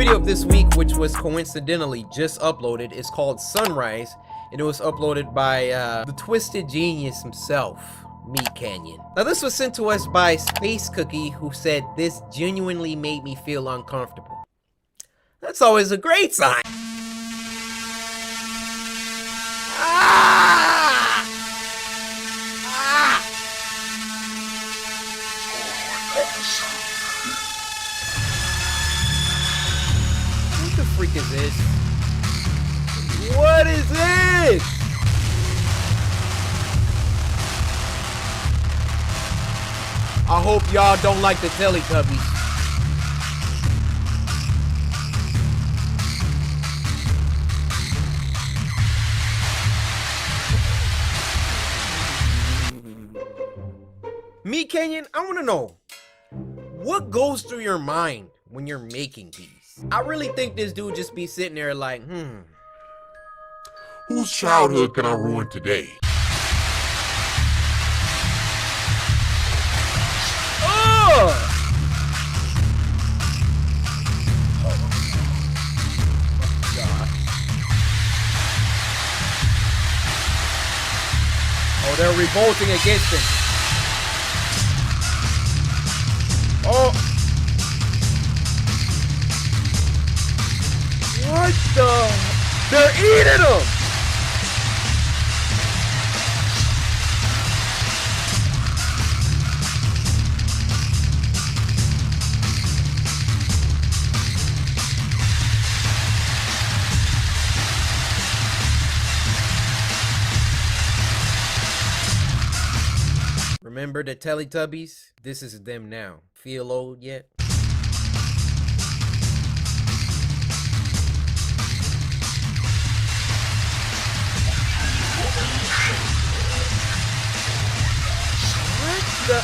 video of this week, which was coincidentally just uploaded, is called Sunrise, and it was uploaded by the twisted genius himself, Meat Canyon. Now this was sent to us by Space Cookie, who said this genuinely made me feel uncomfortable. That's always a great sign. What the freak is this? What is this? I hope y'all don't like the Teletubbies. Meat Canyon, I want to know, what goes through your mind when you're making these? I really think this dude just be sitting there like, Whose childhood can I ruin today? Oh, they're revolting against him. Oh. What the? They're eating him! Remember the Teletubbies? This is them now. Feel old yet? What the?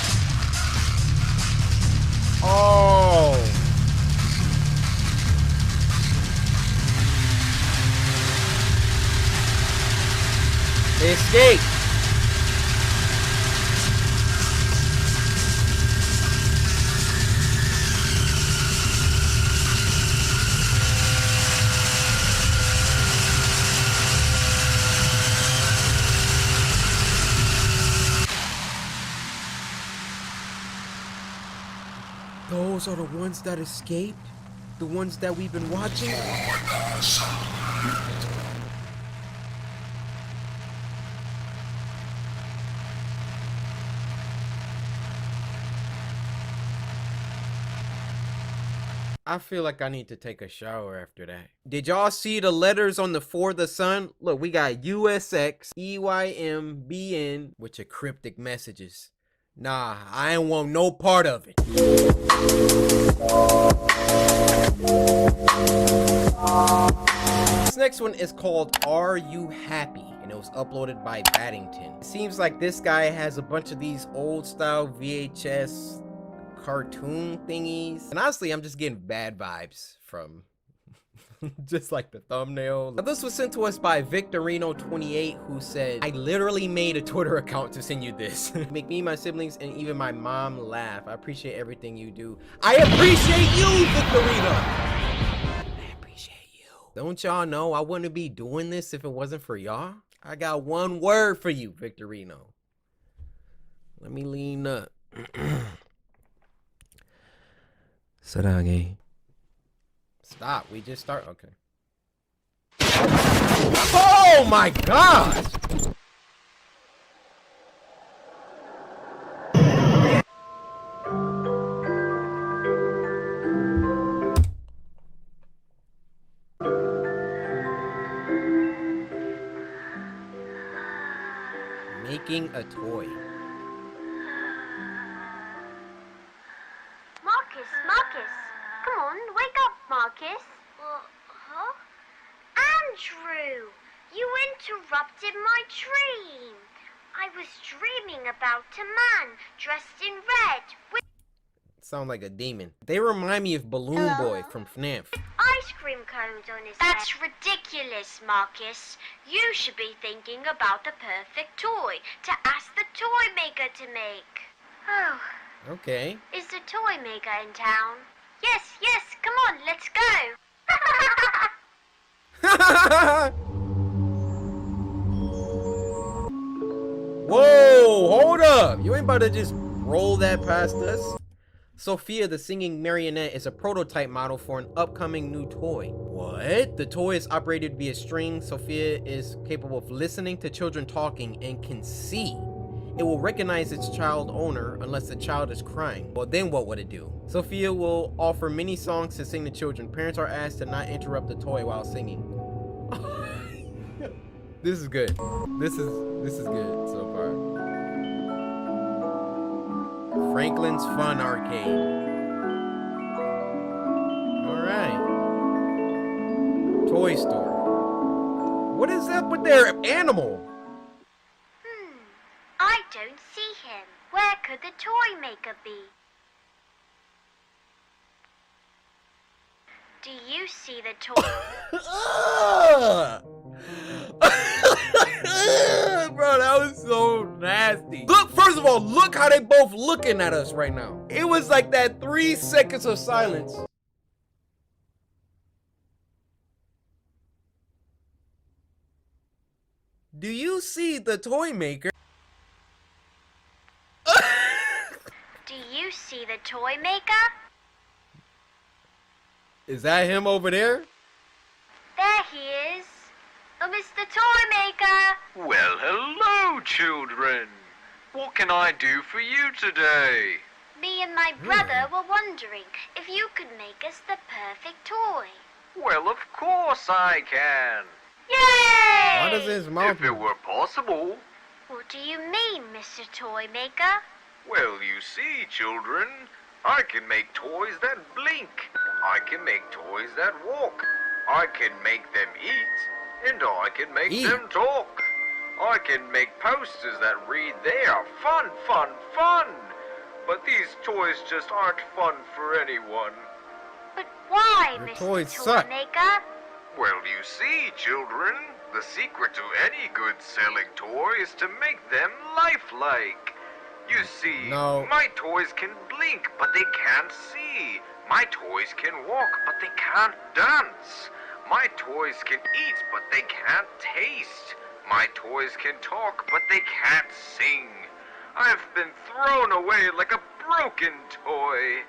Oh. They escaped. Those are the ones that escaped? The ones that we've been watching? I feel like I need to take a shower after that. Did y'all see the letters on the For the Sun? Look, we got USX, EYMBN, with your cryptic messages. Nah, I ain't want no part of it. This next one is called Are You Happy? And it was uploaded by Baddington. It seems like this guy has a bunch of these old style VHS cartoon thingies. And honestly, I'm just getting bad vibes from just like the thumbnail. Now, this was sent to us by Victorino28, who said, I literally made a Twitter account to send you this. Make me, my siblings, and even my mom laugh. I appreciate everything you do. I appreciate you, Victorino! I appreciate you. Don't y'all know I wouldn't be doing this if it wasn't for y'all? I got one word for you, Victorino. Let me lean up. Sarage. Stop, we just start, okay. Oh my gosh! Making a toy. Marcus, come on, wake up, Marcus. Huh? Andrew, you interrupted my dream. I was dreaming about a man dressed in red with Sound like a demon. They remind me of Balloon Boy from FNAF. ice cream cones on his head. That's ridiculous, Marcus. You should be thinking about the perfect toy to ask the toy maker to make. Oh. Okay. Is the toy maker in town? Yes, come on, let's go. Whoa, hold up. You ain't about to just roll that past us. Sophia the singing marionette is a prototype model for an upcoming new toy. What? The toy is operated via string. Sophia is capable of listening to children talking and can see. It will recognize its child owner unless the child is crying. Well, then what would it do? Sophia will offer many songs to sing to children. Parents are asked to not interrupt the toy while singing. This is good. This is good so far. Franklin's Fun Arcade. Alright. Toy store. What is up with their animal? I don't see him. Where could the toy maker be? Do you see the toy? Bro, that was so nasty. Look, first of all, look how they both looking at us right now. It was like that 3 seconds of silence. Do you see the toy maker? Do you see the toy maker? Is that him over there? There he is. Oh, Mr. Toy Maker. Well, hello, children. What can I do for you today? Me and my brother were wondering if you could make us the perfect toy. Well, of course I can. Yay! Why does his mouth... If it were possible. What do you mean, Mr. Toy Maker? Well, you see, children, I can make toys that blink. I can make toys that walk. I can make them eat, and I can make them talk. I can make posters that read there, fun, fun, fun. But these toys just aren't fun for anyone. But why, Your Mr. toys Toy suck. Maker? Well, you see, children, the secret to any good selling toy is to make them lifelike. You see, No. my toys can blink, but they can't see. My toys can walk, but they can't dance. My toys can eat, but they can't taste. My toys can talk, but they can't sing. I've been thrown away like a broken toy.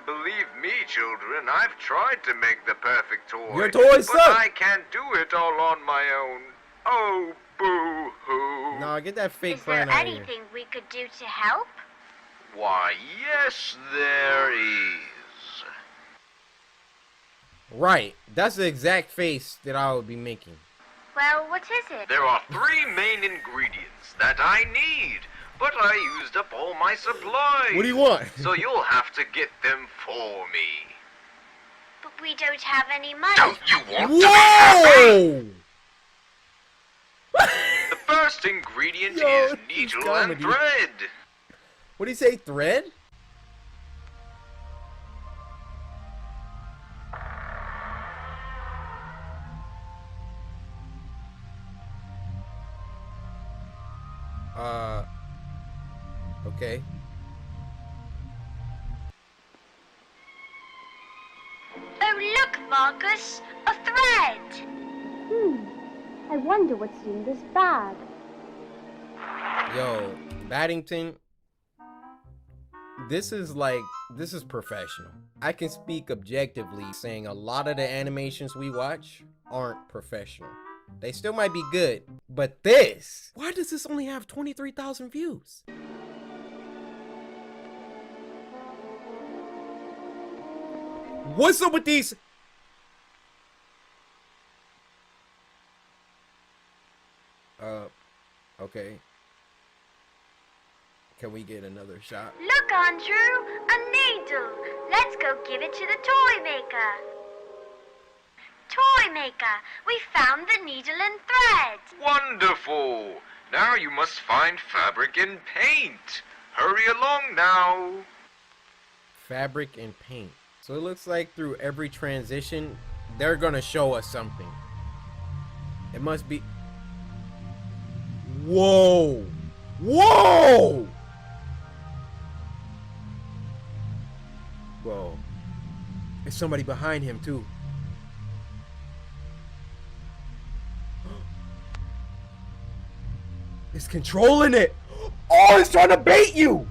Believe me, children, I've tried to make the perfect toy. Your toys but suck. I can't do it all on my own. Oh, boo-hoo. No, get that fake Is there friend out of here. anything we could do to help? Why, yes, there is. Right. That's the exact face that I would be making. Well, what is it? There are 3 main ingredients that I need, but I used up all my supplies. What do you want? So you'll have to get them for me. But we don't have any money. Don't you want to be happy? Whoa! The first ingredient Yo, is it's needle and comedy. thread. What do you say, thread? Okay. Oh, look, Marcus! A thread! I wonder what's in this bag. Yo, Baddington, this is professional. I can speak objectively saying a lot of the animations we watch aren't professional. They still might be good, but why does this only have 23,000 views? What's up with these? Okay. Can we get another shot? Look, Andrew! A needle! Let's go give it to the toy maker. Toy maker, we found the needle and thread. Wonderful. Now you must find fabric and paint. Hurry along now. Fabric and paint. So it looks like through every transition, they're gonna show us something. It must be... Whoa! Whoa! Whoa. There's somebody behind him too. It's controlling it. Oh, it's trying to bait you.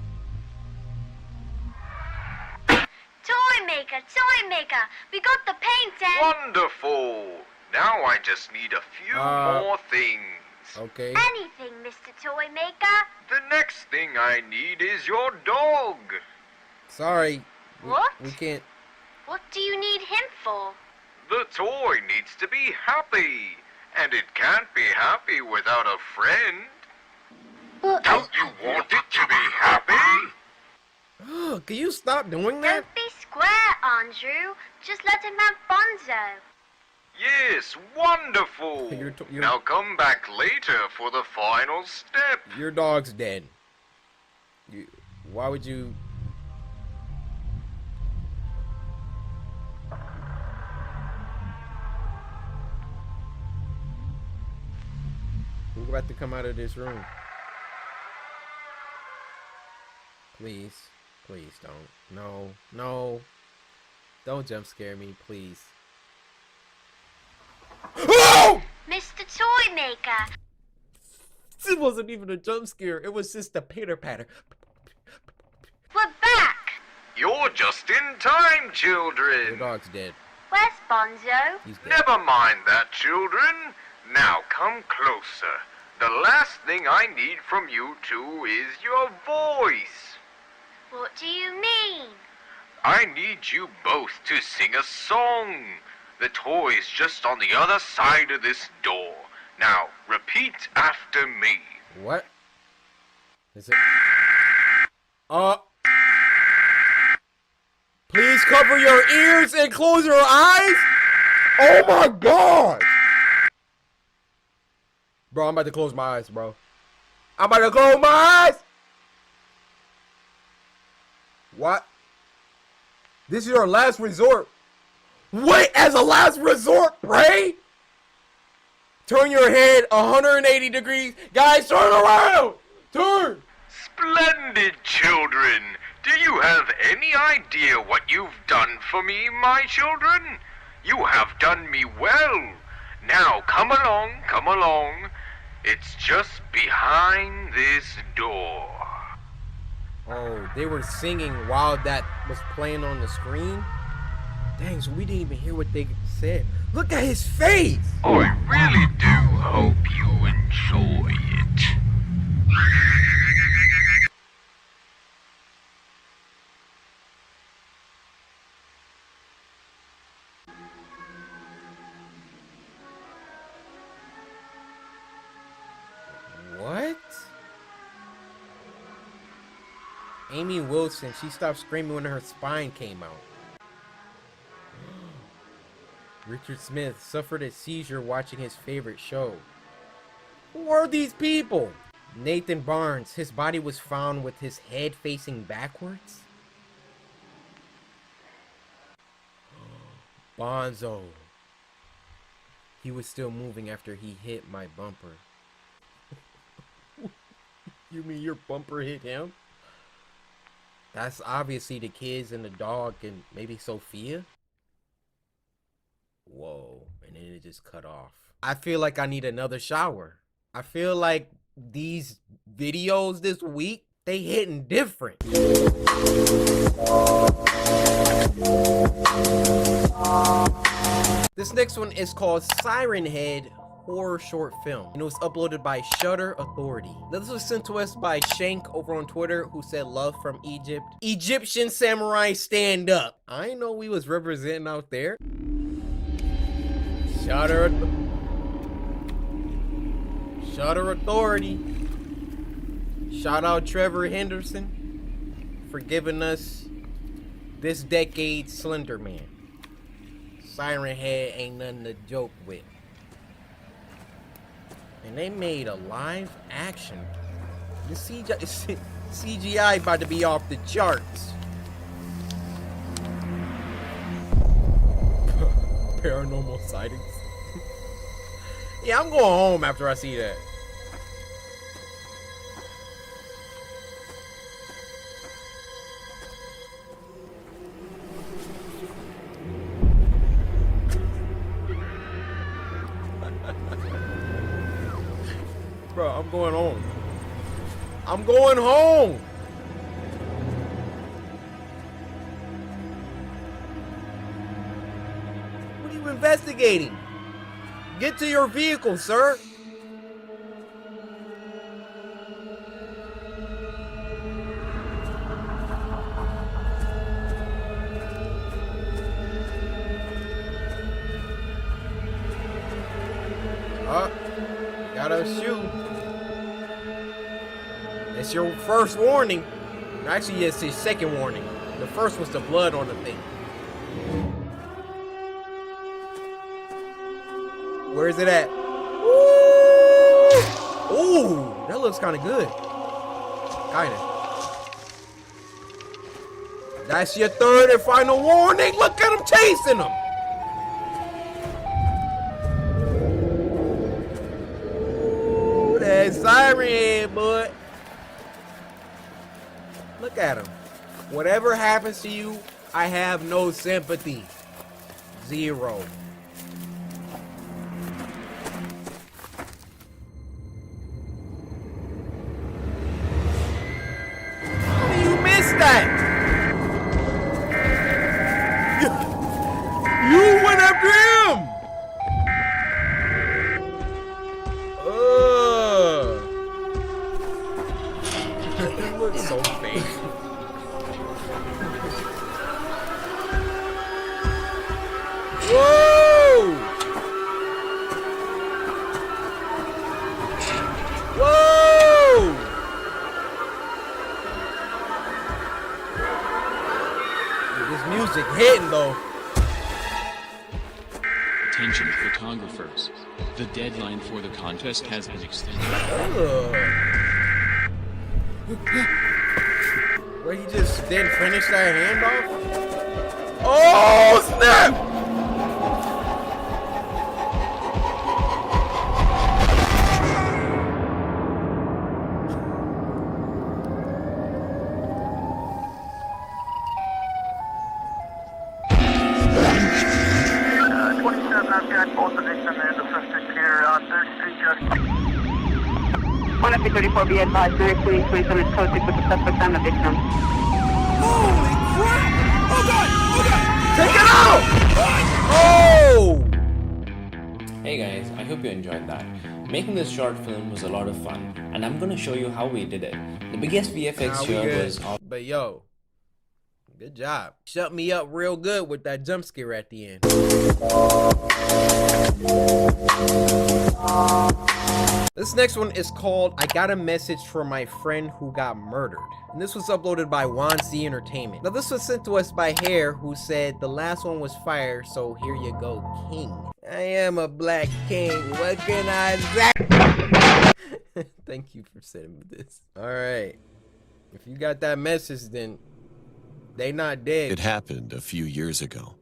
Toy maker, we got the painting. Wonderful. Now I just need a few more things. Okay. Anything, Mr. Toy Maker. The next thing I need is your dog. Sorry. What? We can't. What do you need him for? The toy needs to be happy, and it can't be happy without a friend. But Don't you want it to be happy? Can you stop doing that? don't be square, Andrew. Just let him have Bonzo. Yes, wonderful. You're Now come back later for the final step. Your dog's dead. Why would you? We're about to come out of this room. Please. Please don't. No. No. Don't jump scare me, please. Oh! Mr. Toy Maker. It wasn't even a jump scare. It was just a pitter patter. We're back. You're just in time, Your children. dog's dead. Where's Bonzo? He's dead. Never mind that, children. Now come closer. The last thing I need from you two is your voice. What do you mean? I need you both to sing a song. The toy's just on the other side of this door. Now, repeat after me. What? Is it? Please cover your ears and close your eyes. Oh my God! Bro, I'm about to close my eyes, bro. I'm about to close my eyes. What? This is your last resort. Wait, as a last resort, pray? Turn your head 180 degrees. Guys, turn around. Turn. Splendid, children. Do you have any idea what you've done for me, my children? You have done me well. Now, come along, come along. It's just behind this door. Oh, they were singing while that was playing on the screen? Dang, so we didn't even hear what they said. Look at his face! I really do hope you enjoy it. What? Amy Wilson, she stopped screaming when her spine came out. Richard Smith suffered a seizure watching his favorite show. Who are these people? Nathan Barnes, his body was found with his head facing backwards. Bonzo. He was still moving after he hit my bumper. You mean your bumper hit him? That's obviously the kids and the dog and maybe Sophia. Whoa, and then it just cut off. I feel like I need another shower. I feel like these videos this week, they hitting different. This next one is called Siren Head Horror Short Film, and it was uploaded by Shutter Authority. This was sent to us by Shank over on Twitter, who said love from Egypt. Egyptian samurai stand up. I didn't know we was representing out there. Shutter Authority. Shout out Trevor Henderson for giving us this decade's Slender Man. Siren Head ain't nothing to joke with. And they made a live action. The CGI about to be off the charts. Paranormal sightings. Yeah, I'm going home after I see that. Bro, I'm going home. I'm going home. What are you investigating? Get to your vehicle, sir. Gotta shoot. It's your first warning. Actually, it's his second warning. The first was the blood on the thing. Where is it at? Ooh! Ooh, that looks kind of good. Kinda. That's your third and final warning. Look at him chasing him. Ooh, that siren head, boy. Look at him. Whatever happens to you, I have no sympathy. Zero. How do you miss that? You went after him. It looks so fake. Whoa! Whoa! This music hitting though. Attention photographers. The deadline for the contest has been extended. Where he just didn't finish that handoff? Oh snap! Be advised, directly 27 is code 6 with the suspect and the victim. Holy crap! Oh god! Oh god! Take it out! Oh! Hey guys, I hope you enjoyed that. Making this short film was a lot of fun, and I'm gonna show you how we did it. The biggest VFX here was... But yo, good job. Shut me up real good with that jump scare at the end. This next one is called I Got a Message from My Friend Who Got Murdered. And this was uploaded by C Entertainment. Now this was sent to us by Hare, who said the last one was fire, so here you go, king. I am a black king. What can I say? Thank you for sending me this. Alright. If you got that message, then they not dead. It happened a few years ago.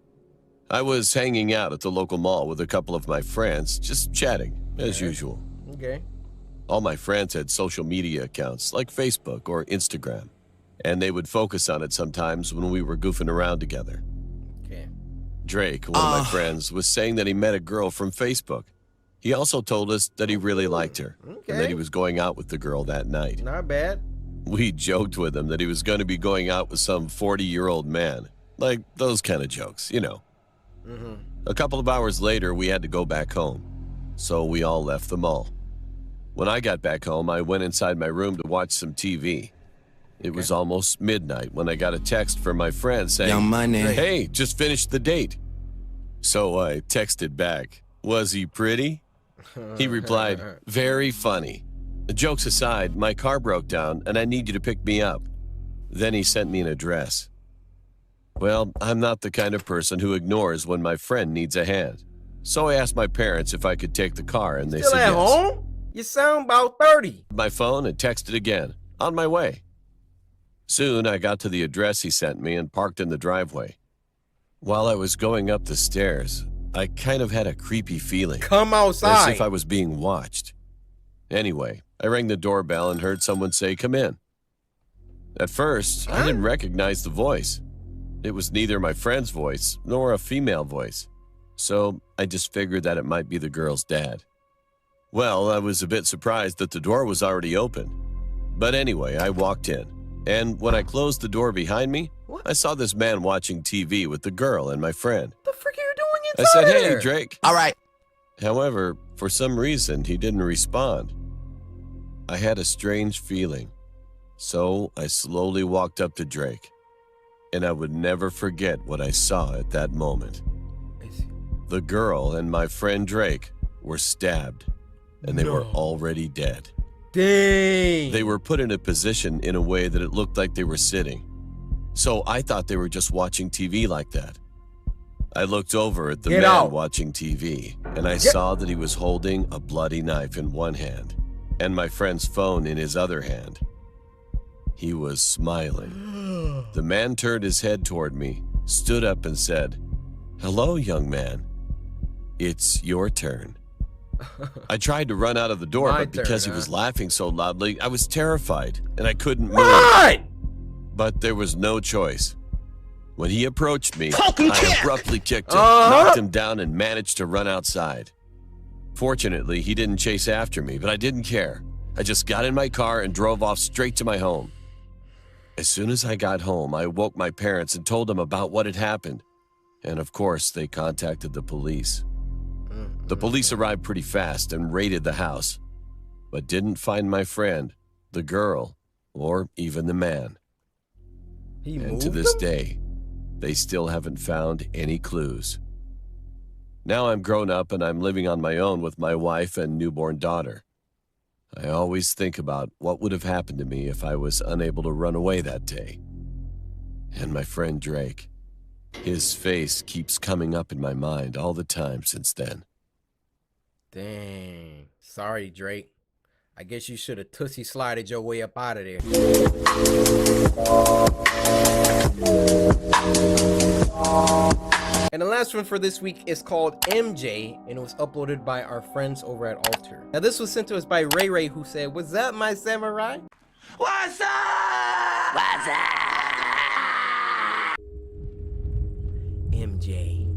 I was hanging out at the local mall with a couple of my friends, just chatting, as usual. Okay. All my friends had social media accounts like Facebook or Instagram, and they would focus on it sometimes when we were goofing around together. Okay. Drake, one of my friends, was saying that he met a girl from Facebook. He also told us that he really liked her, and that he was going out with the girl that night. Not bad. We joked with him that he was going to be going out with some 40-year-old man. Like those kind of jokes, you know. A couple of hours later, we had to go back home, so we all left the mall. When I got back home, I went inside my room to watch some TV. It was almost midnight when I got a text from my friend saying, "Hey, just finished the date." So I texted back, "Was he pretty?" He replied, "Very funny. Jokes aside, my car broke down and I need you to pick me up." Then he sent me an address. Well, I'm not the kind of person who ignores when my friend needs a hand. So I asked my parents if I could take the car, and they said yes. Still at home? You sound about 30. My phone and texted again. On my way. Soon I got to the address he sent me and parked in the driveway. While I was going up the stairs, I kind of had a creepy feeling. Come outside. As if I was being watched. Anyway, I rang the doorbell and heard someone say, "Come in." At first, I didn't recognize the voice. It was neither my friend's voice nor a female voice. So I just figured that it might be the girl's dad. Well, I was a bit surprised that the door was already open. But anyway, I walked in, and when I closed the door behind me, I saw this man watching TV with the girl and my friend. What the frick are you doing I inside said, there? "Hey, Drake." All right. However, for some reason, he didn't respond. I had a strange feeling, so I slowly walked up to Drake, and I would never forget what I saw at that moment. The girl and my friend Drake were stabbed, and they were already dead. Dang. They were put in a position in a way that it looked like they were sitting. So I thought they were just watching TV like that. I looked over at the man watching TV, and I saw that he was holding a bloody knife in one hand and my friend's phone in his other hand. He was smiling. The man turned his head toward me, stood up, and said, "Hello, young man. It's your turn." I tried to run out of the door, but because he was laughing so loudly, I was terrified, and I couldn't move. But there was no choice. When he approached me, I abruptly kicked him, knocked him down, and managed to run outside. Fortunately, he didn't chase after me, but I didn't care. I just got in my car and drove off straight to my home. As soon as I got home, I woke my parents and told them about what had happened. And of course, they contacted the police. The police arrived pretty fast and raided the house, but didn't find my friend, the girl, or even the man. And to this day, they still haven't found any clues. Now I'm grown up and I'm living on my own with my wife and newborn daughter. I always think about what would have happened to me if I was unable to run away that day. And my friend Drake, his face keeps coming up in my mind all the time since then. Dang. Sorry, Drake. I guess you should have tootsie slided your way up out of there. And the last one for this week is called MJ, and it was uploaded by our friends over at Alter. Now this was sent to us by Ray Ray, who said, "What's up, my samurai? What's up? What's up? MJ.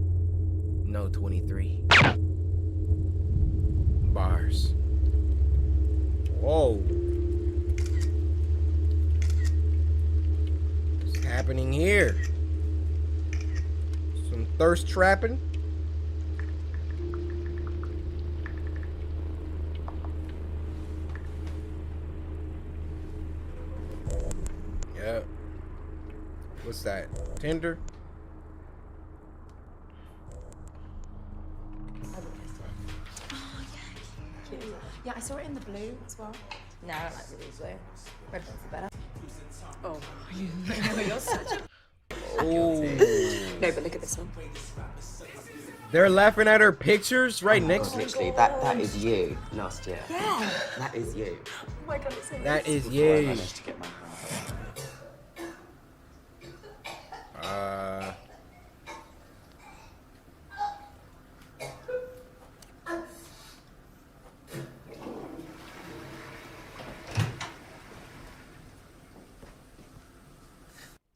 No 23. Bars. Whoa. What's happening here? Some thirst trapping? Yeah. What's that? Tinder? Yeah, I saw it in the blue as well. No, I don't like the blue. Red ones are better. Oh, you're such a... Oh. No, but look at this one. They're laughing at her pictures right next to Literally, that is you last year. Yeah. That is you. Oh my god, it's so That is I you. managed to get my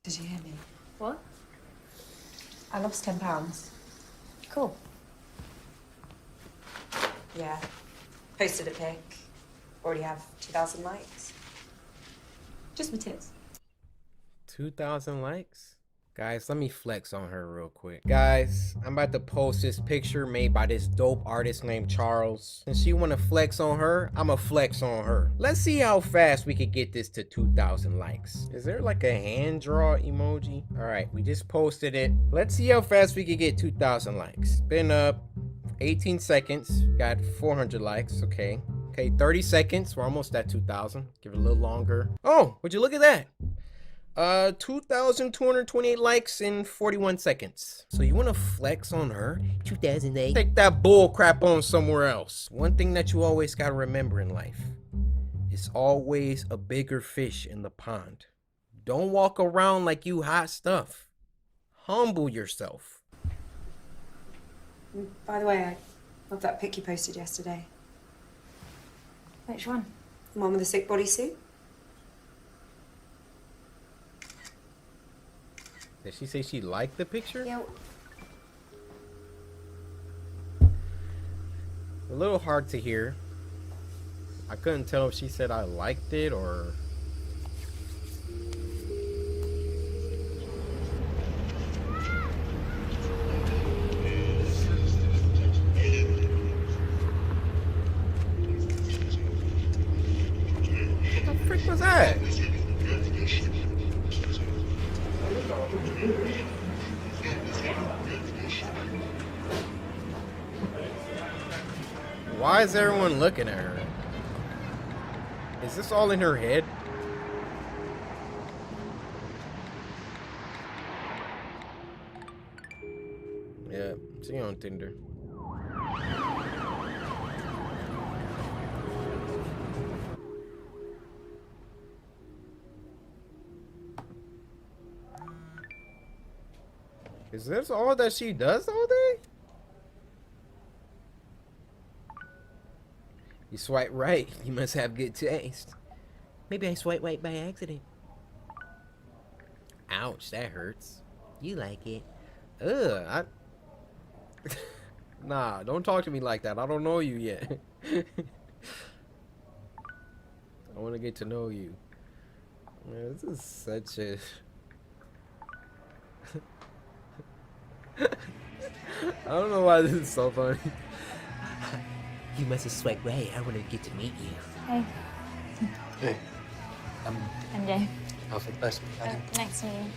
Did you hear me? What? I lost £10. Cool. Yeah. Posted a pic. Already have 2,000 likes. Just my tits. 2,000 likes? Guys, let me flex on her real quick. Guys, I'm about to post this picture made by this dope artist named Charles. Since she wanna flex on her, I'ma flex on her. Let's see how fast we could get this to 2,000 likes. Is there like a hand draw emoji? All right, we just posted it. Let's see how fast we could get 2,000 likes. Been up 18 seconds, got 400 likes, okay. Okay, 30 seconds, we're almost at 2,000. Give it a little longer. Oh, would you look at that? 2,228 likes in 41 seconds. So you want to flex on her? 2008. Take that bull crap on somewhere else. One thing that you always got to remember in life is always a bigger fish in the pond. Don't walk around like you hot stuff. Humble yourself. By the way, I love that pic you posted yesterday. Which one? The one with the sick bodysuit? Did she say she liked the picture? Yeah. A little hard to hear. I couldn't tell if she said I liked it or Why is everyone looking at her? Is this all in her head? Yeah, she on Tinder. Is this all that she does all day? You swipe right, you must have good taste. Maybe I swipe right by accident. Ouch, that hurts. You like it. Ugh, Nah, don't talk to me like that. I don't know you yet. I want to get to know you. Man, this is such a... I don't know why this is so funny. You must have swiped right. I want to get to meet you. Hey. Hey. MJ. Alfred, nice to meet you. Nice to meet you.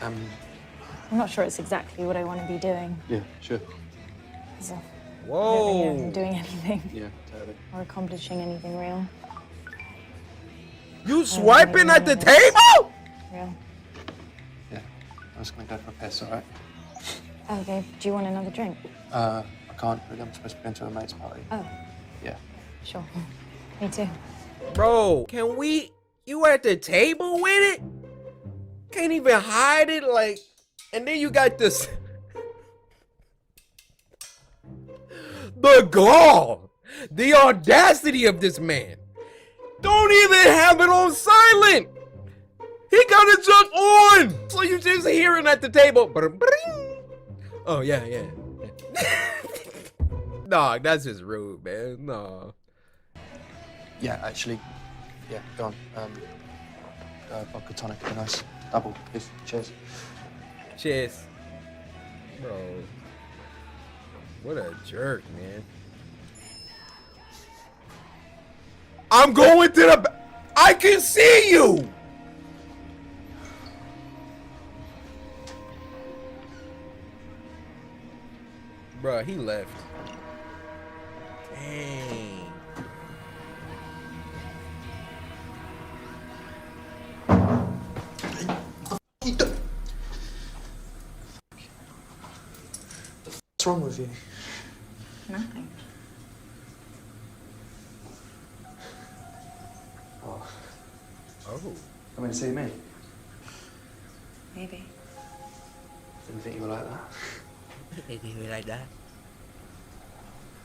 I'm not sure it's exactly what I want to be doing. Yeah, sure. So, whoa. I don't think I'm doing anything. Yeah, totally. Or accomplishing anything real. You swiping at the table? Real. Yeah, I was gonna go for a piss, alright? Okay, do you want another drink? I can't really. I'm supposed to be going to a mate's party. Oh. Yeah. Sure. Me too. Bro, can we... You at the table with it? Can't even hide it, like... And then you got this... The gall! The audacity of this man! Don't even have it on silent! He got it just on! So you just hear him at the table. Oh, yeah, yeah. Nah, that's just rude, man. Nah. Yeah, actually. Yeah, go on. Vodka tonic, be nice. Double, please. Cheers. Cheers. Bro. What a jerk, man. I'm going to the... I can see you! Bruh, he left. Dang. What's wrong with you? Nothing. Oh. Oh. Coming to see me? Maybe. Didn't think you were like that. You like that?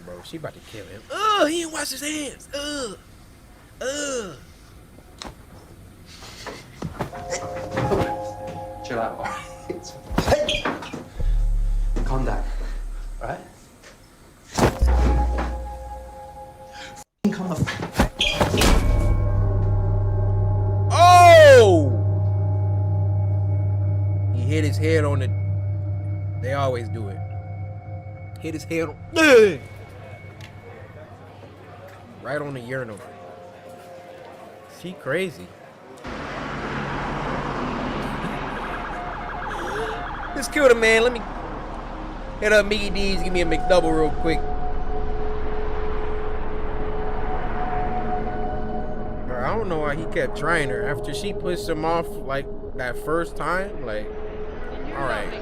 Bro, she about to kill him. Ugh, he didn't wash his hands. Ugh. Ugh. Chill out, alright? Calm down, alright? Come on. Oh! He hit his head on the... They always do it. Hit his head on... Ugh! Right on the urinal. She crazy. Let's kill the man. Let me hit up Mickey D's. Give me a McDouble real quick. Bro, I don't know why he kept trying her after she pushed him off like that first time. Like, all right,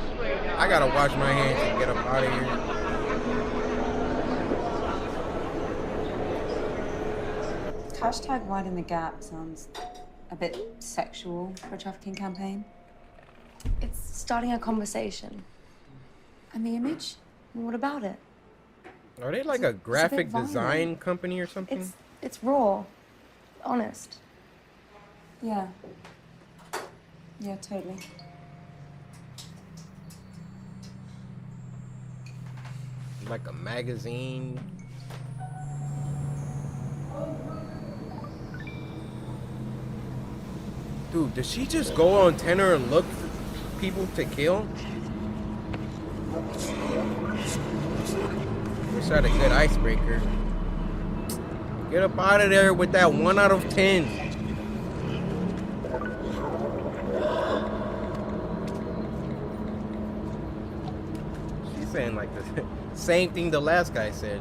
I gotta wash my hands and get up out of here. Hashtag widen the gap sounds a bit sexual for a trafficking campaign. It's starting a conversation. And the image? What about it? Are they like a graphic design company or something? It's raw. Honest. Yeah. Yeah, totally. Like a magazine. Dude, does she just go on Tinder and look for people to kill? Wish I had a good icebreaker. Get up out of there with that 1 out of 10. saying like the same thing the last guy said.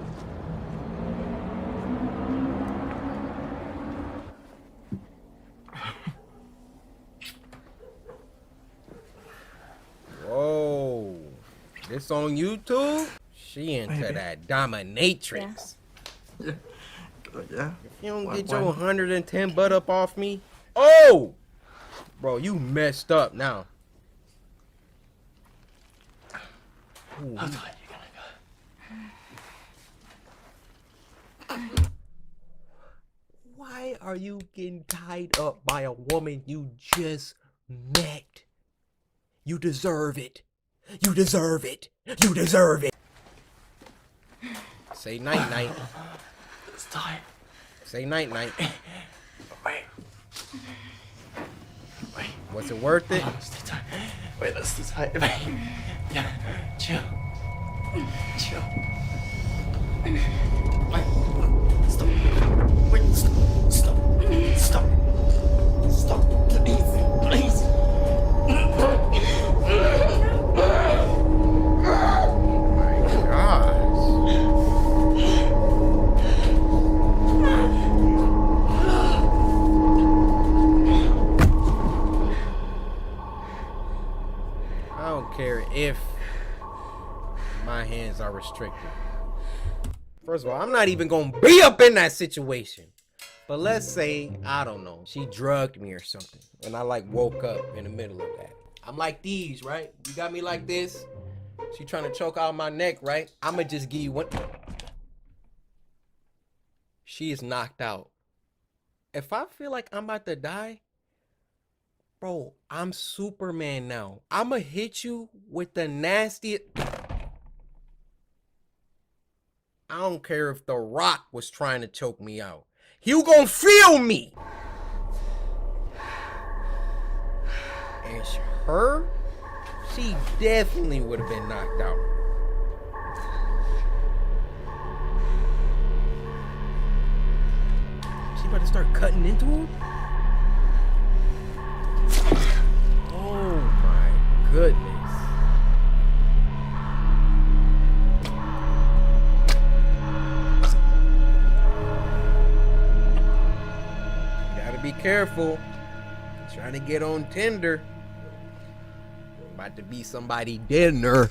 Whoa, this on YouTube? She into that dominatrix. Yeah. Yeah. If you don't get your 110 butt up off me, oh, bro, you messed up now. Ooh. How tight you gonna go? Why are you getting tied up by a woman you just met? You deserve it. You deserve it. You deserve it. Say night night. It's tight. Say night night. Wait. Wait. Was it worth it? Let's stay tight. Wait, let's stay tight. Wait. Yeah. Chill. Chill. Wait. Stop. Wait. Stop. Stop. Stop. Stop. Please. Please. Care if my hands are restricted. First of all, I'm not even gonna be up in that situation. But let's say, I don't know, she drugged me or something, and I like woke up in the middle of that. I'm like these, right? You got me like this. She trying to choke out my neck, right? I'ma just give you one. She is knocked out. If I feel like I'm about to die, bro, I'm Superman now. I'ma hit you with the nastiest. I don't care if The Rock was trying to choke me out. You gonna feel me. And her, she definitely would have been knocked out. She about to start cutting into him? Oh my goodness. Gotta be careful. Trying to get on Tinder. About to be somebody dinner.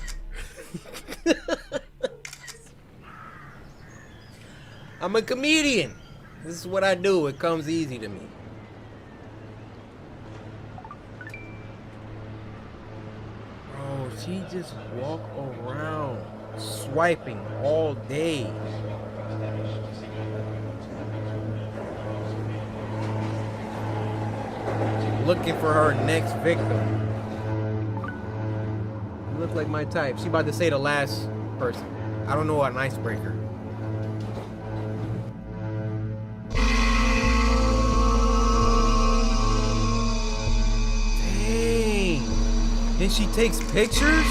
I'm a comedian. This is what I do. It comes easy to me. Bro, she just walk around swiping all day. Looking for her next victim. You look like my type. She about to say the last person. I don't know, an icebreaker. Dang. Then she takes pictures?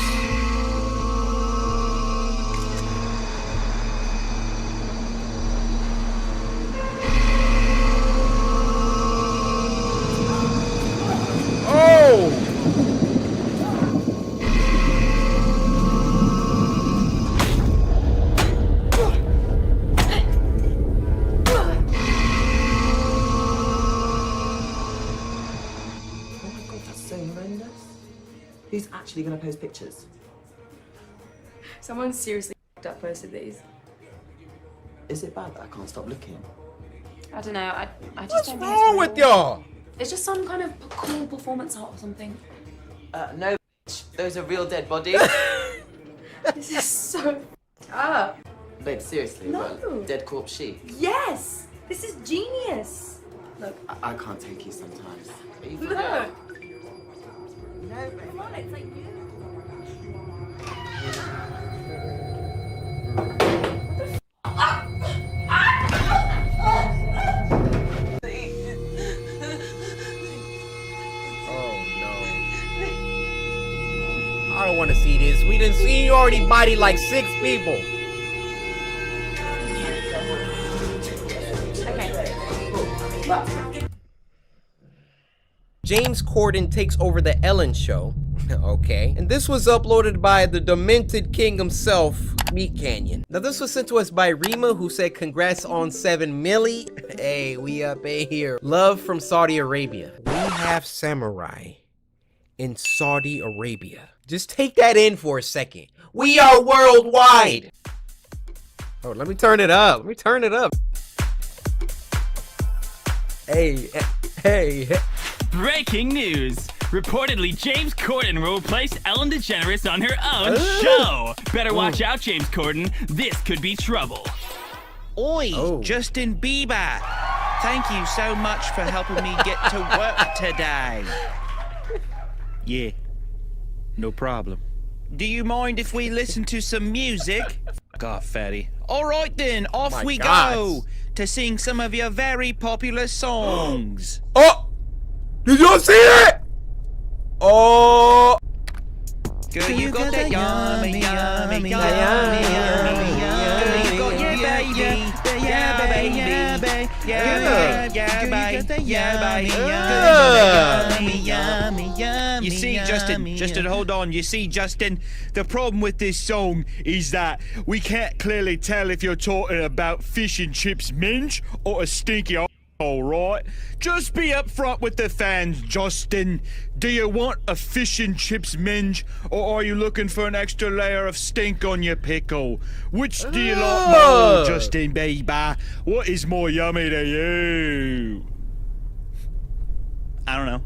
Who's actually going to post pictures? Someone seriously up posted these. Is it bad that I can't stop looking? I don't know. I just What's don't think wrong with y'all? It's just some kind of cool performance art or something. No, those are real dead bodies. This is so up. Babe, seriously, No. what? Dead corpse sheep? Yes! This is genius! Look. I can't take you sometimes. Are you for Look! real? No, come on, it's like you. I don't want to see this. We done seen you already body like 6 people. Okay. James Corden takes over the Ellen Show. Okay. And this was uploaded by the demented king himself, Meat Canyon. Now this was sent to us by Rima, who said congrats on 7 milli. Hey, we up in here. Love from Saudi Arabia. We have samurai in Saudi Arabia. Just take that in for a second. We are worldwide. Oh, let me turn it up. Let me turn it up. Hey. Breaking news. Reportedly, James Corden will replace Ellen DeGeneres on her own show. Better watch out, James Corden. This could be trouble. Oi, Justin Bieber. Thank you so much for helping me get to work today. Yeah, no problem. Do you mind if we listen to some music? God, fatty. All right then, off we go to sing some of your very popular songs. Oh! Did y'all see that? Oh! Girl, you got that yummy, yummy, yummy, yummy, yummy. You got your baby, yeah, baby, yeah, baby, yummy, yummy. You see, Justin, hold on. You see, Justin, the problem with this song is that we can't clearly tell if you're talking about fish and chips minge or a stinky. All right, just be upfront with the fans, Justin. Do you want a fish and chips minge, or are you looking for an extra layer of stink on your pickle? Which do you like more, Justin Bieber? What is more yummy to you? I don't know.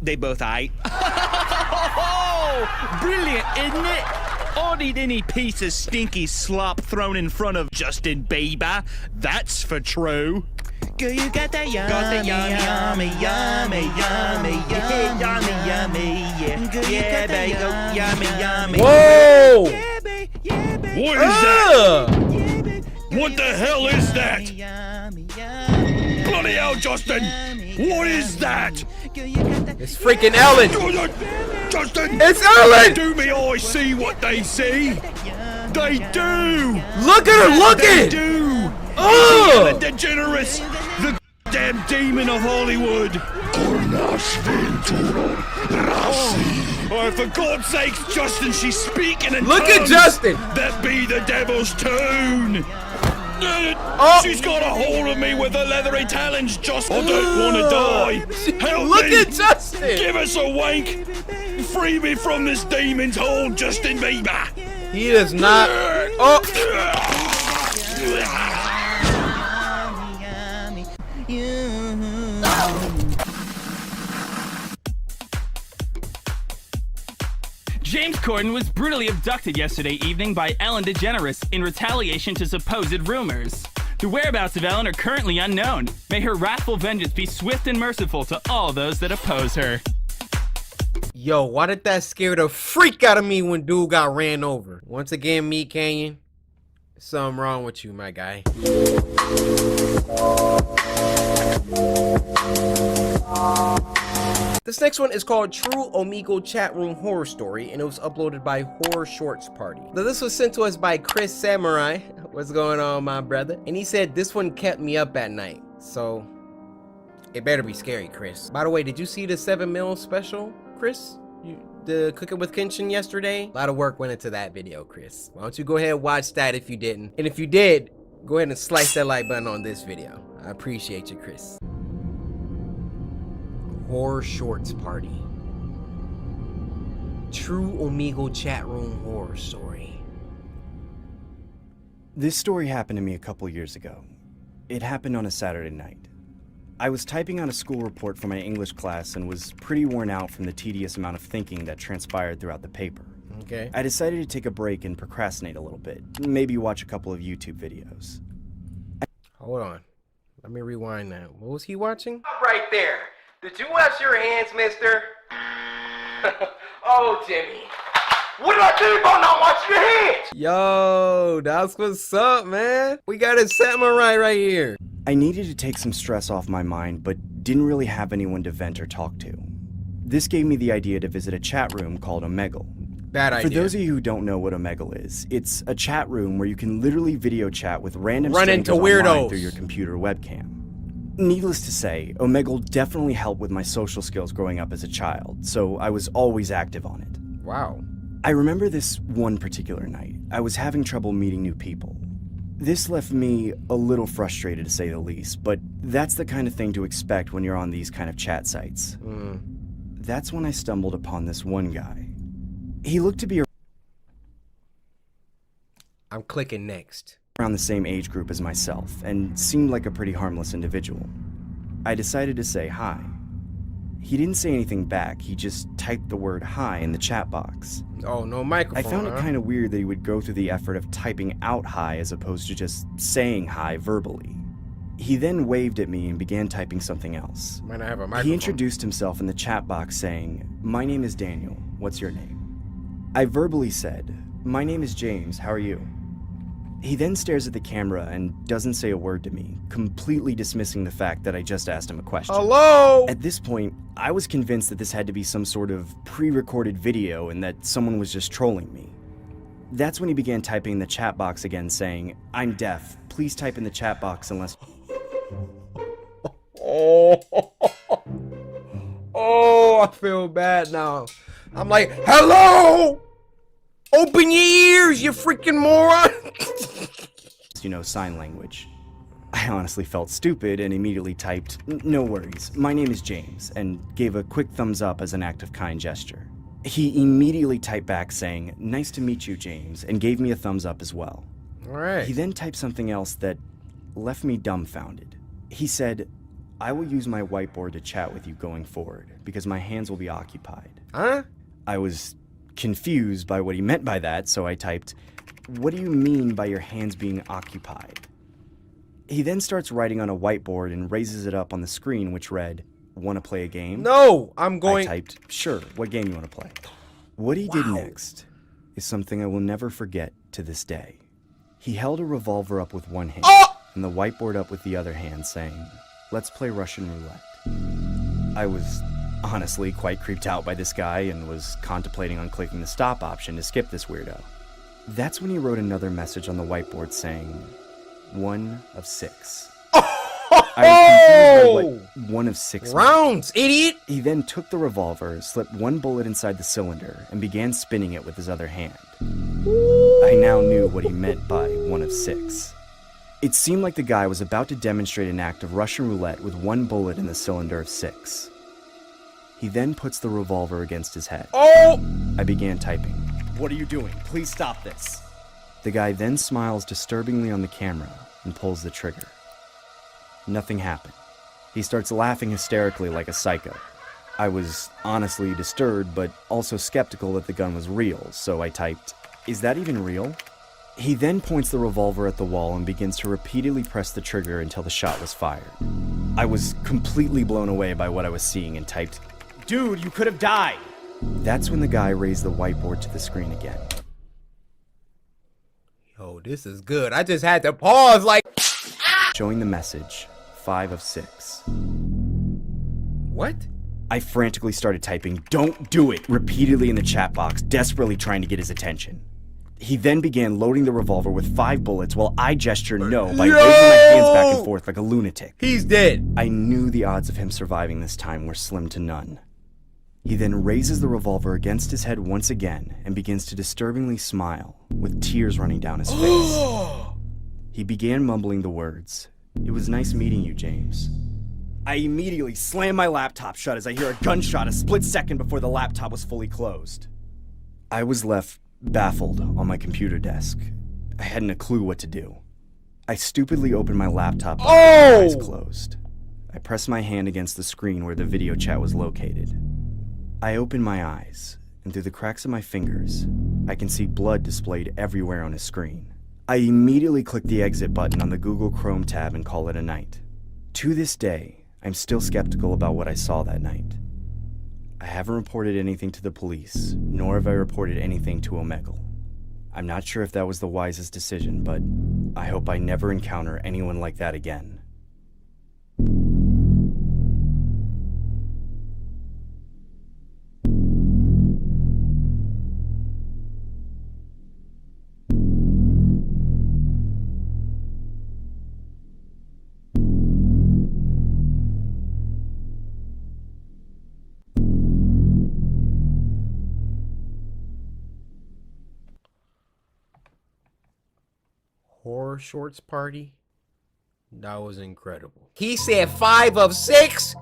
They both ate. Oh, brilliant, isn't it? I'd eat any piece of stinky slop thrown in front of Justin Bieber. That's for true. Girl, you got that yummy, yummy, yummy, yummy, yummy, yummy, yeah. Girl, you got that yummy, yummy. Whoa! What is that? What the hell is that? Bloody hell, Justin! What is that? It's freaking Ellen! Justin! It's Ellen! Do me I see what they see? They do! Look at her looking! They do! Oh! Ellen DeGeneres, the damn demon of Hollywood! Oh, for God's sakes, Justin, she's speaking in Look tongues. at Justin! That be the devil's tune! Oh. She's got a hold of me with her leathery talons, Justin. I don't want to die. Help Look me. at Justin! Give us a wank. Free me from this demon's hold, Justin Bieber. He does not. Oh! James Corden was brutally abducted yesterday evening by Ellen DeGeneres in retaliation to supposed rumors. The whereabouts of Ellen are currently unknown. May her wrathful vengeance be swift and merciful to all those that oppose her. Yo, why did that scare the freak out of me when dude got ran over? Once again, Meat Canyon, something wrong with you, my guy. This next one is called True Omegle Chat Room Horror Story, and it was uploaded by HorrorShorts Party. Now this was sent to us by Chris Samurai. What's going on, my brother? And he said this one kept me up at night, so it better be scary, Chris. By the way, did you see the 7 mil special, Chris? The Cooking with Kenshin yesterday? A lot of work went into that video, Chris. Why don't you go ahead and watch that if you didn't? And if you did, go ahead and slice that like button on this video. I appreciate you, Chris. HorrorShorts Party. True Omegle Chat Room Horror Story. This story happened to me a couple years ago. It happened on a Saturday night. I was typing on a school report for my English class and was pretty worn out from the tedious amount of thinking that transpired throughout the paper. Okay. I decided to take a break and procrastinate a little bit, maybe watch a couple of YouTube videos. Hold on. Let me rewind that. What was he watching? Right there. Did you wash your hands, mister? Oh, Jimmy. What did I do about not washing your hands? Yo, that's what's up, man. We got a samurai right here. I needed to take some stress off my mind, but didn't really have anyone to vent or talk to. This gave me the idea to visit a chat room called Omegle. Bad idea. For those of you who don't know what Omegle is, it's a chat room where you can literally video chat with random Run into strangers online weirdos through your computer webcam. Needless to say, Omegle definitely helped with my social skills growing up as a child, so I was always active on it. Wow. I remember this one particular night. I was having trouble meeting new people. This left me a little frustrated, to say the least, but that's the kind of thing to expect when you're on these kind of chat sites. That's when I stumbled upon this one guy. He looked to be I'm clicking next. Around the same age group as myself, and seemed like a pretty harmless individual. I decided to say hi. He didn't say anything back, he just typed the word hi in the chat box. Oh, no microphone. I found it kind of weird that he would go through the effort of typing out hi as opposed to just saying hi verbally. He then waved at me and began typing something else. Might not have a microphone. He introduced himself in the chat box saying, "My name is Daniel, what's your name?" I verbally said, "My name is James, how are you?" He then stares at the camera and doesn't say a word to me, completely dismissing the fact that I just asked him a question. Hello? At this point, I was convinced that this had to be some sort of pre-recorded video and that someone was just trolling me. That's when he began typing in the chat box again, saying, "I'm deaf, please type in the chat box unless..." Oh, I feel bad now. I'm like, hello? Open your ears, you freaking moron! You know, sign language. I honestly felt stupid and immediately typed, "No worries, my name is James," and gave a quick thumbs up as an act of kind gesture. He immediately typed back saying, "Nice to meet you, James," and gave me a thumbs up as well. Alright. He then typed something else that left me dumbfounded. He said, "I will use my whiteboard to chat with you going forward, because my hands will be occupied." Huh? I was confused by what he meant by that, so I typed, "What do you mean by your hands being occupied?" He then starts writing on a whiteboard and raises it up on the screen, which read, "Want to play a game?" No, I'm going... I typed, "Sure, what game you want to play?" What he did next is something I will never forget to this day. He held a revolver up with one hand and the whiteboard up with the other hand, saying, "Let's play Russian roulette." I was honestly quite creeped out by this guy and was contemplating on clicking the stop option to skip this weirdo. That's when he wrote another message on the whiteboard saying, "1 of 6. I was confused by what 1 of 6 rounds, idiot! He then took the revolver, slipped one bullet inside the cylinder, and began spinning it with his other hand. I now knew what he meant by 1 of 6. It seemed like the guy was about to demonstrate an act of Russian roulette with one bullet in the cylinder of 6. He then puts the revolver against his head. Oh! I began typing, "What are you doing? Please stop this." The guy then smiles disturbingly on the camera and pulls the trigger. Nothing happened. He starts laughing hysterically like a psycho. I was honestly disturbed, but also skeptical that the gun was real, so I typed, "Is that even real?" He then points the revolver at the wall and begins to repeatedly press the trigger until the shot was fired. I was completely blown away by what I was seeing and typed, "Dude, you could have died!" That's when the guy raised the whiteboard to the screen again. Yo, this is good. I just had to pause like... Showing the message, 5 of 6. What? I frantically started typing, "Don't do it," repeatedly in the chat box, desperately trying to get his attention. He then began loading the revolver with 5 bullets while I gestured no by waving my hands back and forth like a lunatic. He's dead. I knew the odds of him surviving this time were slim to none. He then raises the revolver against his head once again and begins to disturbingly smile, with tears running down his face. He began mumbling the words, "It was nice meeting you, James." I immediately slammed my laptop shut as I hear a gunshot a split second before the laptop was fully closed. I was left baffled on my computer desk. I hadn't a clue what to do. I stupidly opened my laptop with my eyes closed. I pressed my hand against the screen where the video chat was located. I opened my eyes, and through the cracks of my fingers, I can see blood displayed everywhere on his screen. I immediately clicked the exit button on the Google Chrome tab and call it a night. To this day, I'm still skeptical about what I saw that night. I haven't reported anything to the police, nor have I reported anything to Omegle. I'm not sure if that was the wisest decision, but I hope I never encounter anyone like that again. Horror Shorts party? That was incredible. He said 5 of 6?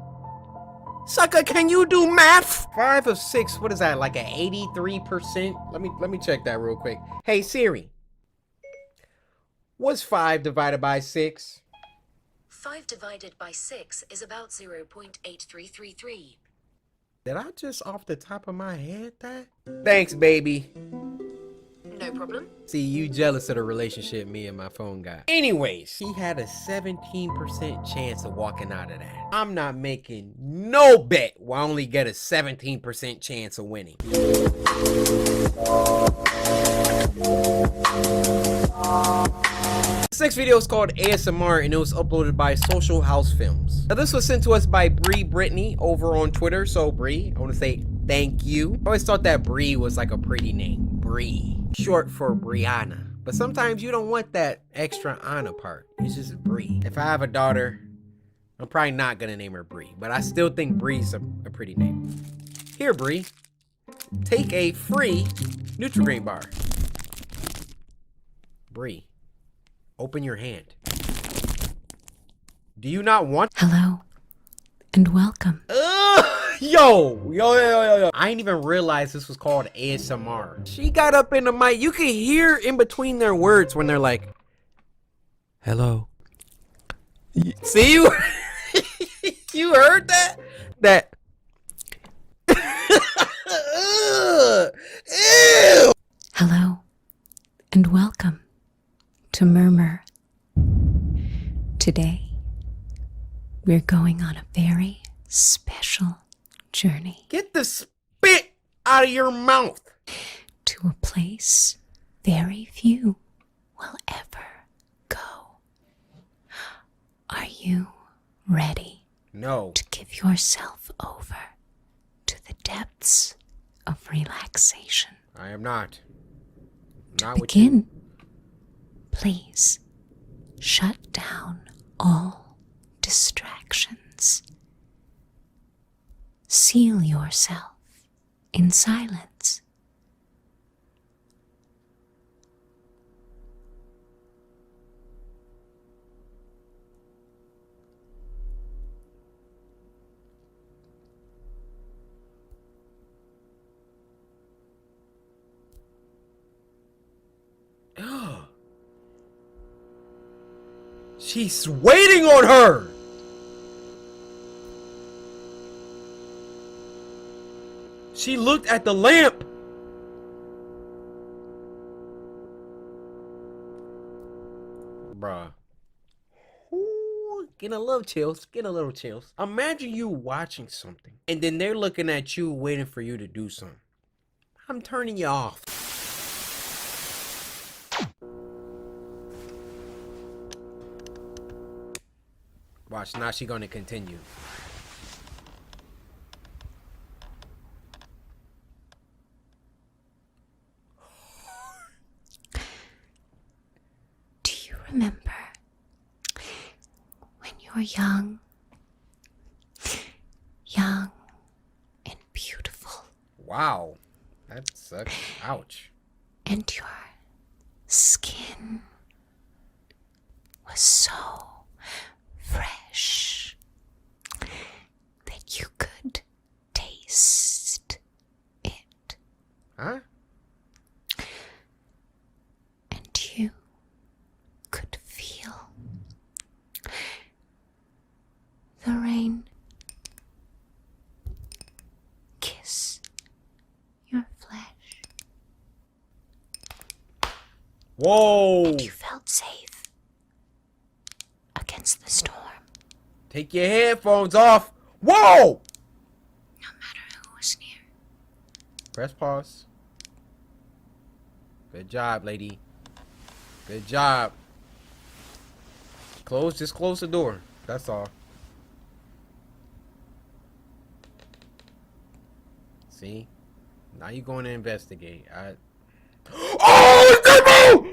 Sucker, can you do math? 5 of 6, what is that, like an 83%? Let me check that real quick. Hey Siri, what's 5 divided by 6? 5 divided by 6 is about 0.8333. Did I just off the top of my head that? Thanks, baby. No problem. See, you jealous of the relationship me and my phone got. Anyways, he had a 17% chance of walking out of that. I'm not making no bet where I only get a 17% chance of winning. This next video is called ASMR and it was uploaded by Social House Films. Now this was sent to us by Bree Brittany over on Twitter. So Bree, I want to say thank you. I always thought that Bree was like a pretty name. Bree, short for Brianna. But sometimes you don't want that extra Anna part. It's just Bree. If I have a daughter, I'm probably not gonna name her Bree, but I still think Bree's a pretty name. Here, Bree, take a free Nutri-Grain bar. Bree, open your hand. Do you not want? Hello, and welcome. Yo. I didn't even realize this was called ASMR. She got up in the mic. You can hear in between their words when they're like, hello. See you? You heard that? That. Ew. Hello, and welcome to Murmur. Today, we're going on a very special journey. Get the spit out of your mouth. To a place very few will ever go. Are you ready? No. To give yourself over to the depths of relaxation. I am not. To begin, please shut down all distractions. Seal yourself in silence. She's waiting on her. She looked at the lamp. Bruh. Ooh, getting a little chills. Getting a little chills. Imagine you watching something and then they're looking at you waiting for you to do something. I'm turning you off. Watch, now she gonna continue. Do you remember when you were young and beautiful? Wow, that sucks. Ouch. And your skin was so fresh that you could taste it. Huh? And you could feel the rain kiss your flesh. Whoa! And you felt safe against the storm. Take your headphones off. Whoa! No matter who was near. Press pause. Good job, lady. Good job. Just close the door. That's all. See? Now you're going to investigate. Oh, it's oh!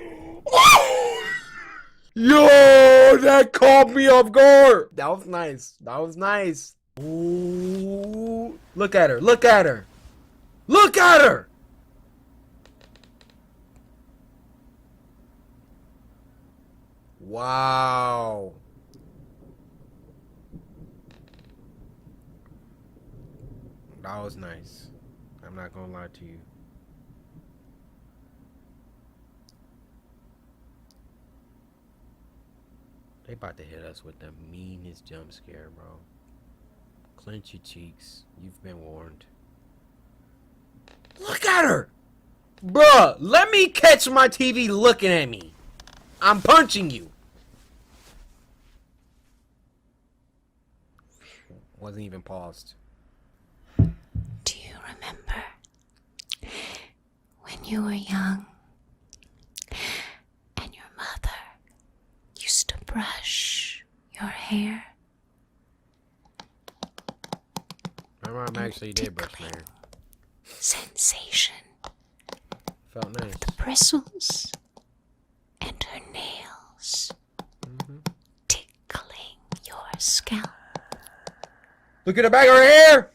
Yo, that caught me off guard. That was nice. That was nice. Ooh. Look at her. Look at her. Look at her. Wow. That was nice. I'm not gonna lie to you. They about to hit us with the meanest jump scare, bro. Clench your cheeks. You've been warned. Look at her! Bruh, let me catch my TV looking at me. I'm punching you. Wasn't even paused. Do you remember when you were young and your mother used to brush your hair? My mom actually did brush my hair. Sensation. Felt nice. The bristles and her nails tickling your scalp. Look at the back of her hair!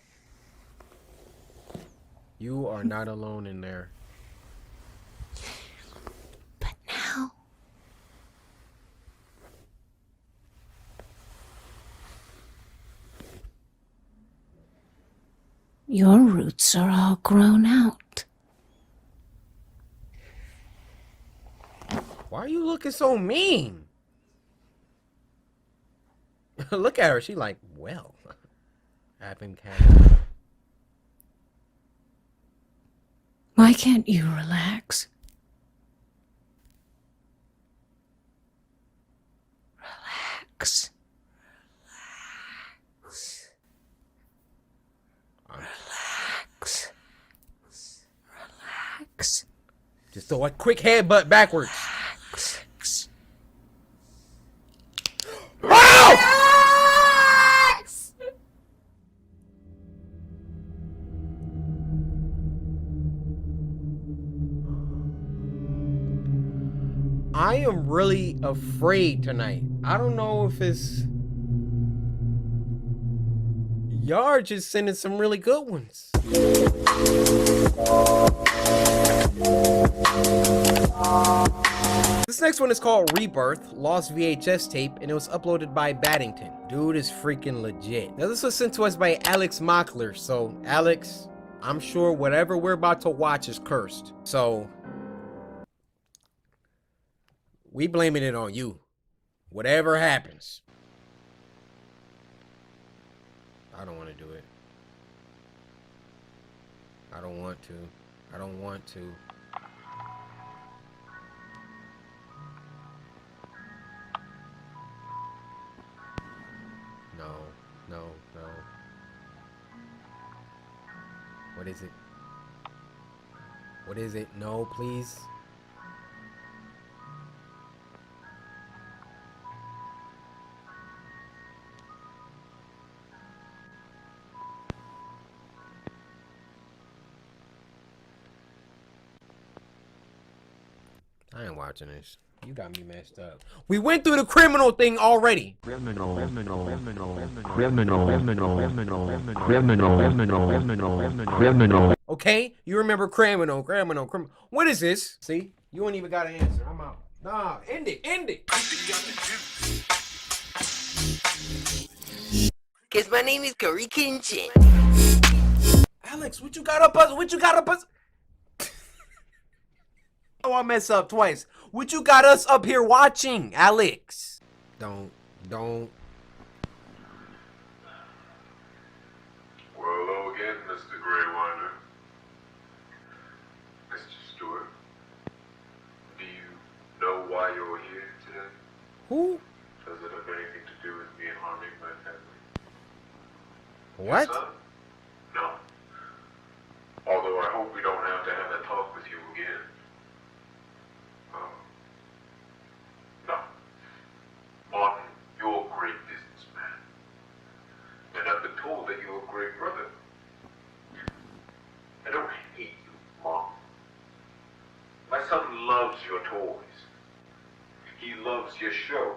You are not alone in there. But now, your roots are all grown out. Why are you looking so mean? Look at her. She like, well, I've been kind. Why can't you relax? Relax. Relax. Relax. Just throw a quick headbutt backwards. I am really afraid tonight. I don't know if it's... Y'all are just sending some really good ones. This next one is called Rebirth, lost VHS tape, and it was uploaded by Baddington. Dude is freaking legit. Now this was sent to us by Alex Mockler, so Alex, I'm sure whatever we're about to watch is cursed. So, we blaming it on you. Whatever happens. I don't want to do it. I don't want to. I don't want to. No, no, no. What is it? What is it? No, please. I ain't watching this. You got me messed up. We went through the criminal thing already. Okay, you remember criminal. What is this? See, you don't even got an answer. I'm out. Nah, end it, end it. Cause my name is Coryxkenshin. Alex, what you got up us? What you got up us? Oh, I mess up twice. What you got us up here watching, Alex? Don't. Well, hello again, Mr. Greywinder. Mr. Stewart. Do you know why you're here today? Who? Does it have anything to do with me harming my family? What? Yes, son? No. Although I hope we don't have to have that talk with you again. No. Martin, you're a great businessman. And I've been told that you're a great brother. I don't hate you, Martin. My son loves your toys. He loves your show.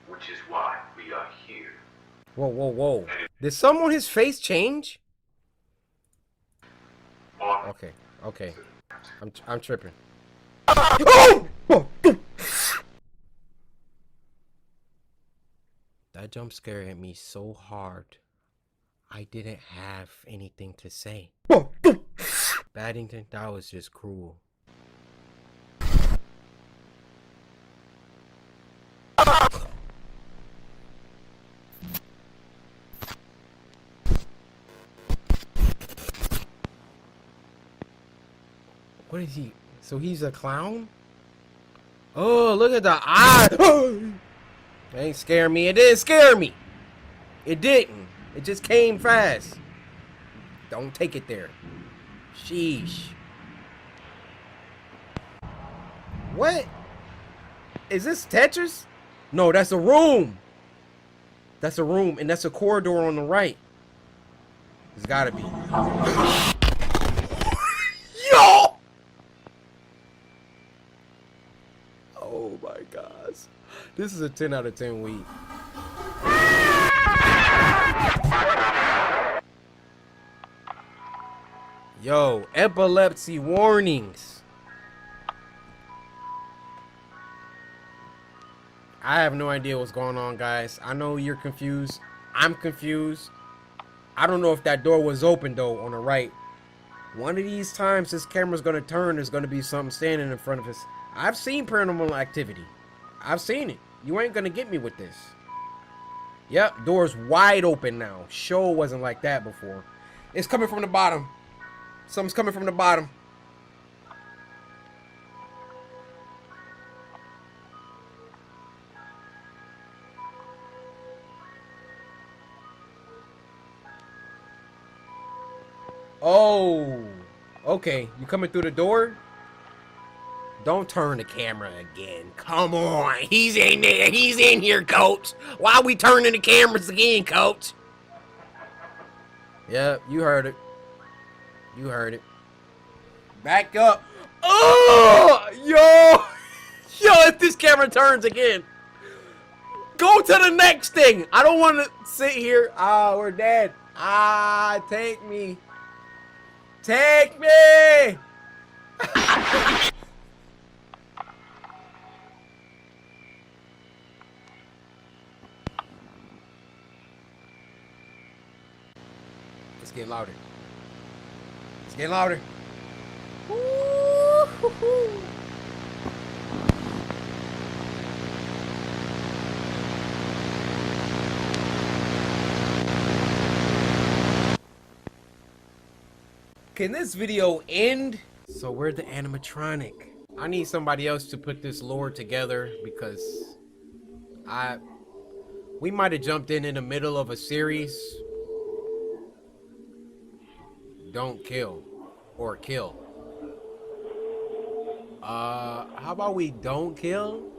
Which is why we are here. Whoa, whoa, whoa. Did someone his face change? Okay, okay. I'm tripping. Oh! That jump scare hit me so hard. I didn't have anything to say. Baddington, that was just cruel. What is he? So he's a clown? Oh, look at the eye. It ain't scare me. It didn't scare me. It didn't. It just came fast. Don't take it there. Sheesh. What? Is this Tetris? No, that's a room. That's a room, and that's a corridor on the right. It's gotta be. Yo! Oh my gosh. This is a 10 out of 10 week. Yo, epilepsy warnings. I have no idea what's going on, guys. I know you're confused. I'm confused. I don't know if that door was open, though, on the right. One of these times this camera's going to turn, there's going to be something standing in front of us. I've seen paranormal activity. I've seen it. You ain't going to get me with this. Yep, door's wide open now. Show wasn't like that before. It's coming from the bottom. Something's coming from the bottom. Oh, okay. You coming through the door? Don't turn the camera again. Come on. He's in there. He's in here, coach. Why are we turning the cameras again, coach? Yep, you heard it. You heard it. Back up. Oh, yo. Yo, if this camera turns again. Go to the next thing. I don't want to sit here. Ah, we're dead. Ah, take me. Take me. It's getting louder. It's getting louder. Woo-hoo-hoo. Can this video end? So where's the animatronic? I need somebody else to put this lore together because we might have jumped in the middle of a series. Don't kill or kill. How about we don't kill?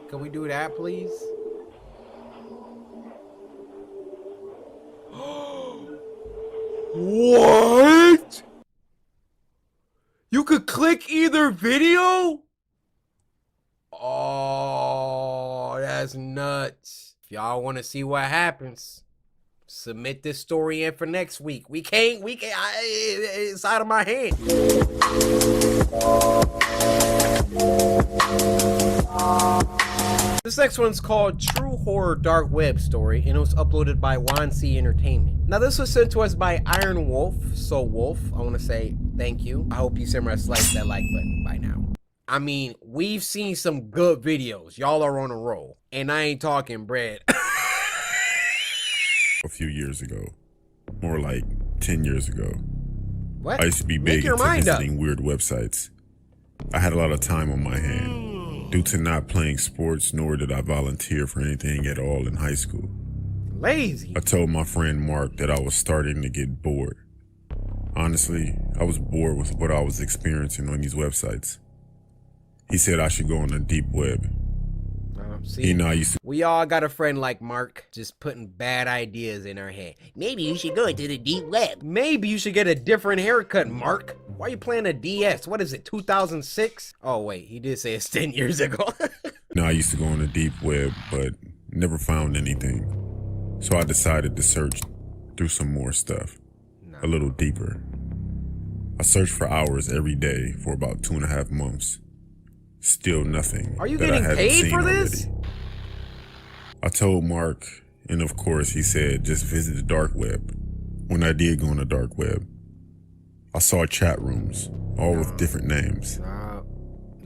Can we do that, please? What? You could click either video? Oh, that's nuts. If y'all want to see what happens, submit this story in for next week. We can't, it's out of my hand. This next one's called True Horror Dark Web Story, and it was uploaded by YC Entertainment. Now, this was sent to us by Iron Wolf. So, Wolf, I want to say thank you. I hope you slice that like button by now. I mean, we've seen some good videos. Y'all are on a roll, and I ain't talking bread. A few years ago, more like 10 years ago. What? I used to be big into visiting weird websites. I had a lot of time on my hand. Due to not playing sports, nor did I volunteer for anything at all in high school. Lazy. I told my friend Mark that I was starting to get bored. Honestly, I was bored with what I was experiencing on these websites. He said I should go on the deep web. See, we all got a friend like Mark, just putting bad ideas in our head. Maybe you should go into the deep web. Maybe you should get a different haircut, Mark. Why are you playing a DS? What is it, 2006? Oh, wait, he did say it's 10 years ago. I used to go on the deep web, but never found anything. So I decided to search through some more stuff, a little deeper. I searched for hours every day for about 2.5 months. Still nothing. Are you that getting I haven't paid seen for this? already. I told Mark, and of course he said just visit the dark web. When I did go on the dark web, I saw chat rooms, all with different names.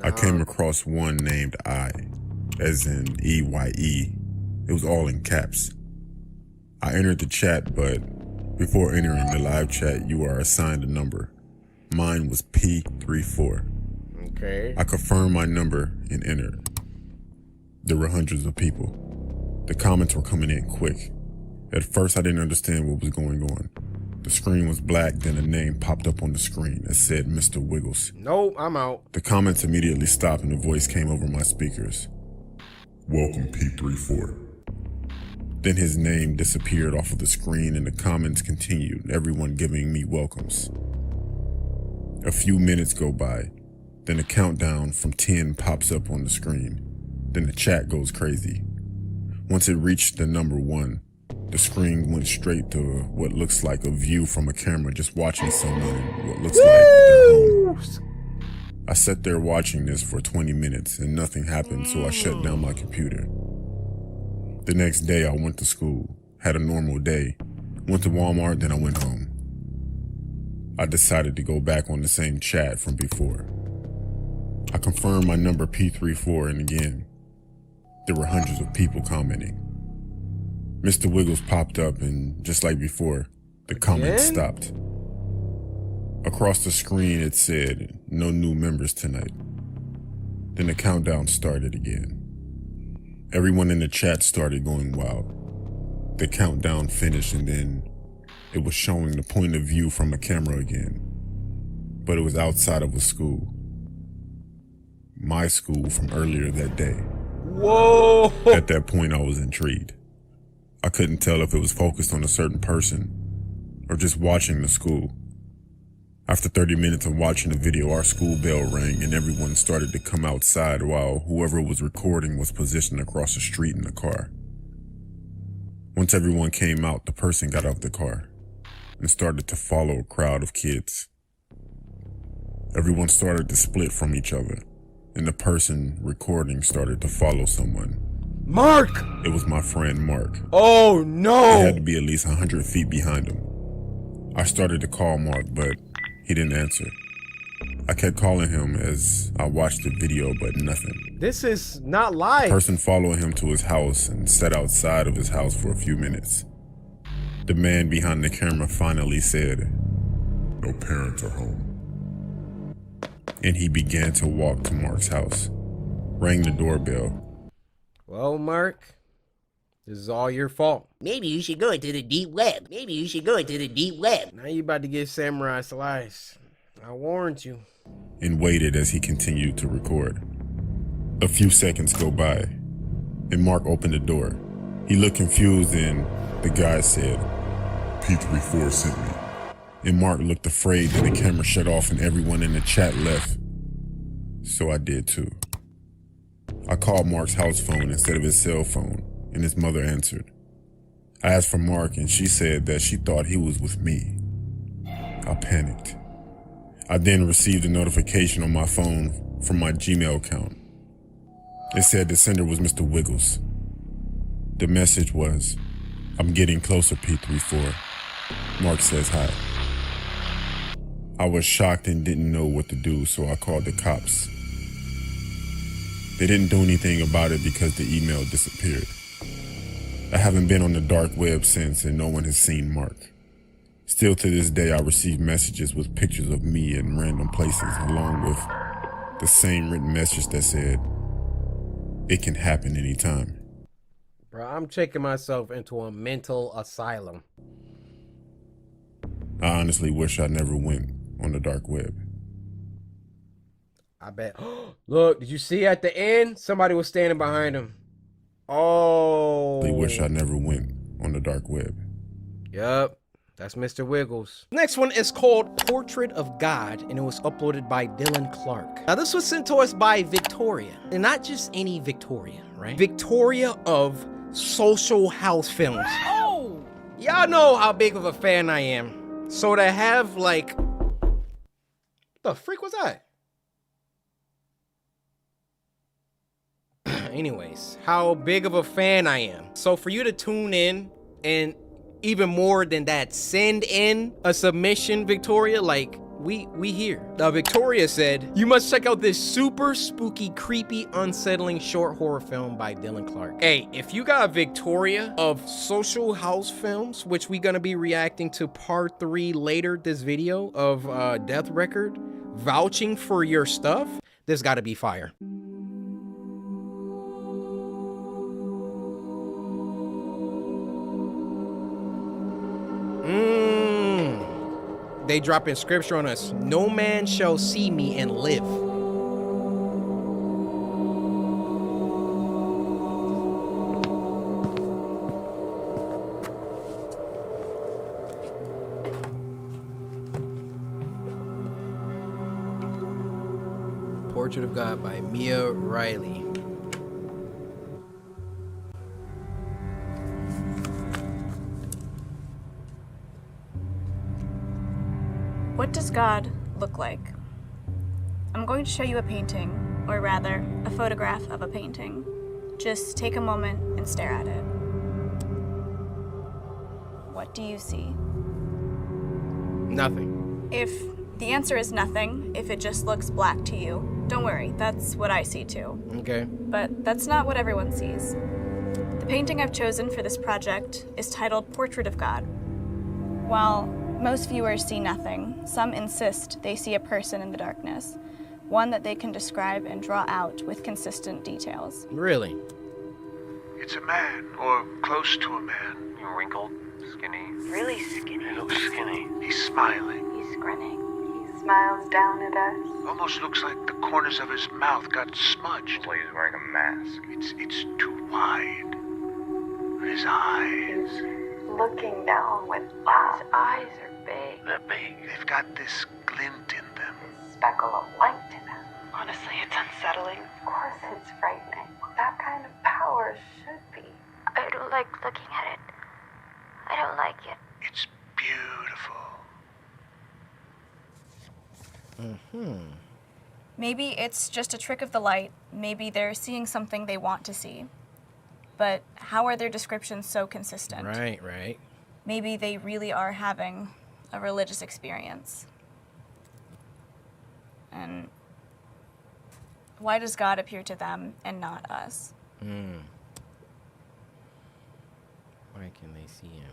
I came across one named I, as in EYE. It was all in caps. I entered the chat, but before entering the live chat, you are assigned a number. Mine was P34. Okay. I confirmed my number and entered. There were hundreds of people. The comments were coming in quick. At first, I didn't understand what was going on. The screen was black, then a name popped up on the screen that said Mr. Wiggles. Nope, I'm out. The comments immediately stopped and a voice came over my speakers. Welcome, P34. Then his name disappeared off of the screen and the comments continued, everyone giving me welcomes. A few minutes go by, then a countdown from 10 pops up on the screen. Then the chat goes crazy. Once it reached the number 1, the screen went straight to what looks like a view from a camera just watching someone in what looks like their home. I sat there watching this for 20 minutes and nothing happened, so I shut down my computer. The next day I went to school, had a normal day, went to Walmart, then I went home. I decided to go back on the same chat from before. I confirmed my number P34 and again, there were hundreds of people commenting. Mr. Wiggles popped up and just like before, the comments stopped. Across the screen it said, no new members tonight. Then the countdown started again. Everyone in the chat started going wild. The countdown finished and then it was showing the point of view from a camera again. But it was outside of a school. My school from earlier that day. Whoa! At that point I was intrigued. I couldn't tell if it was focused on a certain person or just watching the school. After 30 minutes of watching the video, our school bell rang and everyone started to come outside while whoever was recording was positioned across the street in the car. Once everyone came out, the person got out of the car and started to follow a crowd of kids. Everyone started to split from each other and the person recording started to follow someone. Mark! It was my friend Mark. Oh no! It had to be at least 100 feet behind him. I started to call Mark, but he didn't answer. I kept calling him as I watched the video, but nothing. This is not live. The person followed him to his house and sat outside of his house for a few minutes. The man behind the camera finally said, "No parents are home." And he began to walk to Mark's house, rang the doorbell. Well, Mark, this is all your fault. Maybe you should go into the deep web. Maybe you should go into the deep web. Now you about to get samurai sliced. I warned you. And waited as he continued to record. A few seconds go by, and Mark opened the door. He looked confused and the guy said, "P34 sent me." And Mark looked afraid that the camera shut off and everyone in the chat left. So I did too. I called Mark's house phone instead of his cell phone, and his mother answered. I asked for Mark, and she said that she thought he was with me. I panicked. I then received a notification on my phone from my Gmail account. It said the sender was Mr. Wiggles. The message was, "I'm getting closer, P34. Mark says hi." I was shocked and didn't know what to do, so I called the cops. They didn't do anything about it because the email disappeared. I haven't been on the dark web since and no one has seen Mark. Still to this day, I receive messages with pictures of me in random places along with the same written message that said, "It can happen anytime." Bro, I'm checking myself into a mental asylum. I honestly wish I never went on the dark web. I bet. Look, did you see at the end? Somebody was standing behind him. Oh. I wish I never went on the dark web. Yup, that's Mr. Wiggles. Next one is called Portrait of God, and it was uploaded by Dylan Clark. Now, this was sent to us by Victoria, and not just any Victoria, right? Victoria of Social House Films. Oh! Y'all know how big of a fan I am. So to have, like, what the freak was that? Anyways, how big of a fan I am. So for you to tune in and even more than that, send in a submission, Victoria, like we here. Victoria said, you must check out this super spooky, creepy, unsettling short horror film by Dylan Clark. Hey, if you got Victoria of Social House Films, which we gonna be reacting to part 3 later this video of Death Record, vouching for your stuff, this gotta be fire. They dropping scripture on us. No man shall see me and live. Portrait of God by Mia Riley. What does God look like? I'm going to show you a painting, or rather, a photograph of a painting. Just take a moment and stare at it. What do you see? Nothing. If the answer is nothing, if it just looks black to you, don't worry, that's what I see too. Okay. But that's not what everyone sees. The painting I've chosen for this project is titled Portrait of God. While most viewers see nothing, some insist they see a person in the darkness, one that they can describe and draw out with consistent details. Really? It's a man, or close to a man. Wrinkled, skinny. Really skinny. He looks skinny. He's smiling. He's grinning. He smiles down at us. Almost looks like the corners of his mouth got smudged. Well, he's wearing a mask. It's too wide. His eyes. Looking down with his eyes are big. They're big. They've got this glint in them. Speckle of light in them. Honestly, it's unsettling. Of course it's frightening. That kind of power should be. I don't like looking at it. I don't like it. It's beautiful. Maybe it's just a trick of the light. Maybe they're seeing something they want to see. But how are their descriptions so consistent? Right. Maybe they really are having a religious experience. And why does God appear to them and not us? Why can they see him?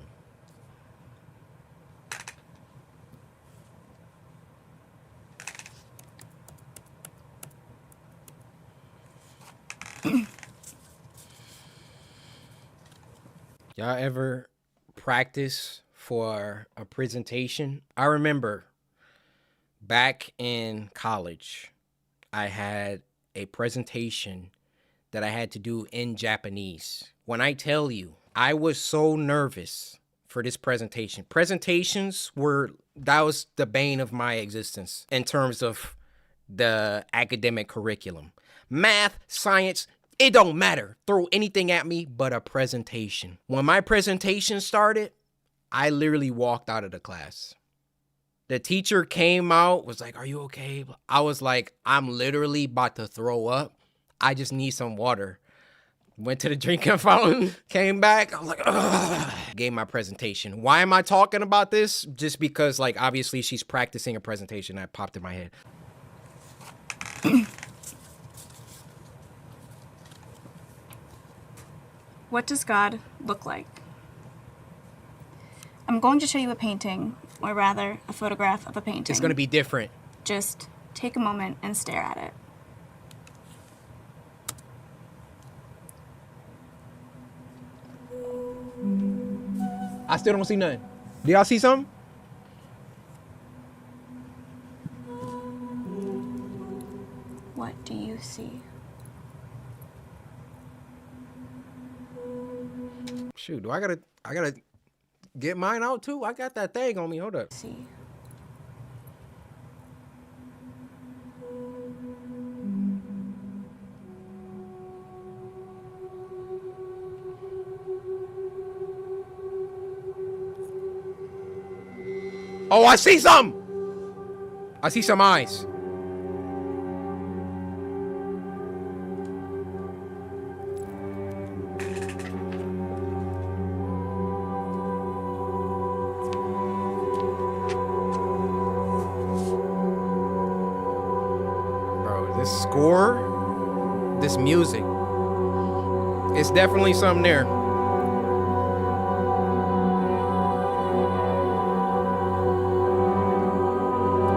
Y'all ever practice for a presentation? I remember back in college, I had a presentation that I had to do in Japanese. When I tell you, I was so nervous for this presentation. That was the bane of my existence in terms of the academic curriculum. Math, science, it don't matter. Throw anything at me but a presentation. When my presentation started, I literally walked out of the class. The teacher came out, was like, "Are you okay?" I was like, "I'm literally about to throw up. I just need some water." Went to the drinking fountain, came back. I was like, ugh. Gave my presentation. Why am I talking about this? Just because, like, obviously she's practicing a presentation. That popped in my head. What does God look like? I'm going to show you a painting, or rather, a photograph of a painting. It's going to be different. Just take a moment and stare at it. I still don't see nothing. Do y'all see something? What do you see? Shoot, I gotta get mine out too? I got that thing on me. Hold up. See. Oh, I see some! I see some eyes. This score, this music, it's definitely something there.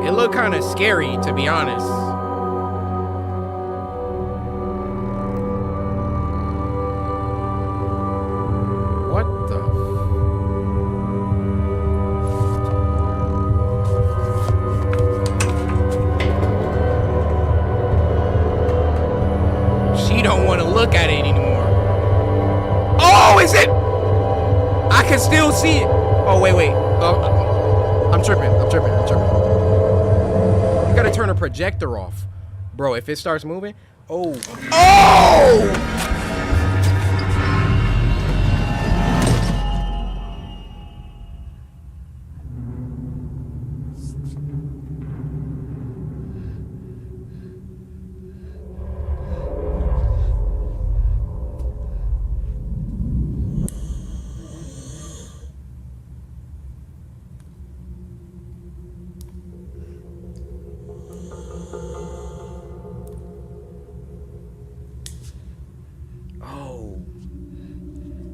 It looked kind of scary, to be honest. What the? She don't want to look at it anymore. Oh, is it? I can still see it. Oh, wait. I'm tripping. You gotta turn a projector off. Bro, if it starts moving. Oh!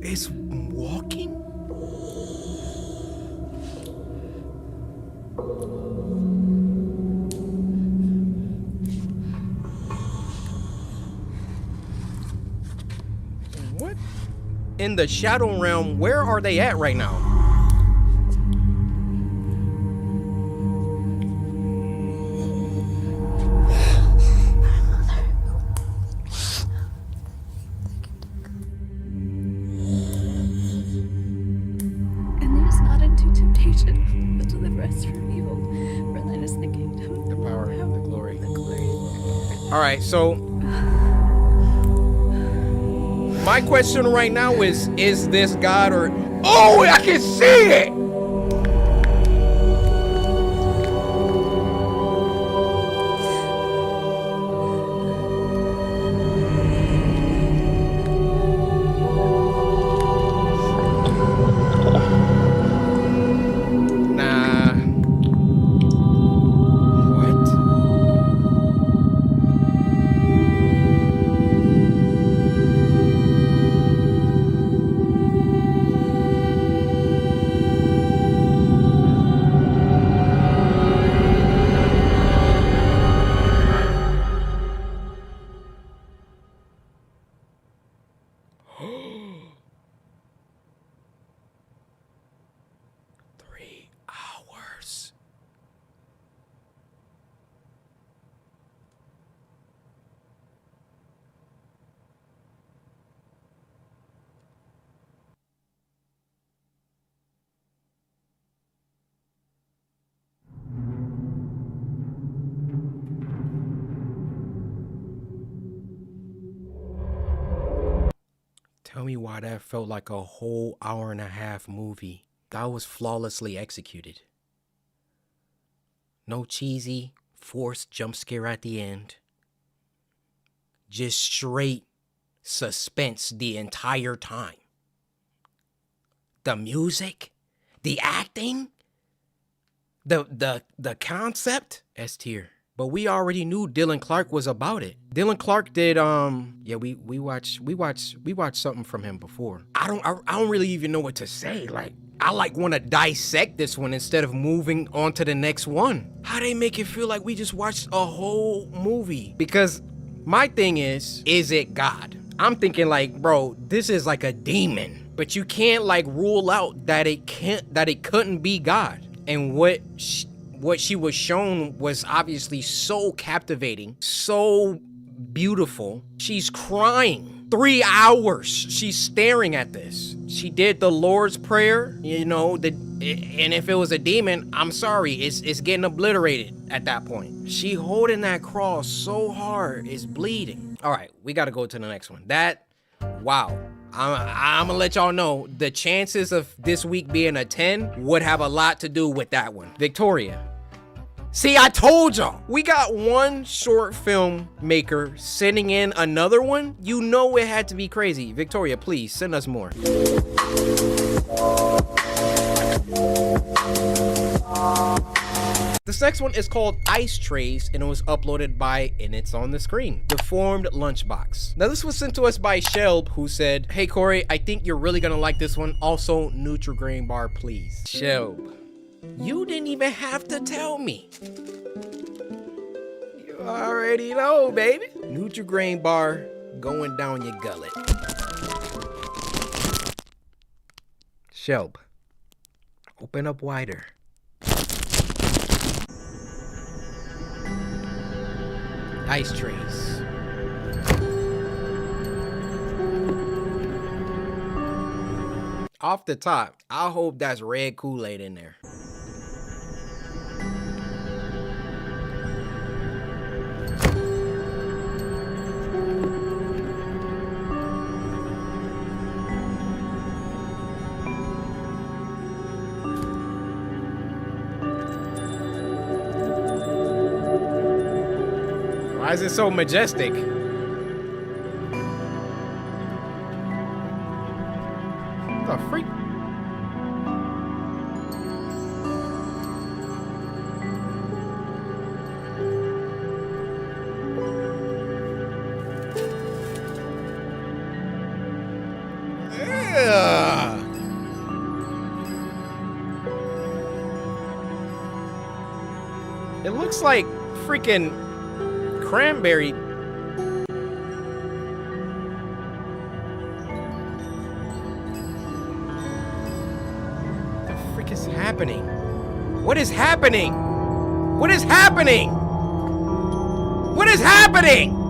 It's walking? What? In the Shadow Realm, where are they at right now? All right, so my question right now is this God or... Oh, I can see it! Tell me why that felt like a whole hour-and-a-half movie. That was flawlessly executed. No cheesy, forced jump scare at the end. Just straight suspense the entire time. The music, the acting, the concept, S tier. But we already knew Dylan Clark was about it. Dylan Clark did yeah, we watched something from him before. I don't really even know what to say. Like, I want to dissect this one instead of moving on to the next one. How they make it feel like we just watched a whole movie? Because my thing is it God? I'm thinking like, bro, this is like a demon, but you can't like rule out that it couldn't be God. And what she was shown was obviously so captivating, so beautiful. She's crying. 3 hours she's staring at this. She did the Lord's Prayer, you know, and if it was a demon, I'm sorry, it's getting obliterated at that point. She holding that cross so hard, it's bleeding. All right, we got to go to the next one. Wow. I'm gonna let y'all know the chances of this week being a 10 would have a lot to do with that one. Victoria. See, I told y'all. We got one short film maker sending in another one. You know it had to be crazy. Victoria, please send us more. This next one is called Ice Trays, and it was uploaded by, and it's on the screen, Deformed Lunchbox. Now this was sent to us by Shelb, who said, "Hey Corey, I think you're really gonna like this one. Also, Nutri-Grain bar, please." Shelb, you didn't even have to tell me. You already know, baby. Nutri-Grain bar going down your gullet. Shelb, open up wider. Ice trays. Off the top, I hope that's red Kool-Aid in there. Why is it so majestic? The freak? Ugh. It looks like freaking cranberry. The frick is happening? What is happening? What is happening? What is happening?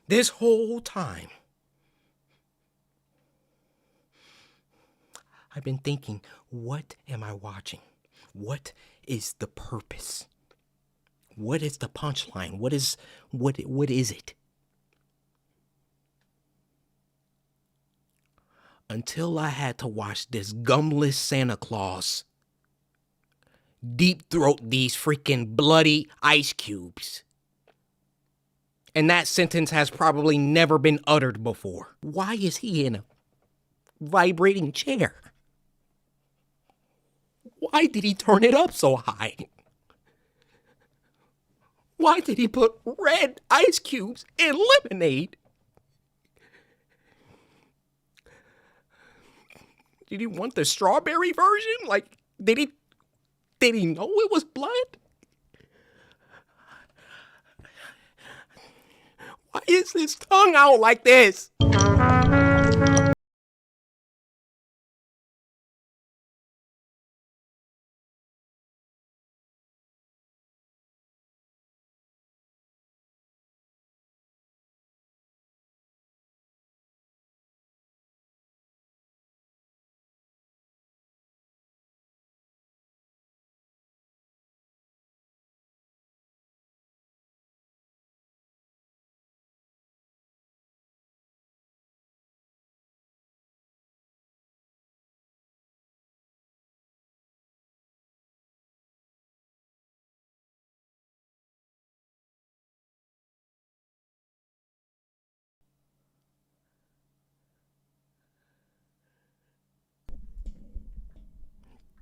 This whole time, I've been thinking, what am I watching? What is the purpose? What is the punchline? What is it? Until I had to watch this gumless Santa Claus deep throat these freaking bloody ice cubes. And that sentence has probably never been uttered before. Why is he in a vibrating chair? Why did he turn it up so high? Why did he put red ice cubes in lemonade? Did he want the strawberry version? Like, did he know it was blood? Why is his tongue out like this?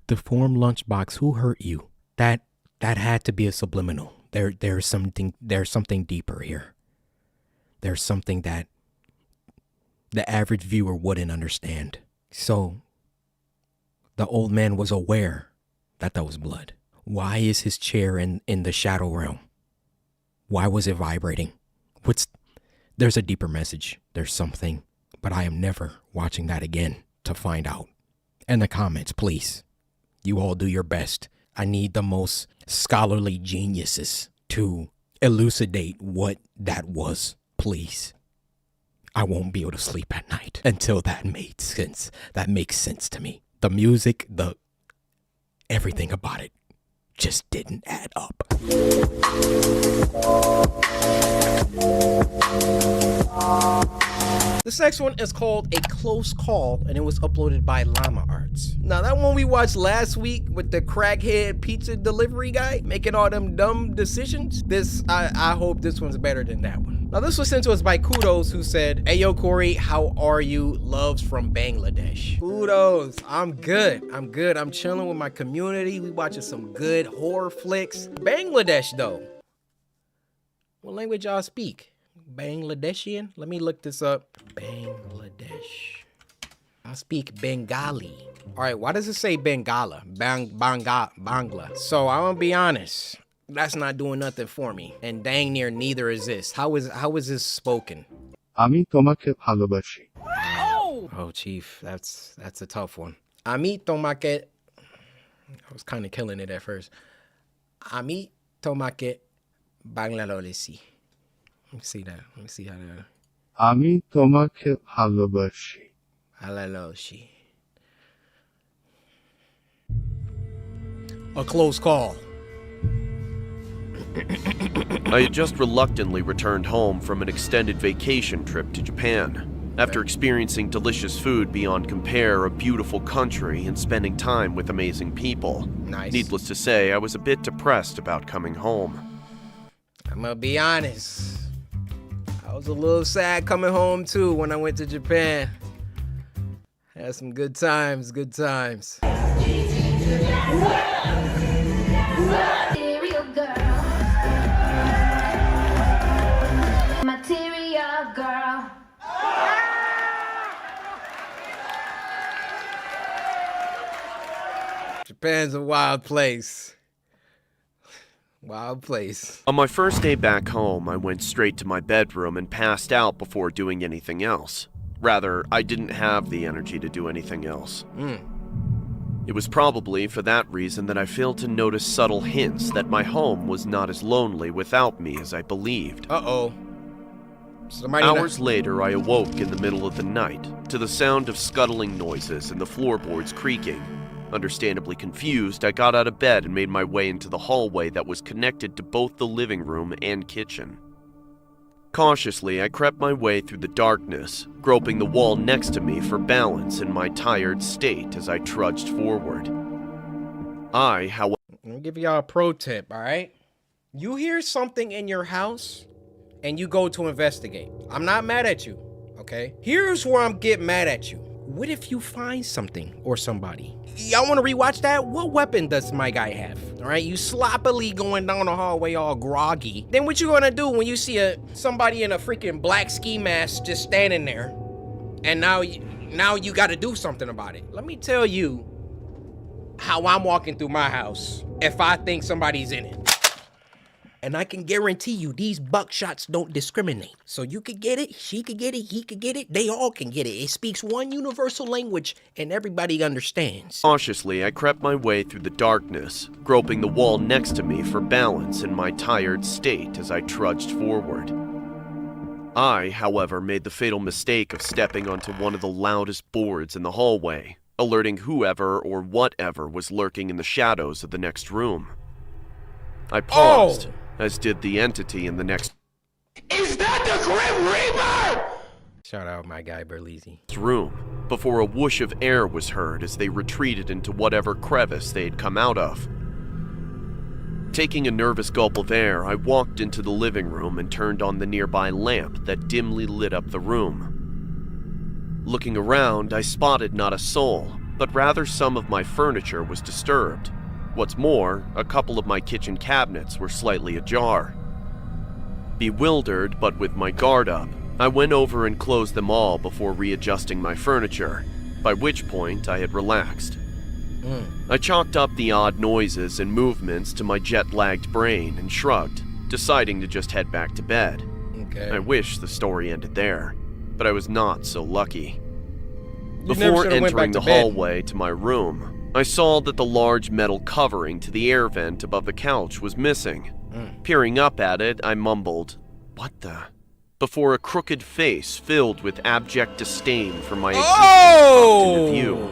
The form lunchbox, who hurt you? That had to be a subliminal. There's something deeper here. There's something that the average viewer wouldn't understand. So the old man was aware that was blood. Why is his chair in the shadow realm? Why was it vibrating? There's a deeper message. There's something, but I am never watching that again to find out. In the comments, please. You all do your best. I need the most scholarly geniuses to elucidate what that was, please. I won't be able to sleep at night until that made sense. That makes sense to me. The music, everything about it just didn't add up. This next one is called A Close Call, and it was uploaded by Llama Arts. Now, that one we watched last week with the crackhead pizza delivery guy making all them dumb decisions, I hope this one's better than that one. Now, this was sent to us by Kudos, who said, "Hey, yo, Corey, how are you? Loves from Bangladesh." Kudos, I'm good. I'm chilling with my community. We watching some good horror flicks. Bangladesh, though. What language y'all speak? Bangladeshian? Let me look this up. Bangladesh. I speak Bengali. All right, why does it say Bangala? Bangla. So I'm gonna be honest. That's not doing nothing for me. And dang near neither is this. How is this spoken? আমি তোমাকে ভালোবাসি. Oh, chief, that's a tough one. Ami tomake. I was kind of killing it at first. Ami tomake Banglalolesi. Let me see that. Let me see how that. আমি তোমাকে ভালোবাসি. Halaloshi. A close call. I had just reluctantly returned home from an extended vacation trip to Japan. After experiencing delicious food beyond compare, a beautiful country, and spending time with amazing people. Nice. Needless to say, I was a bit depressed about coming home. I'm gonna be honest. I was a little sad coming home too when I went to Japan. Had some good times. Material girl. Japan's a wild place. Wild place. On my first day back home, I went straight to my bedroom and passed out before doing anything else. Rather, I didn't have the energy to do anything else. It was probably for that reason that I failed to notice subtle hints that my home was not as lonely without me as I believed. Uh-oh. Hours later, I awoke in the middle of the night to the sound of scuttling noises and the floorboards creaking. Understandably confused, I got out of bed and made my way into the hallway that was connected to both the living room and kitchen. Cautiously, I crept my way through the darkness, groping the wall next to me for balance in my tired state as I trudged forward. However... Let me give y'all a pro tip, all right? You hear something in your house, and you go to investigate. I'm not mad at you, okay? Here's where I'm getting mad at you. What if you find something or somebody? Y'all want to rewatch that? What weapon does my guy have? All right, you sloppily going down the hallway all groggy. Then what you gonna do when you see somebody in a freaking black ski mask just standing there, and now you got to do something about it? Let me tell you how I'm walking through my house if I think somebody's in it. And I can guarantee you these buckshots don't discriminate. So you could get it, she could get it, he could get it, they all can get it. It speaks one universal language and everybody understands. Cautiously, I crept my way through the darkness, groping the wall next to me for balance in my tired state as I trudged forward. I, however, made the fatal mistake of stepping onto one of the loudest boards in the hallway, alerting whoever or whatever was lurking in the shadows of the next room. I paused, as did the entity in the next Is that the Grim Reaper? Shout out my guy Berlizzi. room, before a whoosh of air was heard as they retreated into whatever crevice they had come out of. Taking a nervous gulp of air, I walked into the living room and turned on the nearby lamp that dimly lit up the room. Looking around, I spotted not a soul, but rather some of my furniture was disturbed. What's more, a couple of my kitchen cabinets were slightly ajar. Bewildered, but with my guard up, I went over and closed them all before readjusting my furniture, by which point I had relaxed. I chalked up the odd noises and movements to my jet-lagged brain and shrugged, deciding to just head back to bed. I wish the story ended there, but I was not so lucky. Before entering the hallway to my room, I saw that the large metal covering to the air vent above the couch was missing. Peering up at it, I mumbled, "What the?" before a crooked face filled with abject disdain for my existence popped into view.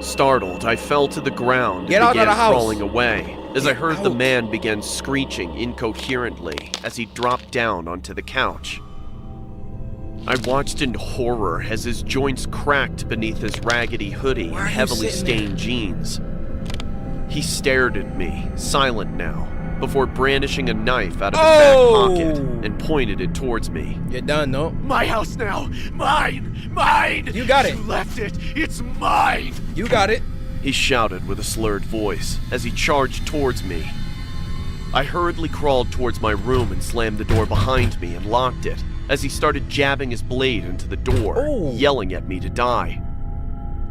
Startled, I fell to the ground and began crawling away, as I heard the man begin screeching incoherently as he dropped down onto the couch. I watched in horror as his joints cracked beneath his raggedy hoodie and heavily stained jeans. He stared at me, silent now, before brandishing a knife out of his back pocket and pointed it towards me. You're done, no? My house now! Mine! Mine! You got it! You left it! It's mine! You got it! He shouted with a slurred voice as he charged towards me. I hurriedly crawled towards my room and slammed the door behind me and locked it, as he started jabbing his blade into the door, yelling at me to die.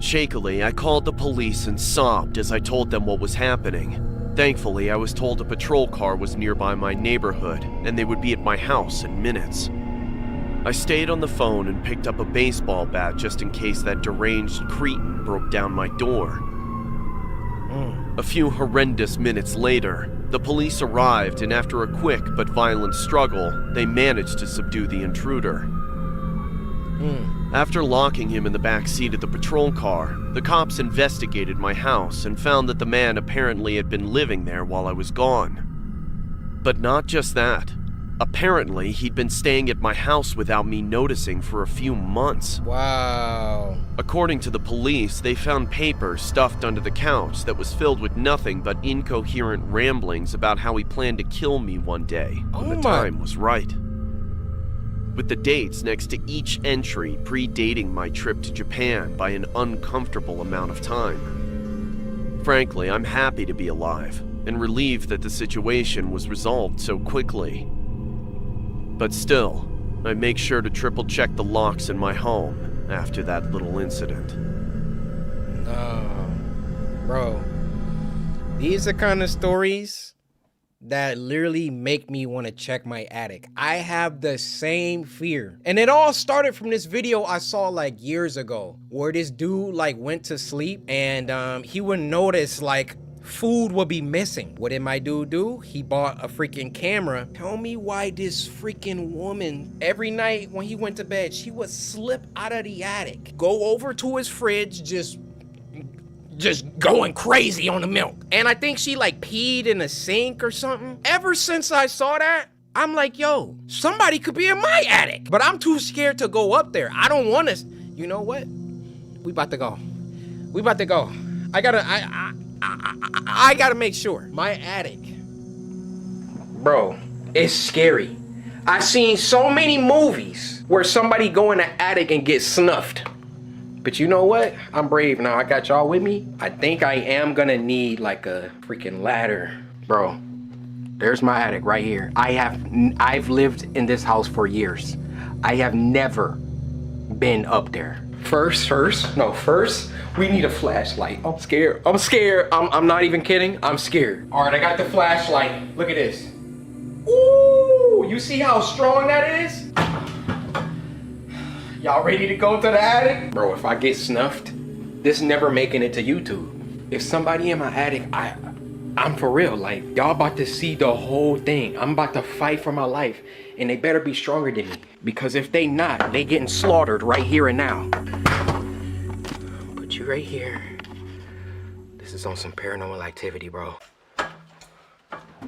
Shakily, I called the police and sobbed as I told them what was happening. Thankfully, I was told a patrol car was nearby my neighborhood, and they would be at my house in minutes. I stayed on the phone and picked up a baseball bat just in case that deranged cretin broke down my door. A few horrendous minutes later, the police arrived, and after a quick but violent struggle, they managed to subdue the intruder. After locking him in the back seat of the patrol car, the cops investigated my house and found that the man apparently had been living there while I was gone. But not just that. Apparently, he'd been staying at my house without me noticing for a few months. Wow. According to the police, they found paper stuffed under the couch that was filled with nothing but incoherent ramblings about how he planned to kill me one day when the time was right. With the dates next to each entry predating my trip to Japan by an uncomfortable amount of time. Frankly, I'm happy to be alive and relieved that the situation was resolved so quickly. But still, I make sure to triple check the locks in my home after that little incident. Bro, these are kind of stories that literally make me want to check my attic. I have the same fear. And it all started from this video I saw like years ago, where this dude like went to sleep and he would notice like food would be missing. What did my dude do? He bought a freaking camera. Tell me why this freaking woman, every night when he went to bed, she would slip out of the attic, go over to his fridge, just going crazy on the milk. And I think she like peed in a sink or something. Ever since I saw that, I'm like, yo, somebody could be in my attic. But I'm too scared to go up there. I don't want to. You know what? We about to go. We about to go. I gotta make sure. My attic. Bro, it's scary. I've seen so many movies where somebody go in the attic and get snuffed. But you know what? I'm brave now. I got y'all with me. I think I am gonna need like a freaking ladder. Bro, there's my attic right here. I've lived in this house for years. I have never been up there. First, we need a flashlight. I'm scared. I'm not even kidding. I'm scared. All right, I got the flashlight. Look at this. you see how strong that is? Y'all ready to go to the attic? Bro, if I get snuffed, this never making it to YouTube. If somebody in my attic, I'm for real. Like, y'all about to see the whole thing. I'm about to fight for my life, and they better be stronger than me. Because if they not, they getting slaughtered right here and now. Put you right here. This is on some paranormal activity, bro. I'm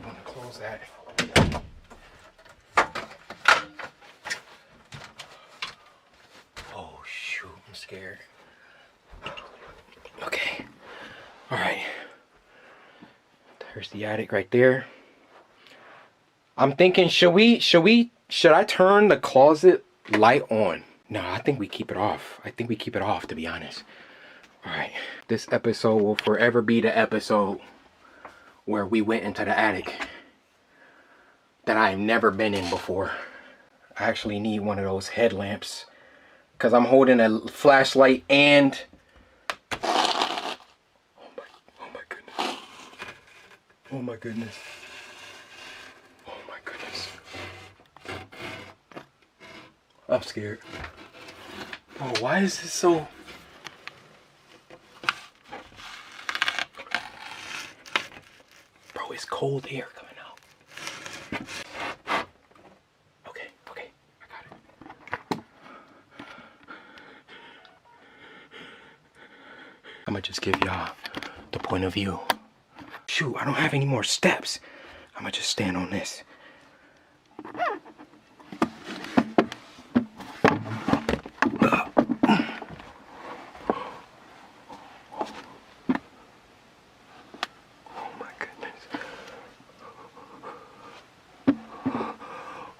gonna close that. Oh shoot, I'm scared. Okay. All right. There's the attic right there. I'm thinking, should I turn the closet light on? No, I think we keep it off. To be honest. All right. This episode will forever be the episode where we went into the attic that I've never been in before. I actually need one of those headlamps because I'm holding a flashlight and oh my goodness. Oh my goodness. I'm scared. Oh, why is this so... Bro, it's cold air coming out. Okay, I got it. I'm gonna just give y'all the point of view. Shoot, I don't have any more steps. I'm gonna just stand on this.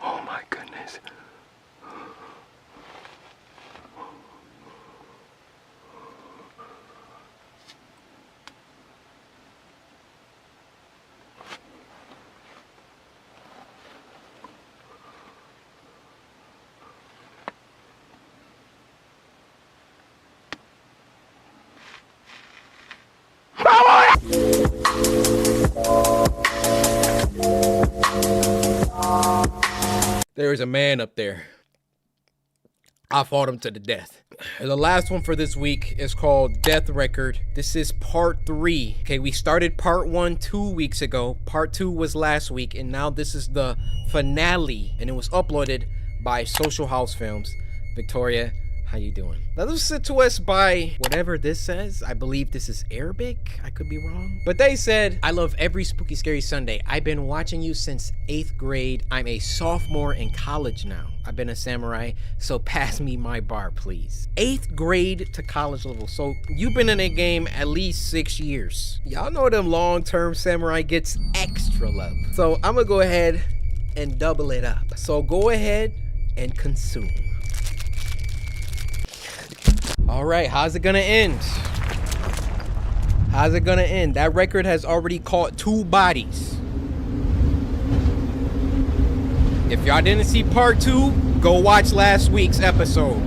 Oh my goodness. There is a man up there. I fought him to the death. The last one for this week is called Death Record. This is part 3. Okay, we started part 1 2 weeks ago. Part 2 was last week, and now this is the finale, and it was uploaded by Social House Films. Victoria, how you doing? Now this was sent to us by whatever this says. I believe this is Arabic. I could be wrong. But they said, I love every Spooky Scary Sunday. I've been watching you since 8th grade. I'm a sophomore in college now. I've been a samurai, so pass me my bar, please. 8th grade to college level. So you've been in a game at least 6 years. Y'all know them long-term samurai gets extra love. So I'm gonna go ahead and double it up. So go ahead and consume. All right, how's it gonna end? How's it gonna end? That record has already caught 2 bodies. If y'all didn't see part 2, go watch last week's episode.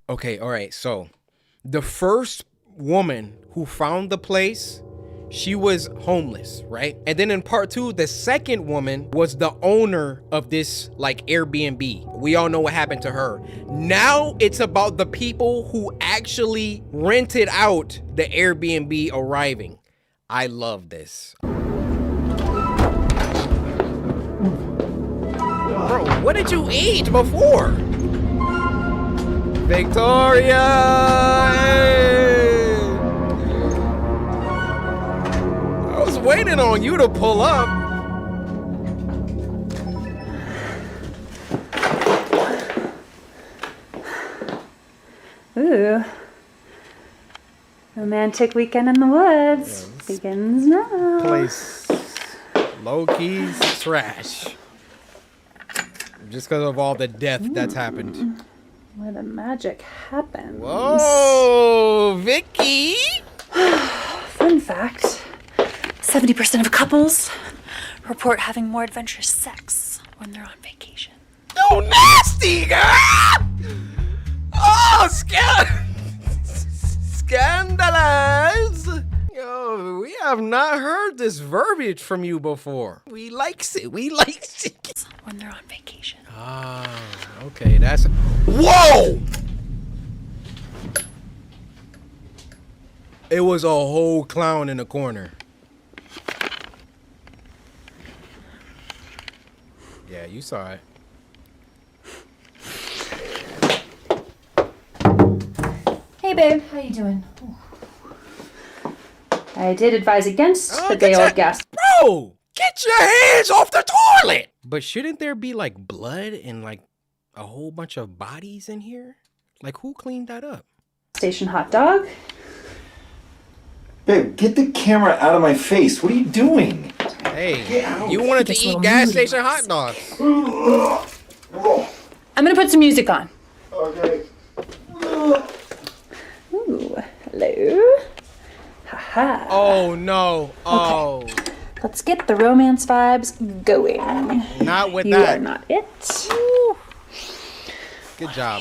Okay, all right, so the first woman who found the place, she was homeless, right? And then in part 2, the second woman was the owner of this like Airbnb. We all know what happened to her. Now it's about the people who actually rented out the Airbnb arriving. I love this. Bro, what did you eat before? Victoria! Hey! I was waiting on you to pull up. Ooh. Romantic weekend in the woods begins now. Place low-key trash. Just because of all the death that's happened. where the magic happens. Whoa, Vicky! Fun fact, 70% of couples report having more adventurous sex when they're on vacation. Oh, nasty, girl! Oh, scandalous! Yo, we have not heard this verbiage from you before. We likes it. We likes it. When they're on vacation. Ah, okay, that's... Whoa! It was a whole clown in the corner. Yeah, you saw it. Hey babe, how you doing? I did advise against the day old gas. Bro, get your hands off the toilet! But shouldn't there be like blood and like a whole bunch of bodies in here? Like who cleaned that up? Station hot dog. Babe, get the camera out of my face. What are you doing? Hey, you wanted to eat gas station hot dogs. I'm gonna put some music on. Okay. Ooh, hello. Haha. Oh no. Oh. Okay. Let's get the romance vibes going. Not with you that. You are not it. Woo. Good job.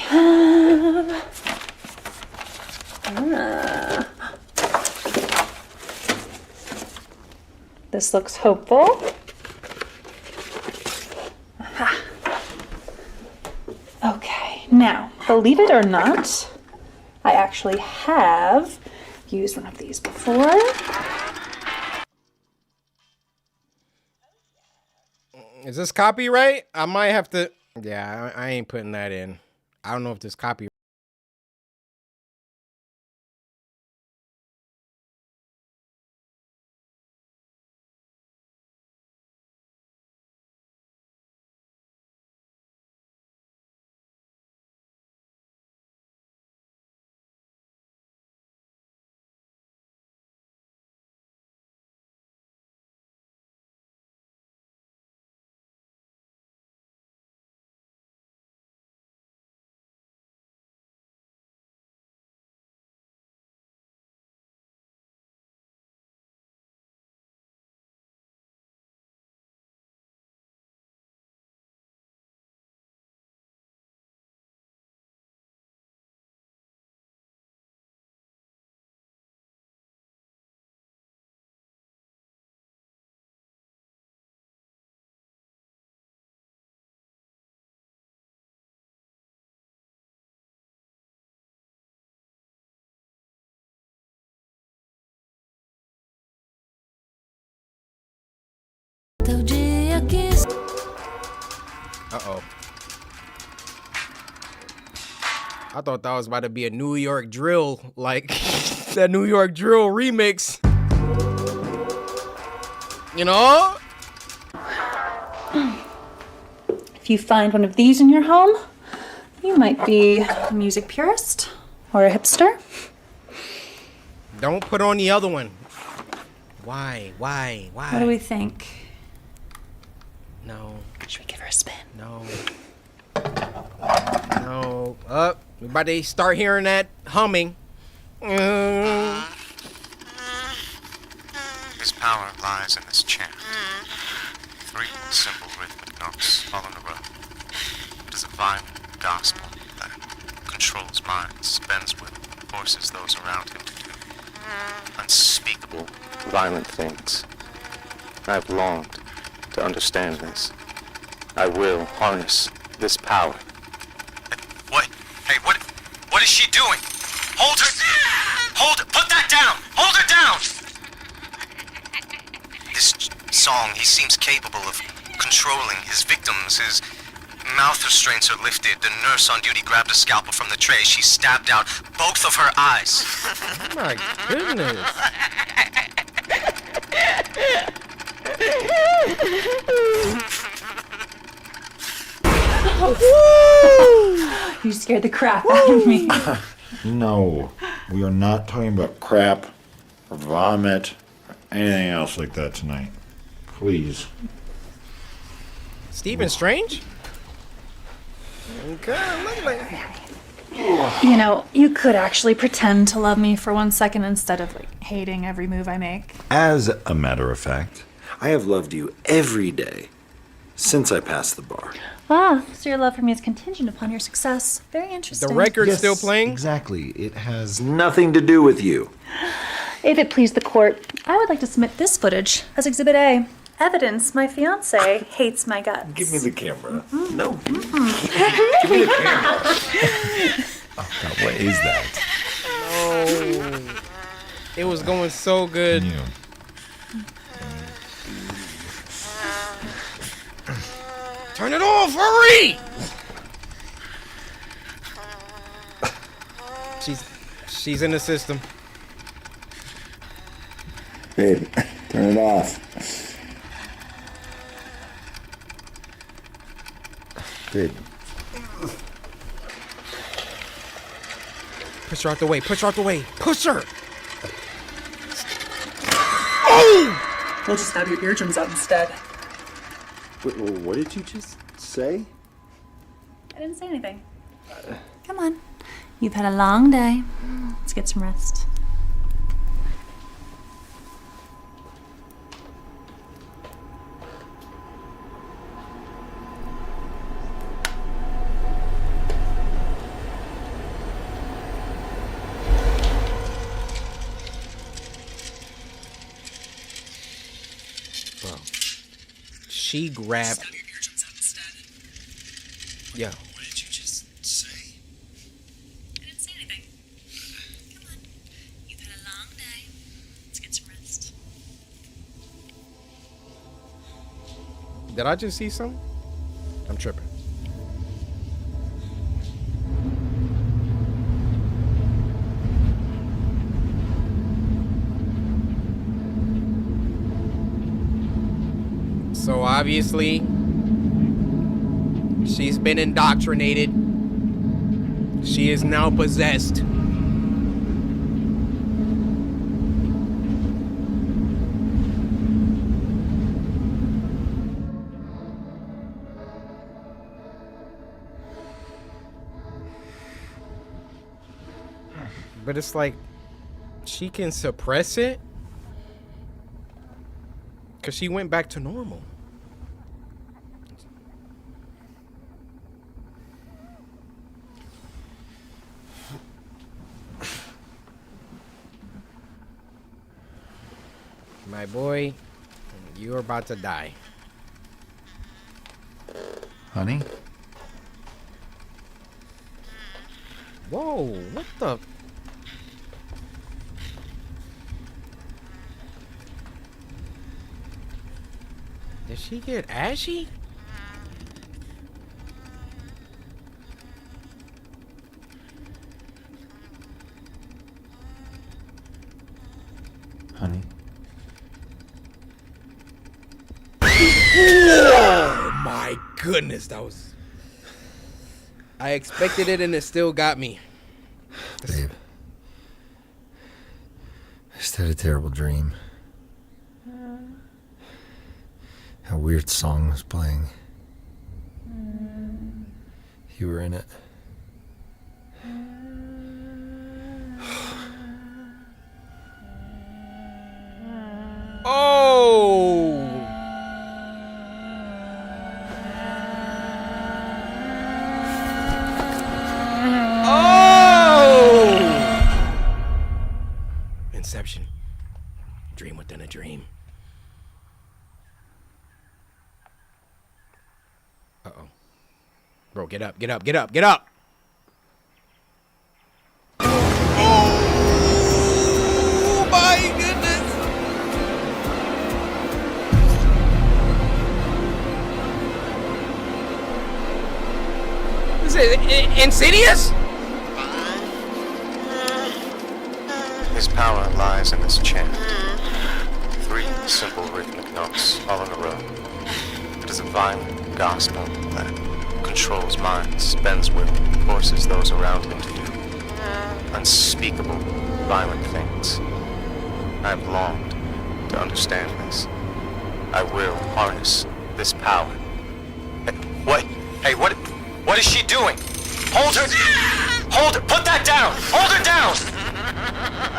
This looks hopeful. Aha. Okay, now, believe it or not, I actually have used one of these before. Is this copyright? I might have to... Yeah, I ain't putting that in. I don't know if this copyright... Uh-oh. I thought that was about to be a New York drill, like that New York drill remix. You know? If you find one of these in your home, you might be a music purist or a hipster. Don't put on the other one. Why? What do we think? No. Should we give her a spin? No. No. Up. We about to start hearing that humming. His power lies in this chant. 3 simple rhythmic notes all in a row. It is a violent gospel that controls minds, bends with, forces those around him to do unspeakable, violent things. I have longed to understand this. I will harness this power. What? Hey, what is she doing? Hold her! Hold her! Put that down! Hold her down! This song, he seems capable of controlling his victims. His mouth restraints are lifted. The nurse on duty grabbed a scalpel from the tray. She stabbed out both of her eyes. Oh my goodness. You scared the crap out of me. No, we are not talking about crap or vomit or anything else like that tonight. Please. Stephen Strange? Okay, look like You know, you could actually pretend to love me for 1 second instead of, like, hating every move I make. As a matter of fact, I have loved you every day since I passed the bar. Ah, so your love for me is contingent upon your success. Very interesting. The record's Yes, still playing? Exactly. It has nothing to do with you. If it please the court, I would like to submit this footage as Exhibit A. Evidence my fiancé hates my guts. Give me the camera. Mm-hmm. No. Give me the camera. Oh, God, what is that? Oh, it was going so good. Turn it off, hurry! She's in the system. Babe, turn it off. Babe. Push her out the way, push her out the way, push her! Oh! We'll just have your eardrums out instead. Wait, what did you just say? I didn't say anything. Come on. You've had a long day. Let's get some rest. Bro. She grabbed. Yo. What did you just say? I didn't say anything. Come on. You've had a long day. Let's get some rest. Did I just see something? I'm tripping. So obviously, she's been indoctrinated. She is now possessed. But it's like, she can suppress it? Because she went back to normal. My boy, you're about to die. Honey? Whoa, what the? Did she get ashy? Honey? Oh my goodness, that was... I expected it and it still got me. Babe. I just had a terrible dream. A weird song was playing. You were in it. Oh! Oh! Inception. Dream within a dream. Uh-oh. Bro, get up, get up, get up, get up! Oh my goodness! Is it Insidious? His power lies in this chant. 3 simple rhythmic notes all in a row. It is a violent gospel that controls minds, bends will, forces those around him to do unspeakable, violent things. I have longed to understand this. I will harness this power. Hey, what? Hey, what is she doing? Hold her! Hold it! Put that down! Hold it down!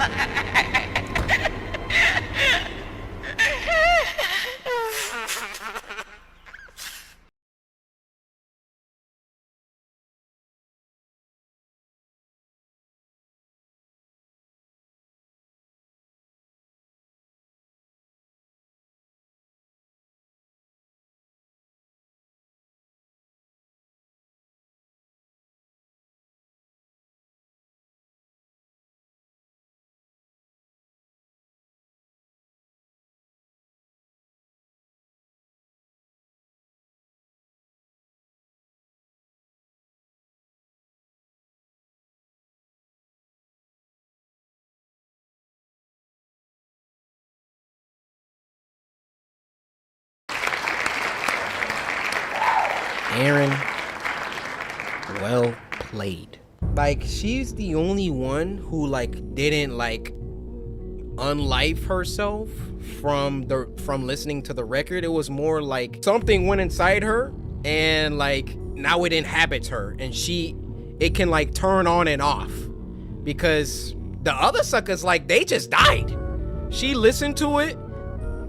Aaron, well played. Like, she's the only one who like didn't like unlife herself from listening to the record. It was more like something went inside her and like now it inhabits her, and it can like turn on and off, because the other suckers, like, they just died. She listened to it,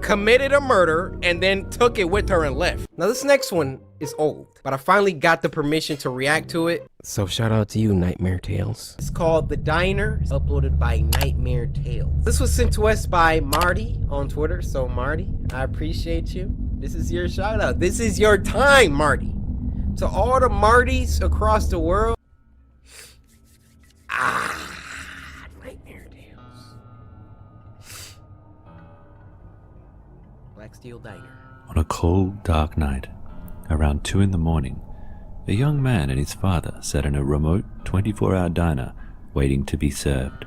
committed a murder, and then took it with her and left. Now this next one is old, but I finally got the permission to react to it. So shout out to you, Nightmare Tales. It's called The Diner. It's uploaded by Nightmare Tales. This was sent to us by Marty on Twitter. So Marty, I appreciate you. This is your shout out. This is your time, Marty. To all the Martys across the world. Nightmare Tales. Black Steel Diner. On a cold, dark night, around 2 in the morning, a young man and his father sat in a remote 24-hour diner waiting to be served.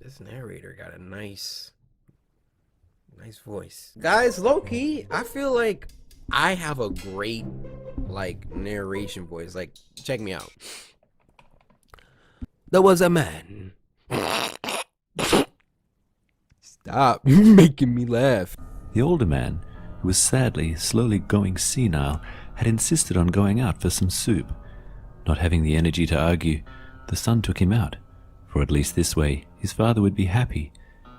This narrator got a nice voice. Guys, low-key, I feel like I have a great like narration voice. Like, check me out. There was a man. Stop making me laugh. The older man, who was sadly, slowly going senile, had insisted on going out for some soup. Not having the energy to argue, the son took him out, for at least this way his father would be happy,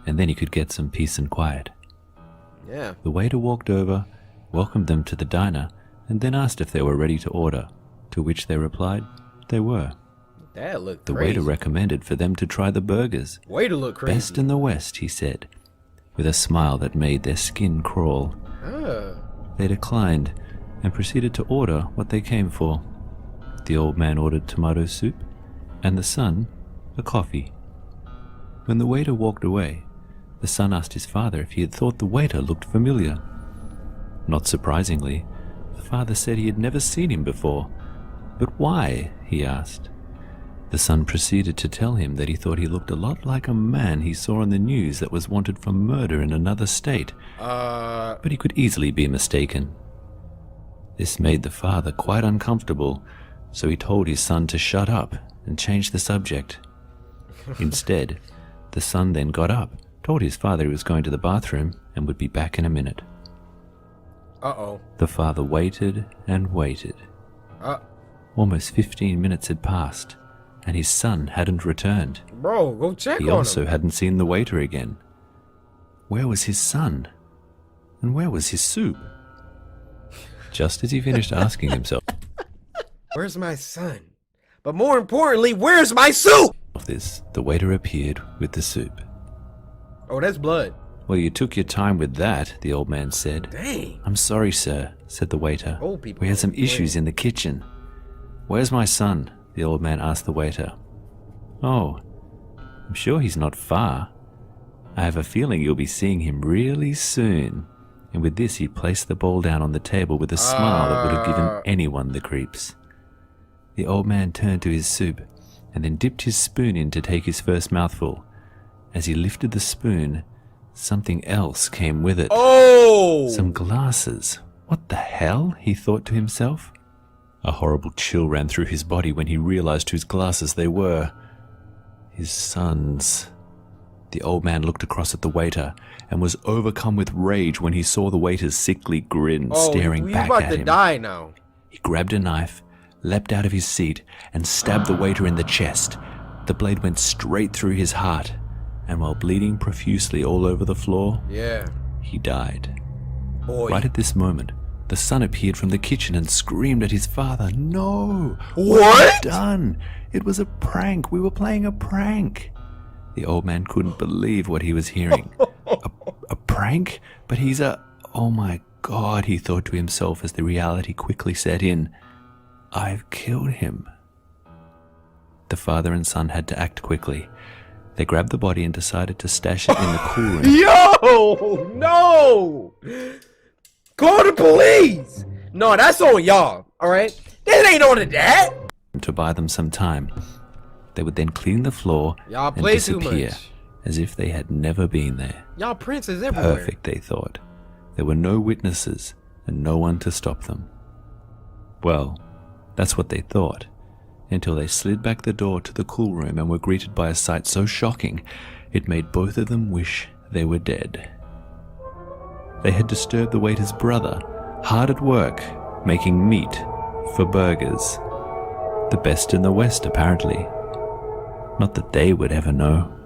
and then he could get some peace and quiet. Yeah. The waiter walked over, welcomed them to the diner, and then asked if they were ready to order, to which they replied they were. That looked The crazy. waiter recommended for them to try the burgers. Waiter look crazy. Best in the West, he said, with a smile that made their skin crawl. They declined and proceeded to order what they came for. The old man ordered tomato soup, and the son a coffee. When the waiter walked away, the son asked his father if he had thought the waiter looked familiar. Not surprisingly, the father said he had never seen him before. But why? He asked. The son proceeded to tell him that he thought he looked a lot like a man he saw on the news that was wanted for murder in another state. But he could easily be mistaken. This made the father quite uncomfortable, so he told his son to shut up and change the subject. Instead, the son then got up, told his father he was going to the bathroom and would be back in a minute. Uh-oh. The father waited and waited. Almost 15 minutes had passed, and his son hadn't returned. Bro, go check on him. He also hadn't seen the waiter again. Where was his son? And where was his soup? Just as he finished asking himself, Where's my son? But more importantly, where's my soup? this, the waiter appeared with the soup. Oh, that's blood. Well, you took your time with that, the old man said. Dang. I'm sorry, sir, said the waiter. Old people We had some don't play. issues in the kitchen. Where's my son? The old man asked the waiter. Oh, I'm sure he's not far. I have a feeling you'll be seeing him really soon. And with this, he placed the bowl down on the table with a smile that would have given anyone the creeps. The old man turned to his soup and then dipped his spoon in to take his first mouthful. As he lifted the spoon, something else came with it. Oh! Some glasses. What the hell? He thought to himself. A horrible chill ran through his body when he realized whose glasses they were. His son's. The old man looked across at the waiter and was overcome with rage when he saw the waiter's sickly grin staring back about at to him. die now. He grabbed a knife, leapt out of his seat and stabbed the waiter in the chest. The blade went straight through his heart, and while bleeding profusely all over the floor, he died. Right at this moment, the son appeared from the kitchen and screamed at his father, "No! What have you done? It was a prank. We were playing a prank." The old man couldn't believe what he was hearing. A prank? But he's a... Oh my God, he thought to himself as the reality quickly set in. I've killed him. The father and son had to act quickly. They grabbed the body and decided to stash it in the cool room. Yo! No! Call the police! No, that's on y'all, alright? That ain't on the dad! To buy them some time. They would then clean the floor Y'all and play too disappear much. as if they had never been there. Y'all princes everywhere. Perfect, they thought. There were no witnesses and no one to stop them. Well, that's what they thought, until they slid back the door to the cool room and were greeted by a sight so shocking it made both of them wish they were dead. They had disturbed the waiter's brother, hard at work, making meat for burgers. The best in the West, apparently. Not that they would ever know.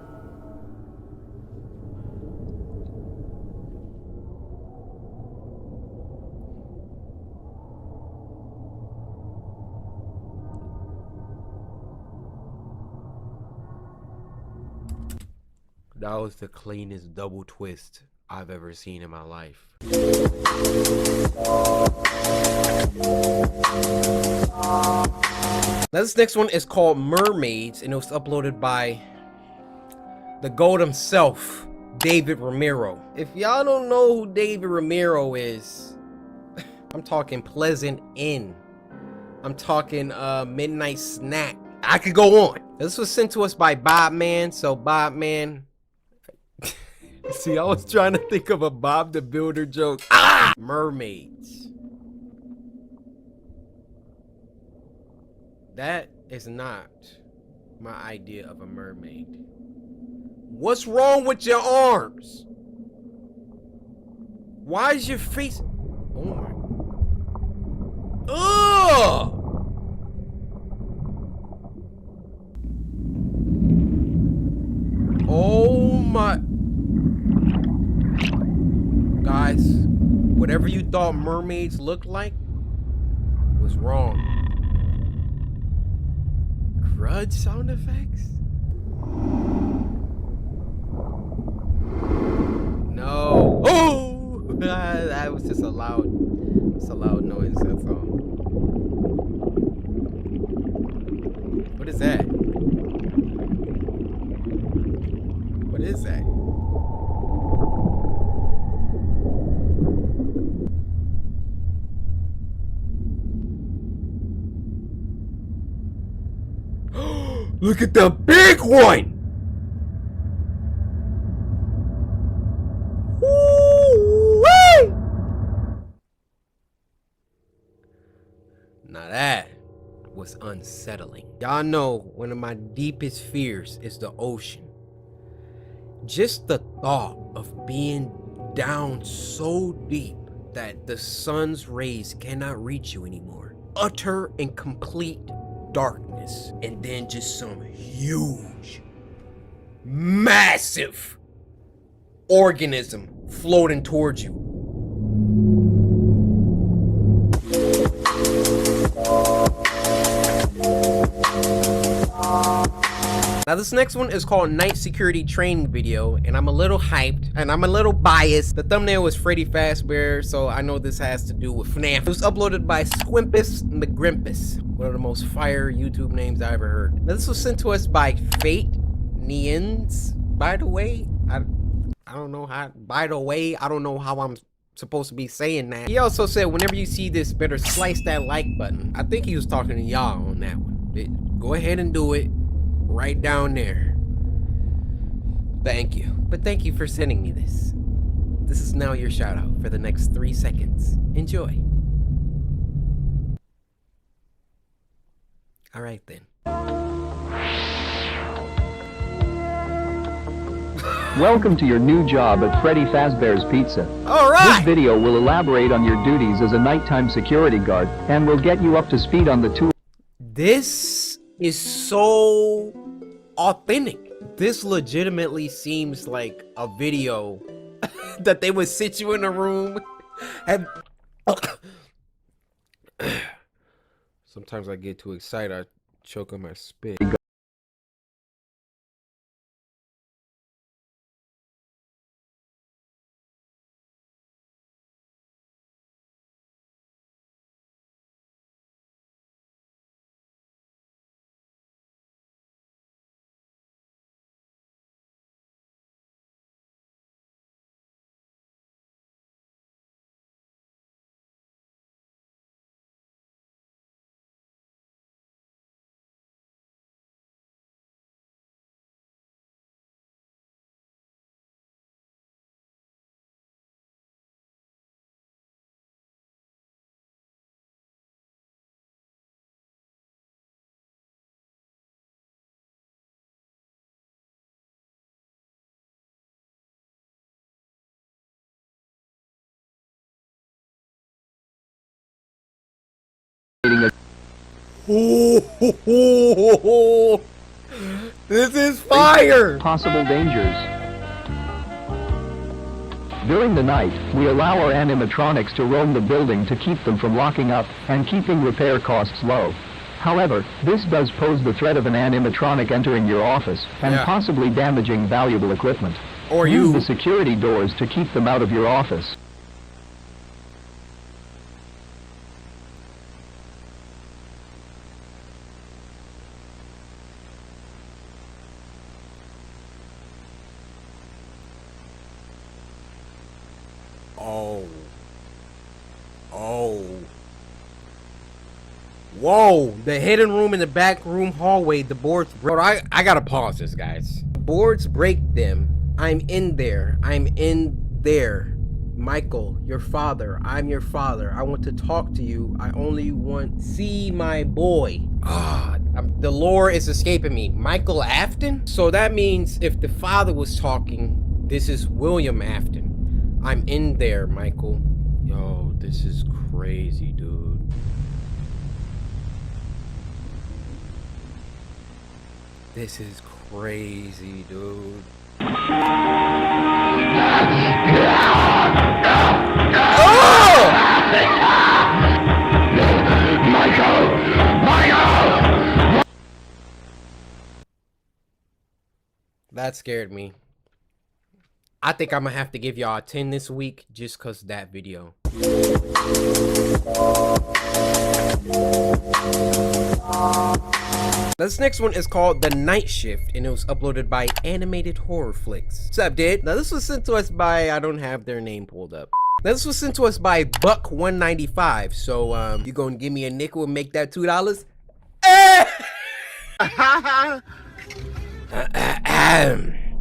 That was the cleanest double twist I've ever seen in my life. Now this next one is called Mermaids, and it was uploaded by the GOAT himself, David Ramiro. If y'all don't know who David Ramiro is, I'm talking Pleasant Inn. I'm talking Midnight Snack. I could go on. This was sent to us by Bob Man, so Bob Man. See, I was trying to think of a Bob the Builder joke. Ah! Mermaids. That is not my idea of a mermaid. What's wrong with your arms? Why is your face... Oh my... Ugh! Oh my... Guys, whatever you thought mermaids looked like was wrong. Crud sound effects? No. Oh! That was just a loud noise, that's all. What is that? What is that? Look at the big one! Woo-wee! Now that was unsettling. Y'all know one of my deepest fears is the ocean. Just the thought of being down so deep that the sun's rays cannot reach you anymore. Utter and complete darkness, and then just some huge, massive organism floating towards you. Now this next one is called Night Security Training Video, and I'm a little hyped and I'm a little biased. The thumbnail was Freddy Fazbear, so I know this has to do with FNAF. It was uploaded by Squimpus McGrimpus, one of the most fire YouTube names I ever heard. Now this was sent to us by Fate Niens. By the way, I don't know how. By the way, I don't know how I'm supposed to be saying that. He also said, whenever you see this, better slice that like button. I think he was talking to y'all on that one. Go ahead and do it. Right down there. Thank you. But thank you for sending me this. This is now your shout out for the next 3 seconds. Enjoy. Alright then. Welcome to your new job at Freddy Fazbear's Pizza. Alright! This video will elaborate on your duties as a nighttime security guard and will get you up to speed on the tool. This is so authentic. This legitimately seems like a video that they would sit you in a room and sometimes I get too excited, I choke on my spit. This is fire! Possible dangers. During the night, we allow our animatronics to roam the building to keep them from locking up and keeping repair costs low. However, this does pose the threat of an animatronic entering your office and possibly damaging valuable equipment. Or use the security doors to keep them out of your office. Whoa, the hidden room in the back room hallway, the boards broke. I gotta pause this, guys. Boards break them. I'm in there. I'm in there. Michael, your father. I'm your father. I want to talk to you. I only want to see my boy. The lore is escaping me. Michael Afton? So that means if the father was talking, this is William Afton. I'm in there, Michael. Yo, this is crazy, dude. This is crazy, dude. Oh! Michael! That scared me. I think I'm gonna have to give y'all a 10 this week just cause that video. This next one is called The Night Shift, and it was uploaded by Animated Horror Flicks. What's up, dude? Now this was sent to us by, I don't have their name pulled up. Now this was sent to us by Buck195. So you gonna give me a nickel and make that $2?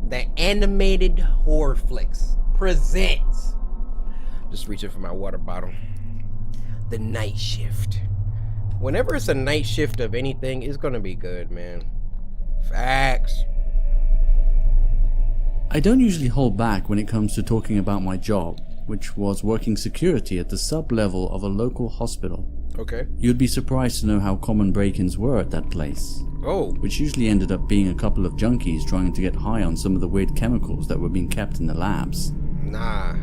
The Animated Horror Flicks presents. Just reaching for my water bottle. The Night Shift. Whenever it's a night shift of anything, it's gonna be good, man. Facts. I don't usually hold back when it comes to talking about my job, which was working security at the sub-level of a local hospital. Okay. You'd be surprised to know how common break-ins were at that place. Oh. Which usually ended up being a couple of junkies trying to get high on some of the weird chemicals that were being kept in the labs. Nah.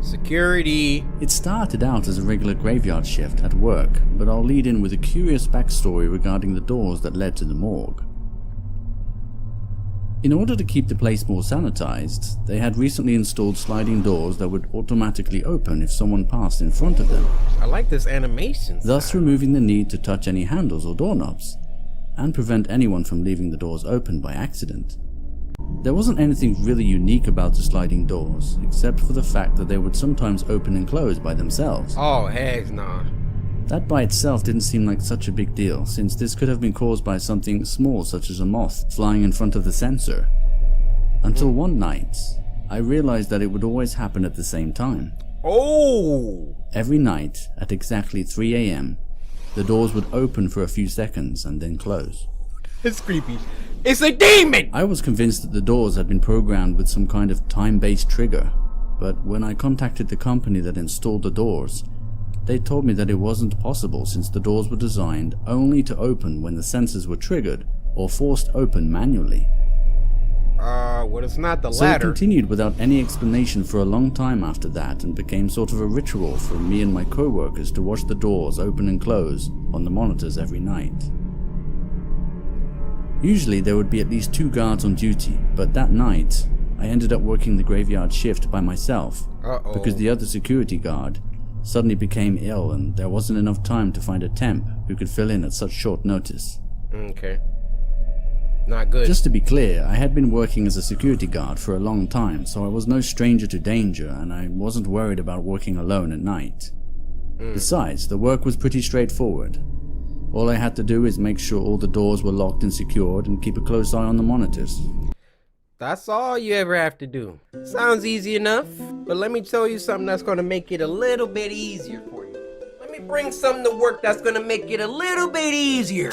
Security. It started out as a regular graveyard shift at work, but I'll lead in with a curious backstory regarding the doors that led to the morgue. In order to keep the place more sanitized, they had recently installed sliding doors that would automatically open if someone passed in front of them. I like this animation. Thus removing the need to touch any handles or doorknobs, and prevent anyone from leaving the doors open by accident. There wasn't anything really unique about the sliding doors, except for the fact that they would sometimes open and close by themselves. Oh, heck no. That by itself didn't seem like such a big deal, since this could have been caused by something small such as a moth flying in front of the sensor. Until one night, I realized that it would always happen at the same time. Oh! Every night, at exactly 3 AM, the doors would open for a few seconds and then close. It's creepy. It's a demon! I was convinced that the doors had been programmed with some kind of time-based trigger, but when I contacted the company that installed the doors, They told me that it wasn't possible since the doors were designed only to open when the sensors were triggered or forced open manually. Well, it's not the So latter. it continued without any explanation for a long time after that and became sort of a ritual for me and my co-workers to watch the doors open and close on the monitors every night. Usually there would be at least 2 guards on duty, but that night I ended up working the graveyard shift by myself because the other security guard suddenly became ill and there wasn't enough time to find a temp who could fill in at such short notice. Okay. Not good. Just to be clear, I had been working as a security guard for a long time, so I was no stranger to danger and I wasn't worried about working alone at night. Besides, the work was pretty straightforward. All I had to do is make sure all the doors were locked and secured and keep a close eye on the monitors. That's all you ever have to do. Sounds easy enough, but let me tell you something that's going to make it a little bit easier for you. Let me bring something to work that's going to make it a little bit easier.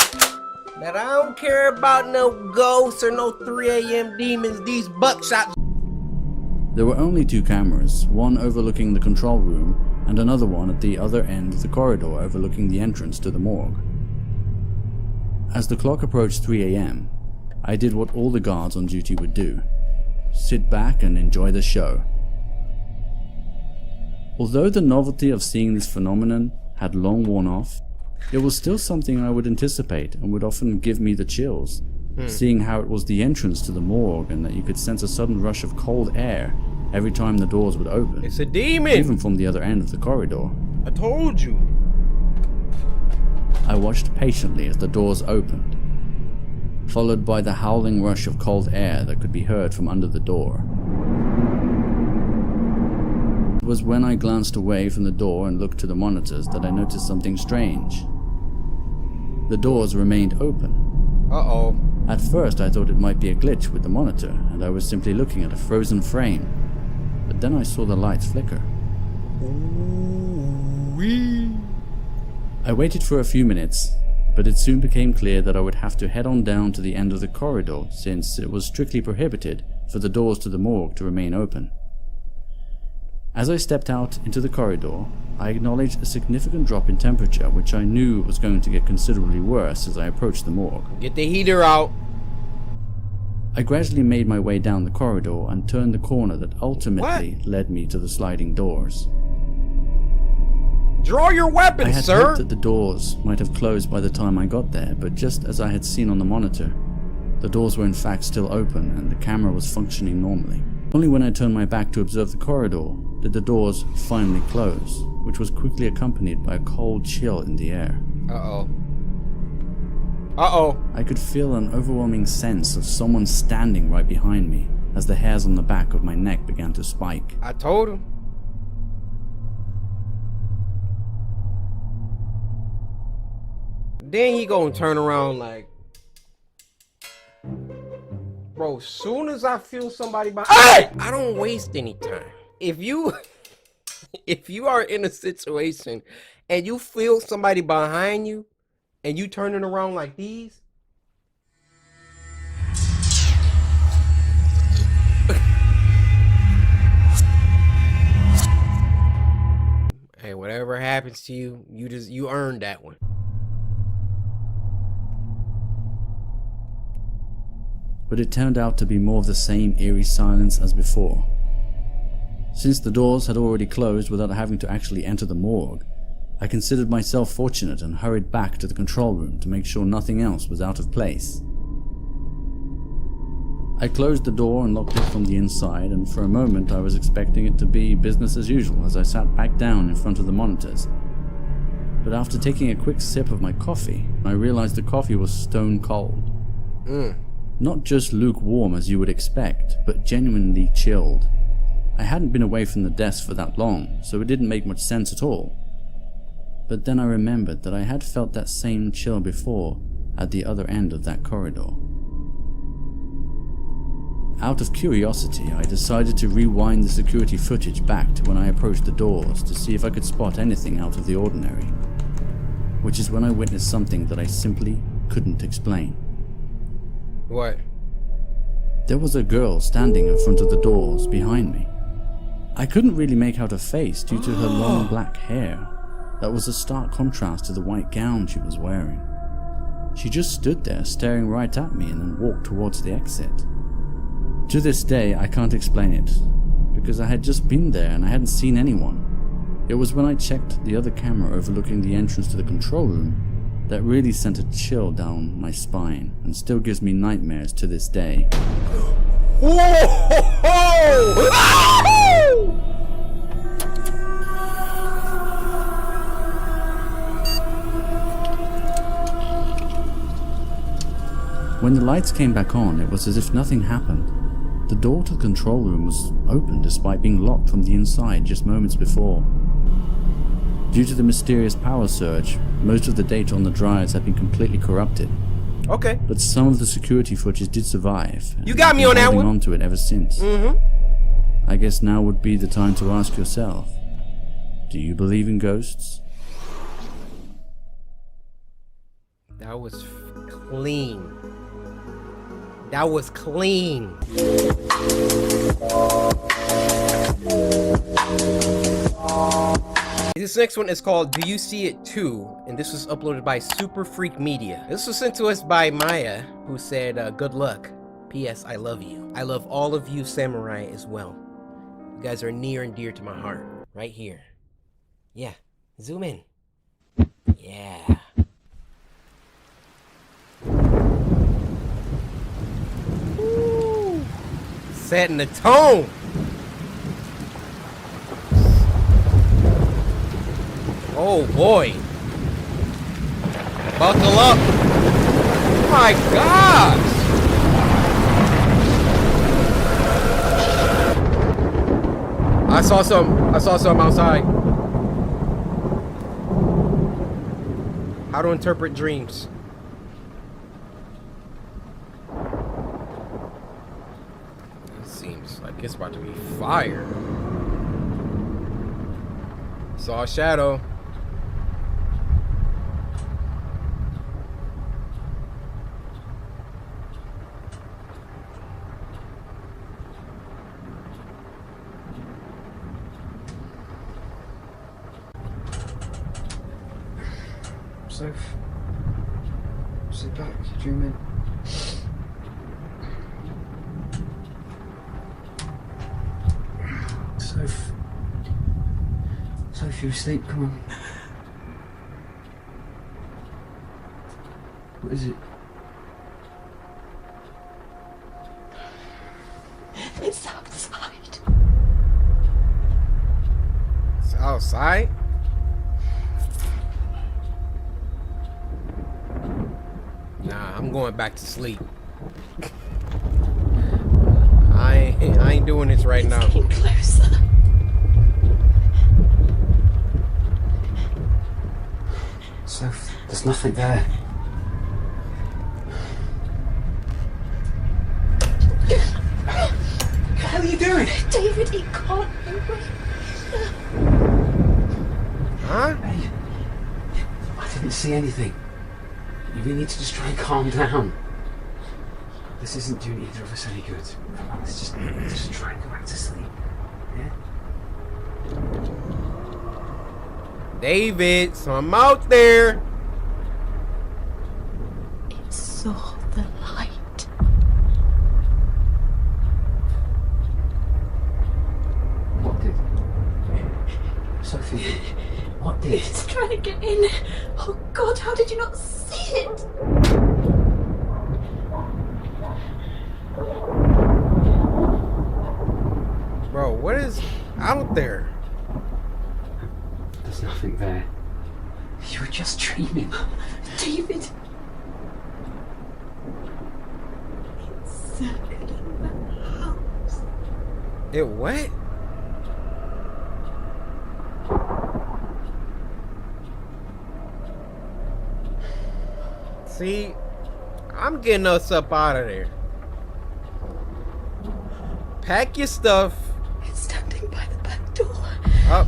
That I don't care about no ghosts or no 3 a.m. demons, these buckshots. There were only 2 cameras, one overlooking the control room and another one at the other end of the corridor overlooking the entrance to the morgue. As the clock approached 3 a.m., I did what all the guards on duty would do: sit back and enjoy the show. Although the novelty of seeing this phenomenon had long worn off, it was still something I would anticipate and would often give me the chills, seeing how it was the entrance to the morgue and that you could sense a sudden rush of cold air every time the doors would open. It's a demon! Even from the other end of the corridor. I told you! I watched patiently as the doors opened, followed by the howling rush of cold air that could be heard from under the door. It was when I glanced away from the door and looked to the monitors that I noticed something strange. The doors remained open. Uh-oh. At first I thought it might be a glitch with the monitor and I was simply looking at a frozen frame, but then I saw the lights flicker. Ooh-wee. I waited for a few minutes, but it soon became clear that I would have to head on down to the end of the corridor since it was strictly prohibited for the doors to the morgue to remain open. As I stepped out into the corridor, I acknowledged a significant drop in temperature, which I knew was going to get considerably worse as I approached the morgue. Get the heater out. I gradually made my way down the corridor and turned the corner that ultimately led me to the sliding doors. Draw your weapon, I had sir! hoped that the doors might have closed by the time I got there, but just as I had seen on the monitor, the doors were in fact still open and the camera was functioning normally. Only when I turned my back to observe the corridor did the doors finally close, which was quickly accompanied by a cold chill in the air. Uh-oh. Uh-oh. I could feel an overwhelming sense of someone standing right behind me as the hairs on the back of my neck began to spike. I told him. Then he gonna turn around like, bro, soon as I feel somebody behind, hey! I don't waste any time. If you are in a situation and you feel somebody behind you and you turning around like these, hey, whatever happens to you, you earned that one. But it turned out to be more of the same eerie silence as before. Since the doors had already closed without having to actually enter the morgue, I considered myself fortunate and hurried back to the control room to make sure nothing else was out of place. I closed the door and locked it from the inside, and for a moment I was expecting it to be business as usual as I sat back down in front of the monitors. But after taking a quick sip of my coffee, I realized the coffee was stone cold. Not just lukewarm as you would expect, but genuinely chilled. I hadn't been away from the desk for that long, so it didn't make much sense at all. But then I remembered that I had felt that same chill before at the other end of that corridor. Out of curiosity, I decided to rewind the security footage back to when I approached the doors to see if I could spot anything out of the ordinary, which is when I witnessed something that I simply couldn't explain. What? There was a girl standing in front of the doors behind me. I couldn't really make out her face due to her long black hair, that was a stark contrast to the white gown she was wearing. She just stood there staring right at me and then walked towards the exit. To this day, I can't explain it, because I had just been there and I hadn't seen anyone. It was when I checked the other camera overlooking the entrance to the control room that really sent a chill down my spine and still gives me nightmares to this day. When the lights came back on, it was as if nothing happened. The door to the control room was open despite being locked from the inside just moments before. Due to the mysterious power surge, most of the data on the drives had been completely corrupted. Okay. But some of the security footage did survive. You got me on that one. I've been holding on to it ever since. I guess now would be the time to ask yourself, do you believe in ghosts? That was clean. That was clean. This next one is called Do You See It Too? And this was uploaded by Super Freak Media. This was sent to us by Maya, who said, good luck. P.S. I love you. I love all of you samurai as well. You guys are near and dear to my heart. Right here. Yeah. Zoom in. Yeah. Woo. Setting the tone. Oh boy. Buckle up. Oh my gosh. I saw some outside. How to interpret dreams. It seems like it's about to be fire. Saw a shadow. Sit back, dreaming. Soph, you're asleep, come on. What is it? It's outside. It's outside? Nah, I'm going back to sleep. I ain't doing this right now. Getting closer. Soph, there's nothing there. What the hell are you doing? David, he can't move. Huh? Hey, I didn't see anything. You really need to just try and calm down. This isn't doing either of us any good. Let's just try and go back to sleep. Yeah? David, so I'm out there. It saw the light. What did? Sophie, what did? It's trying to get in. Oh God, how did you not see it? Bro, what is out there? There's nothing there. You were just dreaming. David. It's circling the house. It what? See, I'm getting us up out of there. Pack your stuff. It's standing by the back door. Up.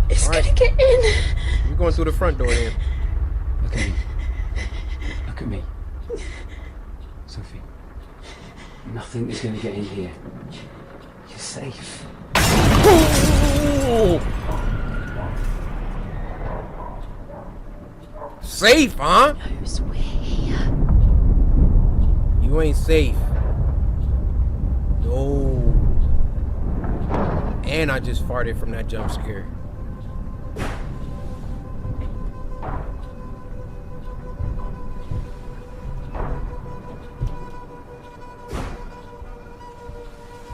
It's gonna get in. We're going through the front door then. Look at me. Look at me. Sophie. Nothing is gonna get in here. You're safe. Ooh. safe, huh? Knows we're here. You ain't safe. No. And I just farted from that jump scare.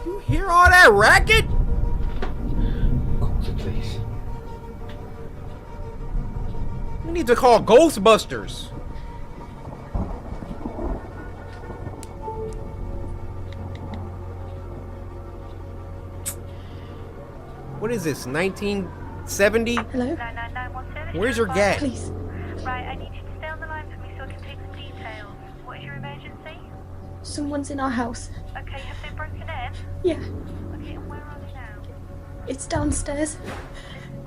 You hear all that racket? Call the police. We need to call Ghostbusters. What is this, 1970? Hello? Where's your gat? Please. Right, I need you to stay on the line for me so I can take some details. What is your emergency? Someone's in our house. Okay, have they broken in? Yeah, Okay, and where are they now? it's downstairs. Listen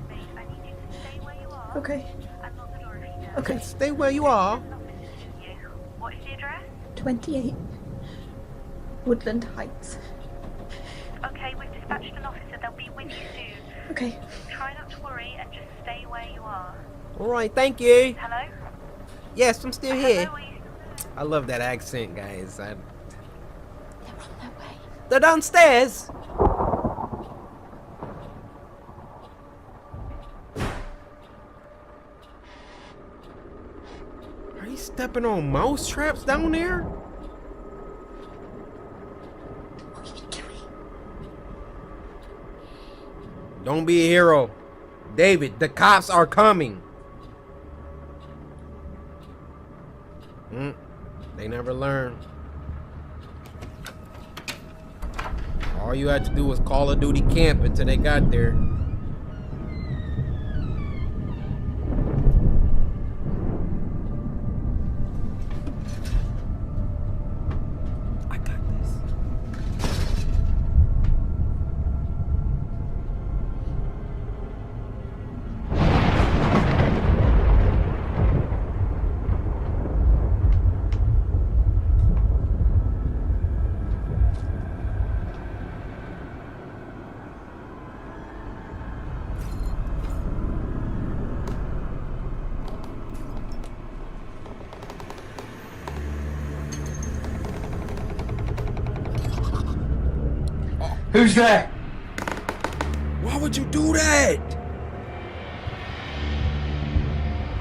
to me, I need you to stay where you are. Okay. And lock the door if you can. Okay. Stay where you are. What is the address? 28 Woodland Heights. Okay, we've dispatched an officer. They'll be with you soon. Okay. Try not to worry and just stay where you are. Alright, thank you. Hello? Yes, I'm still here. I love that accent, guys. They're on their way. They're downstairs. Are you stepping on mouse traps down there? Don't be a hero. David, the cops are coming. They never learn. All you had to do was Call of Duty camp until they got there. I got this. Who's there? Why would you do that?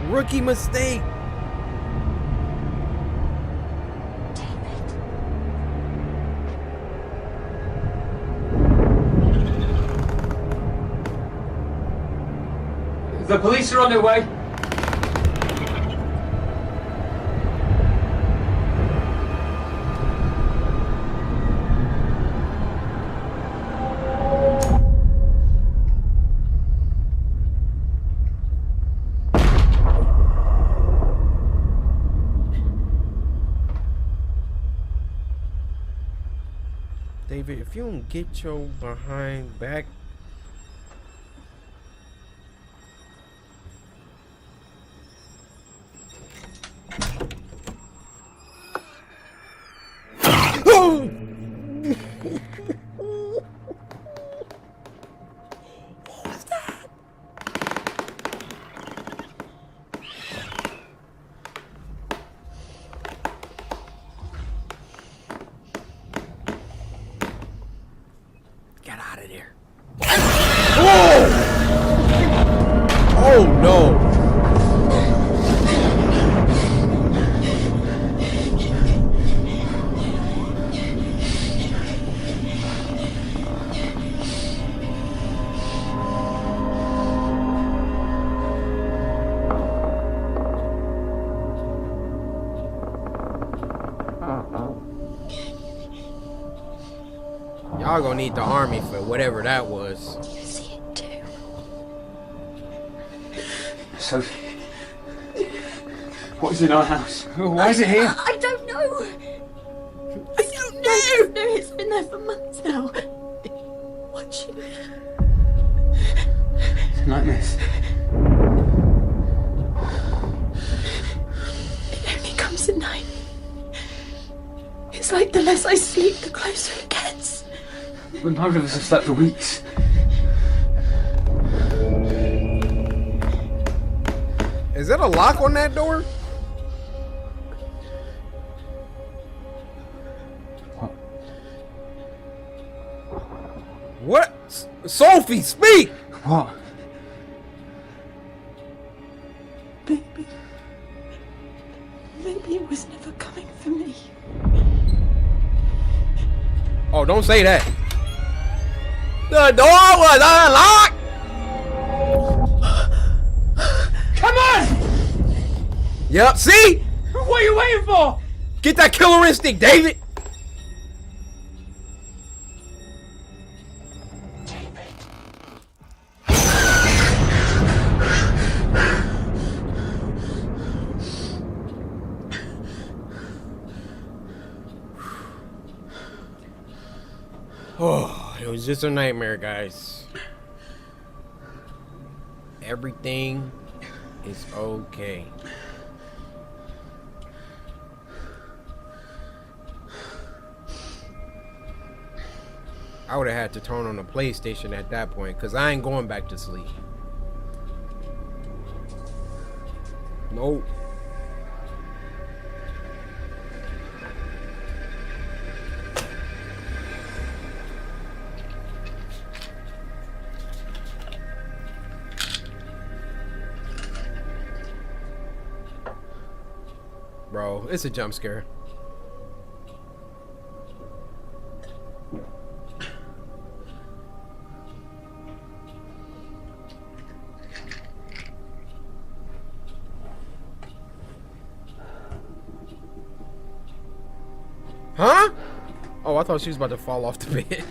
Rookie mistake. The police are on their way. David, if you don't get your behind back. Get out of there. Oh! Oh no. Y'all gonna need the army for whatever that was. You see it too. Sophie. What is in our house? Why is it here? I don't know. I don't know. It's been there for months now. Watching. Nightmares. It only comes at night. It's like the less I sleep, the closer it gets. But neither of us have slept for weeks. Is Is that a lock on that door? What? Sophie, speak! What? Maybe it was never coming for me. Oh, don't say that. The door was unlocked! Come on! Yep, see? What are you waiting for? Get that killer instinct, David! Oh, it was just a nightmare, guys. Everything is okay. I would have had to turn on the PlayStation at that point, because I ain't going back to sleep. Nope. Bro, it's a jump scare. Huh? Oh, I thought she was about to fall off the bed.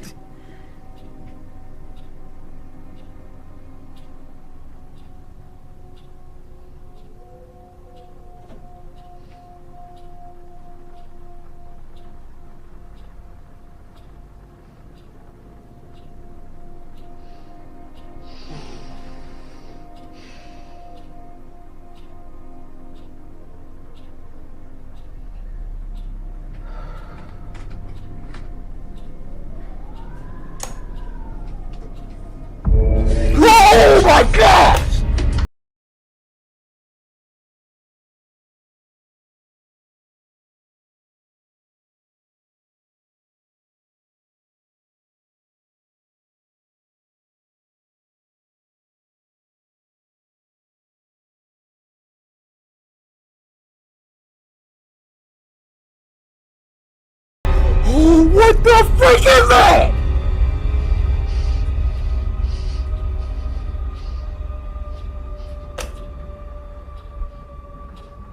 Oh my God! Oh, what the freak is that?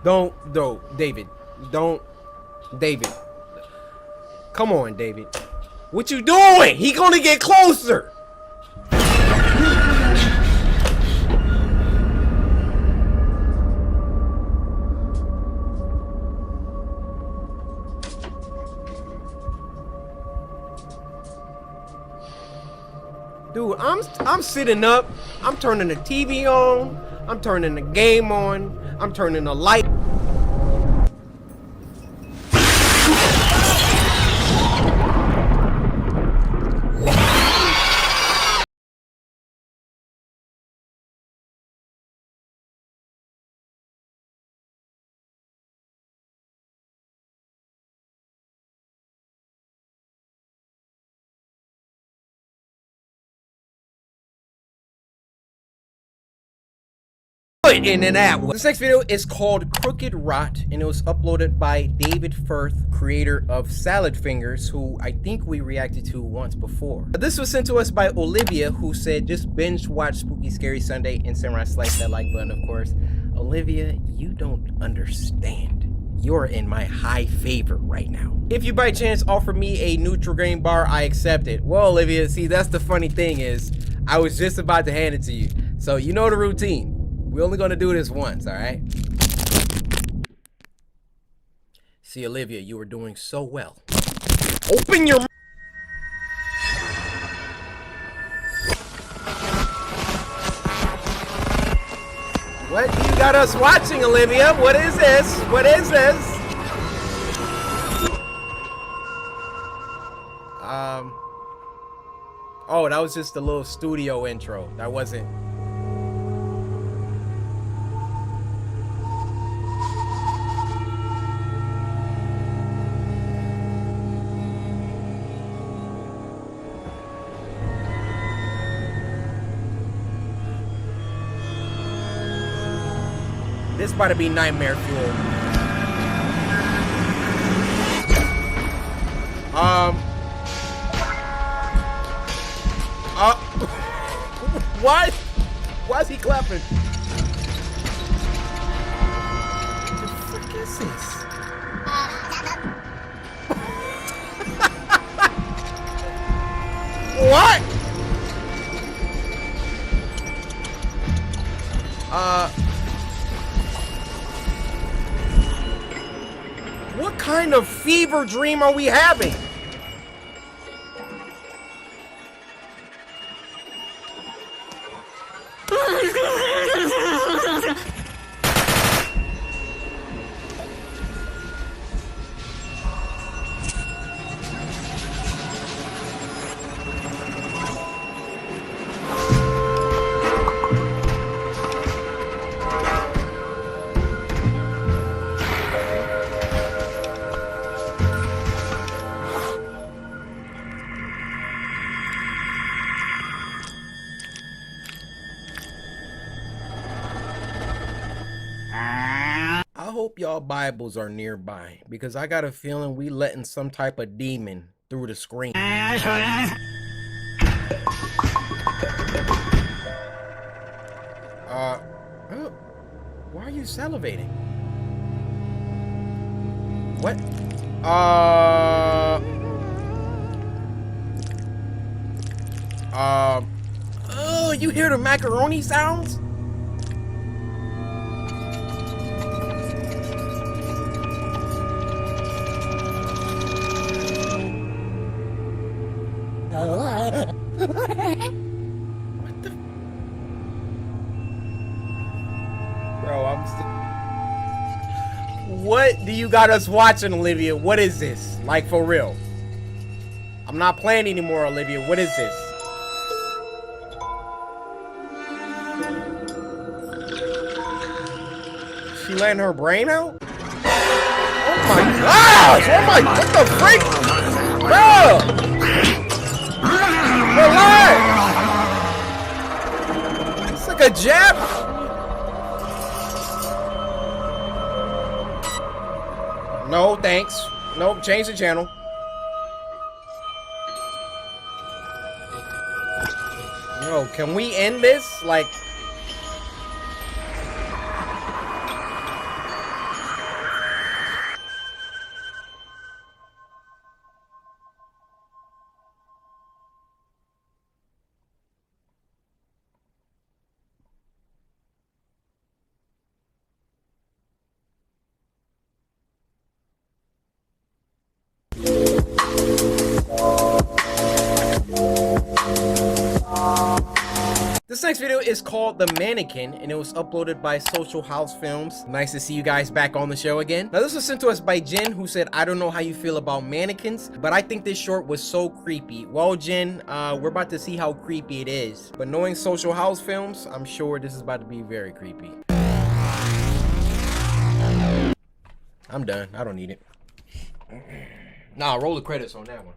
Don't, David. Don't, David. Come on, David. What you doing? He gonna get closer. Dude, I'm sitting up. I'm turning the TV on. I'm turning the game on. I'm turning the light. In and out. This next video is called Crooked Rot, and it was uploaded by David Firth, creator of Salad Fingers, who I think we reacted to once before. This was sent to us by Olivia, who said just binge watch Spooky Scary Sunday and Samurai Slice that like button, of course. Olivia, you don't understand. You're in my high favor right now. If you by chance offer me a neutral grain bar, I accept it. Well, Olivia, see, that's the funny thing is, I was just about to hand it to you. So you know the routine. We're only gonna do this once, all right? See, Olivia, you were doing so well. Open your... What do you got us watching, Olivia? What is this? What is this? Oh, that was just a little studio intro. That wasn't... This about to be nightmare fuel. What? Why is he clapping? What the frick is this? What? What kind of fever dream are we having? I hope y'all Bibles are nearby because I got a feeling we letting some type of demon through the screen. Oh, why are you salivating? What? Oh, you hear the macaroni sounds? What the? Bro, I'm still. What do you got us watching, Olivia? What is this? Like, for real? I'm not playing anymore, Olivia. What is this? She letting her brain out? Oh my gosh! Oh my, what the freak? Bro! Relax! It's like a jab. No, thanks. Nope, change the channel. Yo, can we end this? Like... This next video is called The Mannequin, and it was uploaded by Social House Films. Nice to see you guys back on the show again. Now, this was sent to us by Jen, who said, I don't know how you feel about mannequins, but I think this short was so creepy. Well, Jen, we're about to see how creepy it is. But knowing Social House Films, I'm sure this is about to be very creepy. I'm done. I don't need it. Nah, roll the credits on that one.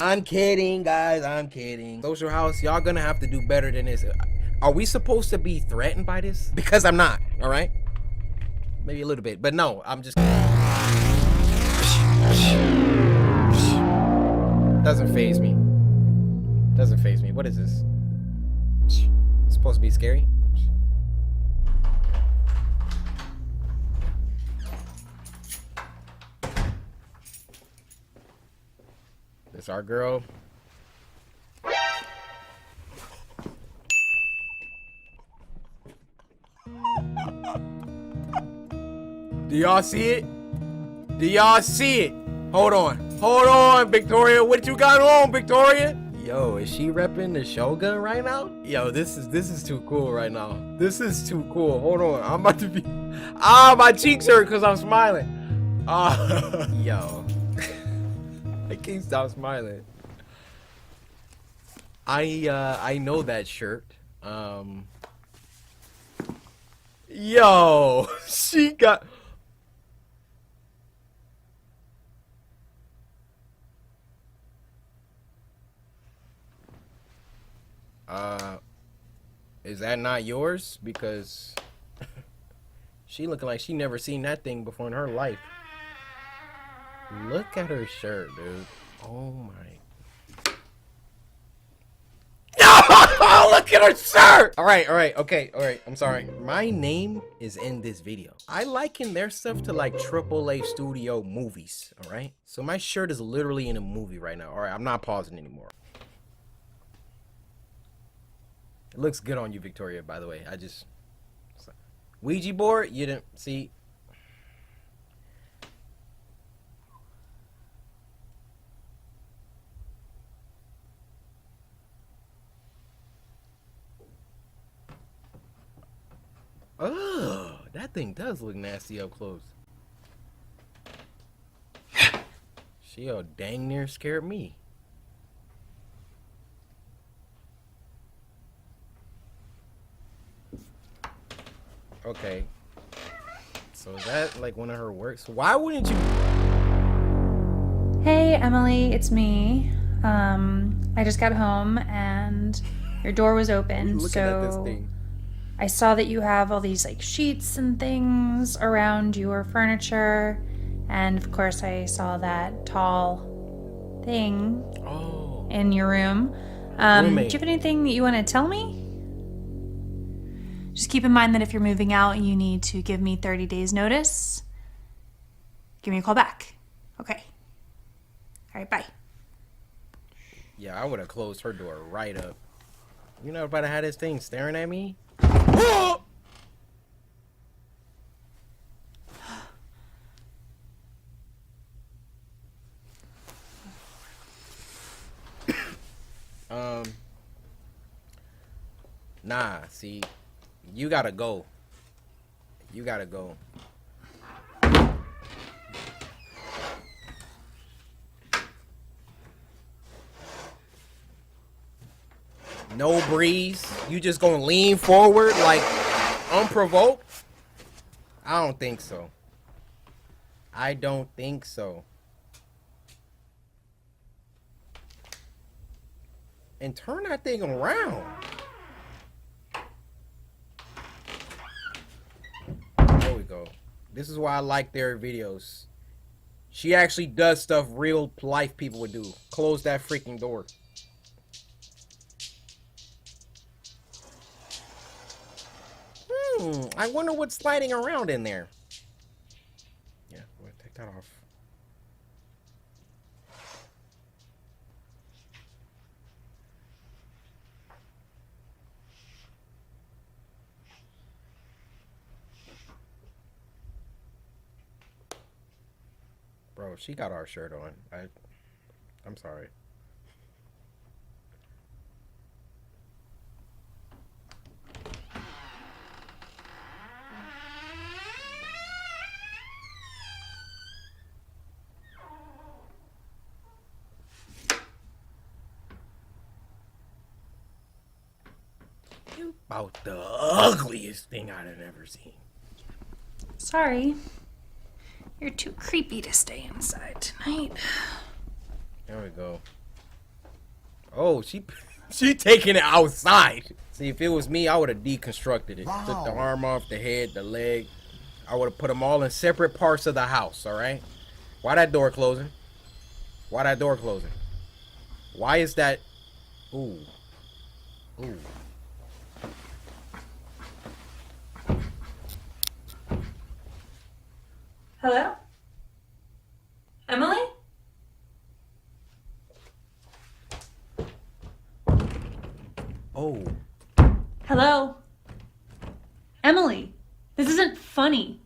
I'm kidding, guys. I'm kidding. Social House, y'all gonna have to do better than this. Are we supposed to be threatened by this? Because I'm not, all right? Maybe a little bit, but no, I'm just... Doesn't faze me. Doesn't faze me. What is this? It's supposed to be scary? It's our girl. Do y'all see it? Do y'all see it? Hold on. Hold on, Victoria. What you got on, Victoria? Yo, is she repping the Shogun right now? Yo, this is too cool right now. This is too cool. Hold on. I'm about to be... Ah, my cheeks hurt because I'm smiling. Yo. I can't stop smiling. I know that shirt. Yo, she got... Is that not yours? Because she looking like she never seen that thing before in her life. Look at her shirt, dude. Oh my. Oh, look at her shirt! Alright, okay, I'm sorry. My name is in this video. I liken their stuff to like AAA studio movies, alright? So my shirt is literally in a movie right now. Alright, I'm not pausing anymore. It looks good on you, Victoria, by the way. Ouija board? You didn't see. Oh, that thing does look nasty up close. She dang near scared me. Okay. So is that like one of her works? Why wouldn't you? Hey, Emily, it's me. I just got home and your door was open, so I saw that you have all these like sheets and things around your furniture, and of course I saw that tall thing in your room. Do you have anything that you want to tell me? Just keep in mind that if you're moving out, you need to give me 30 days notice. Give me a call back. Okay. All right, bye. Yeah, I would have closed her door right up. You know about to have this thing staring at me? Nah, see, you gotta go. You gotta go. No breeze. You just gonna lean forward like unprovoked? I don't think so. I don't think so. And turn that thing around. There we go. This is why I like their videos. She actually does stuff real life people would do. Close that freaking door. I wonder what's sliding around in there. Yeah, I'm gonna take that off. Bro, she got our shirt on. I'm sorry. About the ugliest thing I'd have ever seen. Sorry. You're too creepy to stay inside tonight. There we go. Oh, she taking it outside. See, if it was me, I would have deconstructed it. Wow. Took the arm off, the head, the leg. I would have put them all in separate parts of the house, all right? Why that door closing? Why that door closing? Why is that? Ooh. Ooh. Hello? Emily? Oh. Hello? Emily, this isn't funny.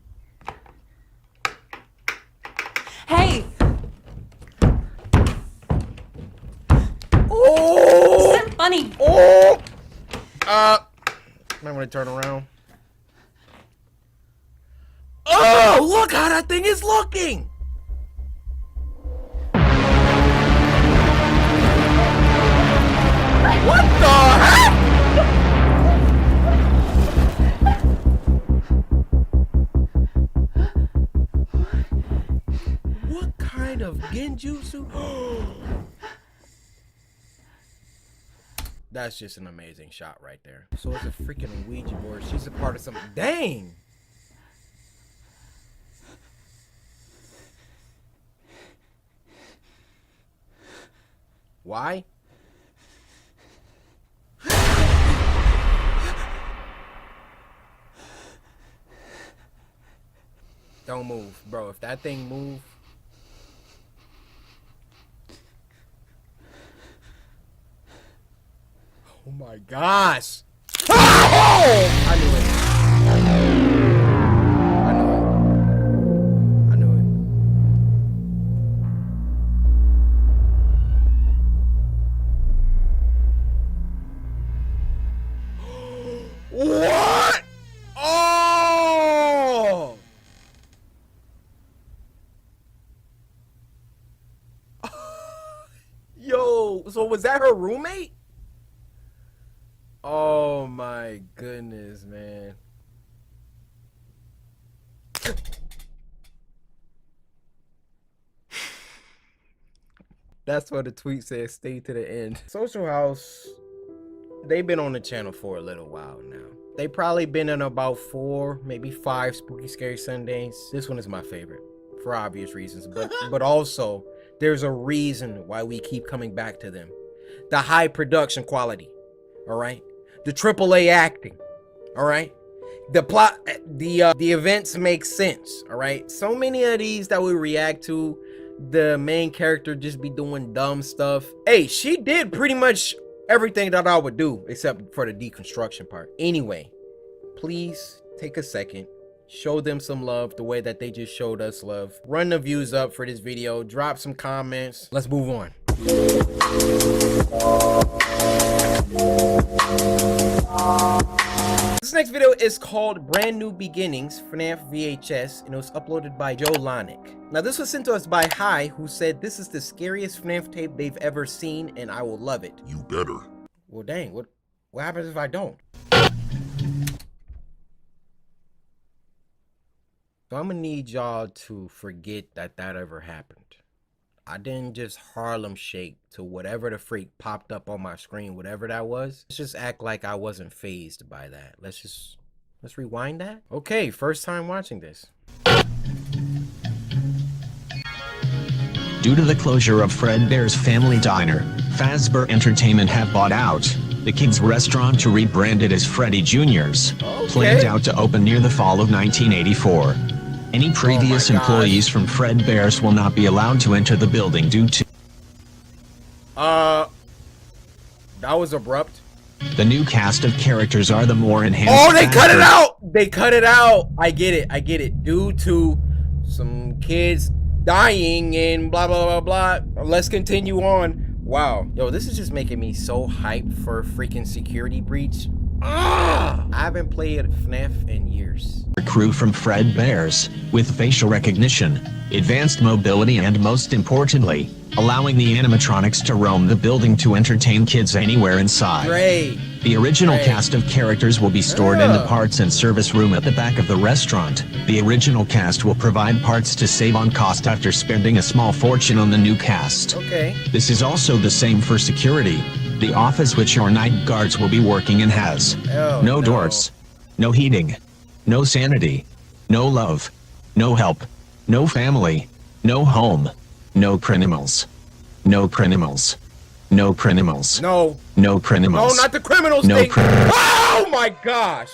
Hey! Oh! This isn't funny. Oh! I'm gonna turn around. Oh, look how that thing is looking! What the heck? What kind of genjutsu? That's just an amazing shot right there. So it's a freaking Ouija board. She's a part of something. Dang! Why? Don't move, bro. If that thing move. Oh my gosh. Oh! I knew it. I knew it. What? Oh! Yo, so was that her roommate? Oh my goodness, man. That's what the tweet says, stay to the end. Social House, they've been on the channel for a little while now. They probably been in about 4, maybe 5 Spooky Scary Sundays. This one is my favorite for obvious reasons, but also there's a reason why we keep coming back to them. The high production quality, all right? The AAA acting, all right? The plot, the events make sense, all right? So many of these that we react to, the main character just be doing dumb stuff. Hey, she did pretty much everything that I would do except for the deconstruction part. Anyway, please take a second, show them some love the way that they just showed us love. Run the views up for this video, drop some comments. Let's move on. This next video is called Brand New Beginnings FNAF VHS, and it was uploaded by Joe Lonick. Now this was sent to us by Hi, who said this is the scariest FNAF tape they've ever seen and I will love it. You better. Well dang, what happens if I don't? So I'm gonna need y'all to forget that ever happened. I didn't just Harlem shake to whatever the freak popped up on my screen, whatever that was. Let's just act like I wasn't fazed by that. Let's rewind that. Okay, first time watching this. Due to the closure of Fredbear's Family Diner, Fazbear Entertainment have bought out the kids' restaurant to rebrand it as Freddy Jr.'s, planned out to open near the fall of 1984. Any previous employees from Fredbear's will not be allowed to enter the building due to... That was abrupt. The new cast of characters are the more enhanced... Oh, they cut it out! They cut it out! I get it. Due to some kids dying and blah, blah, blah, blah. Let's continue on. Wow. Yo, this is just making me so hyped for a freaking security breach. I haven't played FNAF in years. Crew from Fredbear's, with facial recognition, advanced mobility, and most importantly, allowing the animatronics to roam the building to entertain kids anywhere inside. Great. The original cast of characters will be stored in the parts and service room at the back of the restaurant. The original cast will provide parts to save on cost after spending a small fortune on the new cast. Okay. This is also the same for security. The office which your night guards will be working in has no doors, no heating, no sanity, no love, no help, no family, no home, no criminals, no criminals, no criminals, no criminals, no, not the criminals no thing. Oh my gosh.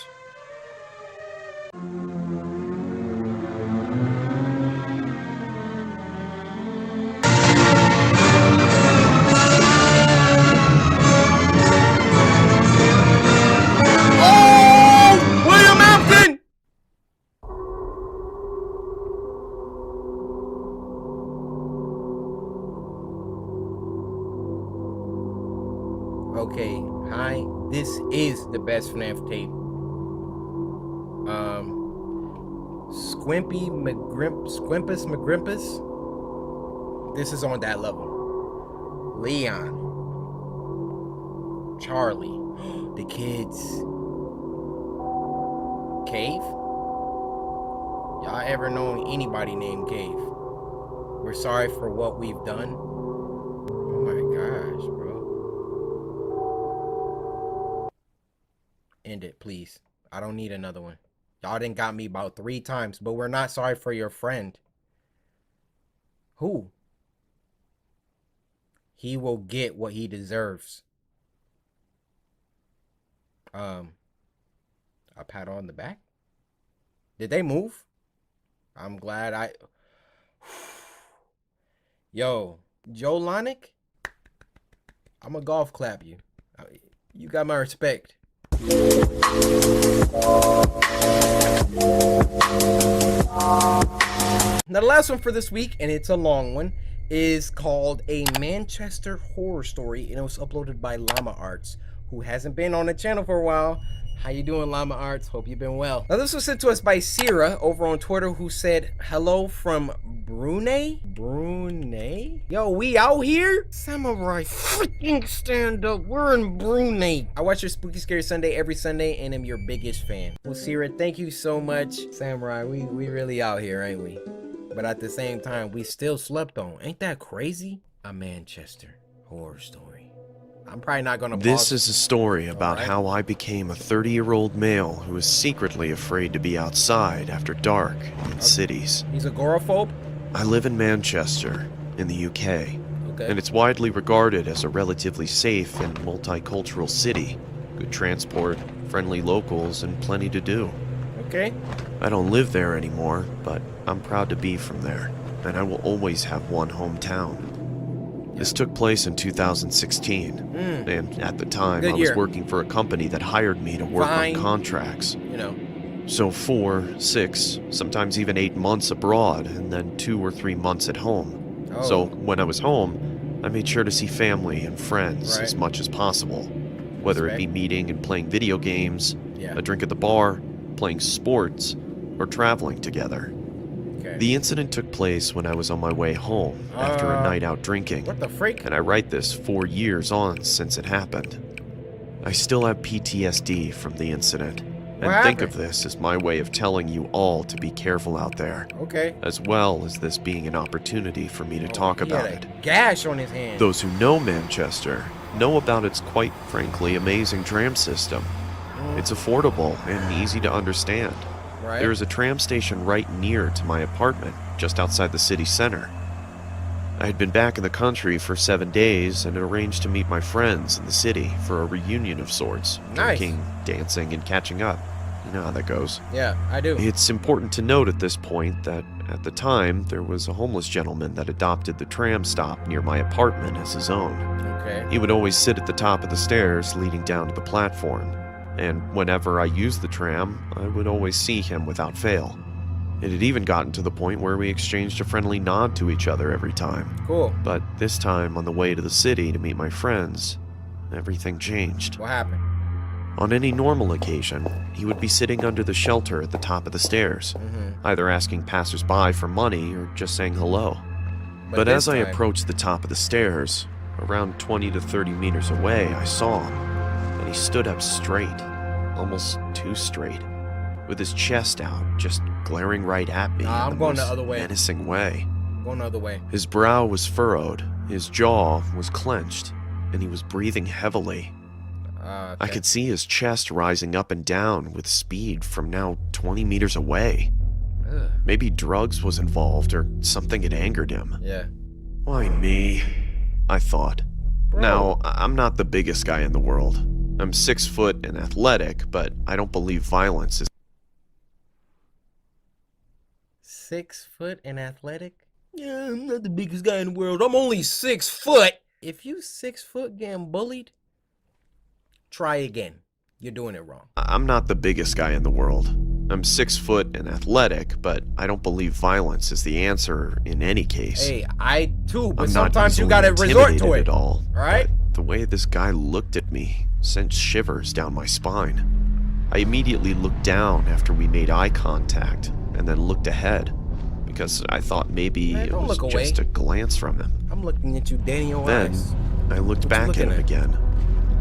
Okay, hi. This is the best FNAF tape. Squimpus McGrimpus. This is on that level. Leon. Charlie. The kids. Cave? Y'all ever known anybody named Cave? We're sorry for what we've done. Oh my gosh, bro. End it, please. I don't need another one. Y'all done got me about 3 times, but we're not sorry for your friend. Who? He will get what he deserves. A pat on the back? Did they move? I'm glad I... Yo, Joe Lonick? I'm a golf clap you. You got my respect. Now the last one for this week, and it's a long one, is called A Manchester Horror Story, and it was uploaded by Llama Arts, who hasn't been on the channel for a while. How you doing, Llama Arts? Hope you've been well. Now this was sent to us by Sierra over on Twitter, who said, hello from Brunei? Brunei? Yo, we out here? Samurai, freaking stand up. We're in Brunei. I watch your Spooky Scary Sunday every Sunday and am your biggest fan. Well, Sierra, thank you so much. Samurai, we really out here, ain't we? But at the same time, we still slept on. Ain't that crazy? A Manchester Horror Story. I'm probably not gonna pause. This is a story about how I became a 30-year-old male who is secretly afraid to be outside after dark in cities. He's agoraphobe? I live in Manchester, in the UK, and it's widely regarded as a relatively safe and multicultural city. Good transport, friendly locals, and plenty to do. Okay. I don't live there anymore, but I'm proud to be from there, and I will always have one hometown. This took place in 2016, and at the time I was working for a company that hired me to work on contracts. You know. So 4, 6, sometimes even 8 months abroad, and then 2 or 3 months at home. Oh. So when I was home, I made sure to see family and friends as much as possible, whether it be meeting and playing video games, a drink at the bar, playing sports, or traveling together. The incident took place when I was on my way home after a night out drinking. What the freak? And I write this 4 years on since it happened. I still have PTSD from the incident, and think of this as my way of telling you all to be careful out there. Okay. As well as this being an opportunity for me to talk about it. Gash on his hand. Those who know Manchester know about its quite frankly amazing tram system. It's affordable and easy to understand. There is a tram station right near to my apartment, just outside the city center. I had been back in the country for 7 days and arranged to meet my friends in the city for a reunion of sorts. Drinking, dancing, and catching up. You know how that goes. Yeah, I do. It's important to note at this point that at the time, there was a homeless gentleman that adopted the tram stop near my apartment as his own. Okay. He would always sit at the top of the stairs leading down to the platform. And whenever I used the tram, I would always see him without fail. It had even gotten to the point where we exchanged a friendly nod to each other every time. Cool. But this time, on the way to the city to meet my friends, everything changed. What happened? On any normal occasion, he would be sitting under the shelter at the top of the stairs, either asking passersby for money or just saying hello. But as I approached the top of the stairs, around 20 to 30 meters away, I saw him, and he stood up straight. Almost too straight, with his chest out, just glaring right at me in the most menacing way. Going the other way. His brow was furrowed, his jaw was clenched, and he was breathing heavily. I could see his chest rising up and down with speed from now 20 meters away. Maybe drugs was involved or something had angered him. Yeah. Why me? I thought. Bro. Now, I'm not the biggest guy in the world. I'm 6 foot and athletic, but I don't believe violence is 6 foot and athletic? Yeah, I'm not the biggest guy in the world. I'm only 6 foot. If you 6 foot getting bullied, try again. You're doing it wrong. I'm not the biggest guy in the world. I'm 6 foot and athletic, but I don't believe violence is the answer in any case. Hey, I too, but I'm sometimes you not gotta resort to it. at all. Alright? The way this guy looked at me sent shivers down my spine. I immediately looked down after we made eye contact, and then looked ahead, because I thought maybe it was just a glance from him. I'm looking at you dead in your Then, eyes. I looked back at him again.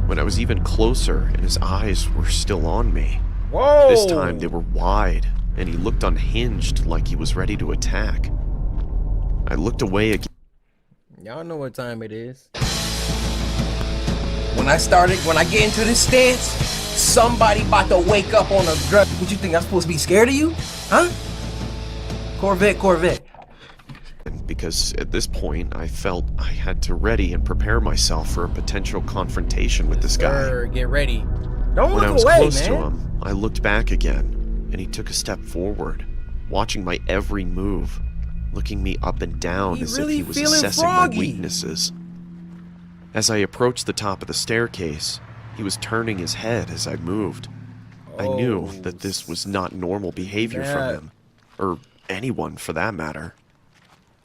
When I was even closer, and his eyes were still on me. Whoa! This time they were wide, and he looked unhinged like he was ready to attack. I looked away again. Y'all know what time it is. When I get into this stance, Somebody about to wake up on a drug. What you think, I'm supposed to be scared of you? Huh? Corvette. Because at this point, I felt I had to ready and prepare myself for a potential confrontation with this guy. Get ready. Don't When look I was away, close man. to him, I looked back again, and he took a step forward, watching my every move, looking me up and down as if he was assessing my weaknesses. As I approached the top of the staircase, he was turning his head as I moved. I knew that this was not normal behavior from him, or anyone for that matter.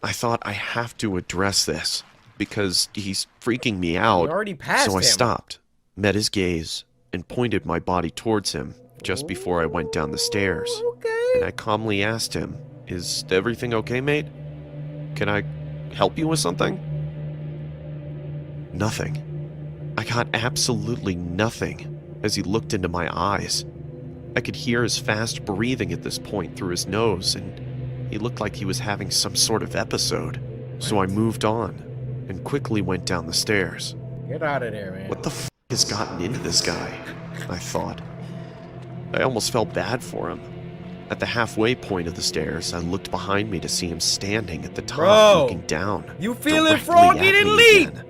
I thought I have to address this, because he's freaking me out. You already passed so I him. stopped, met his gaze, and pointed my body towards him just before I went down the stairs. And I calmly asked him, "Is everything okay, mate? Can I help you with something?" Nothing. I got absolutely nothing as he looked into my eyes. I could hear his fast breathing at this point through his nose, and he looked like he was having some sort of episode. So I moved on and quickly went down the stairs. Get out of there, man. What the f has gotten into this guy? I thought. I almost felt bad for him. At the halfway point of the stairs, I looked behind me to see him standing at the top, looking down. You feeling directly froggy? at Then me leap. again.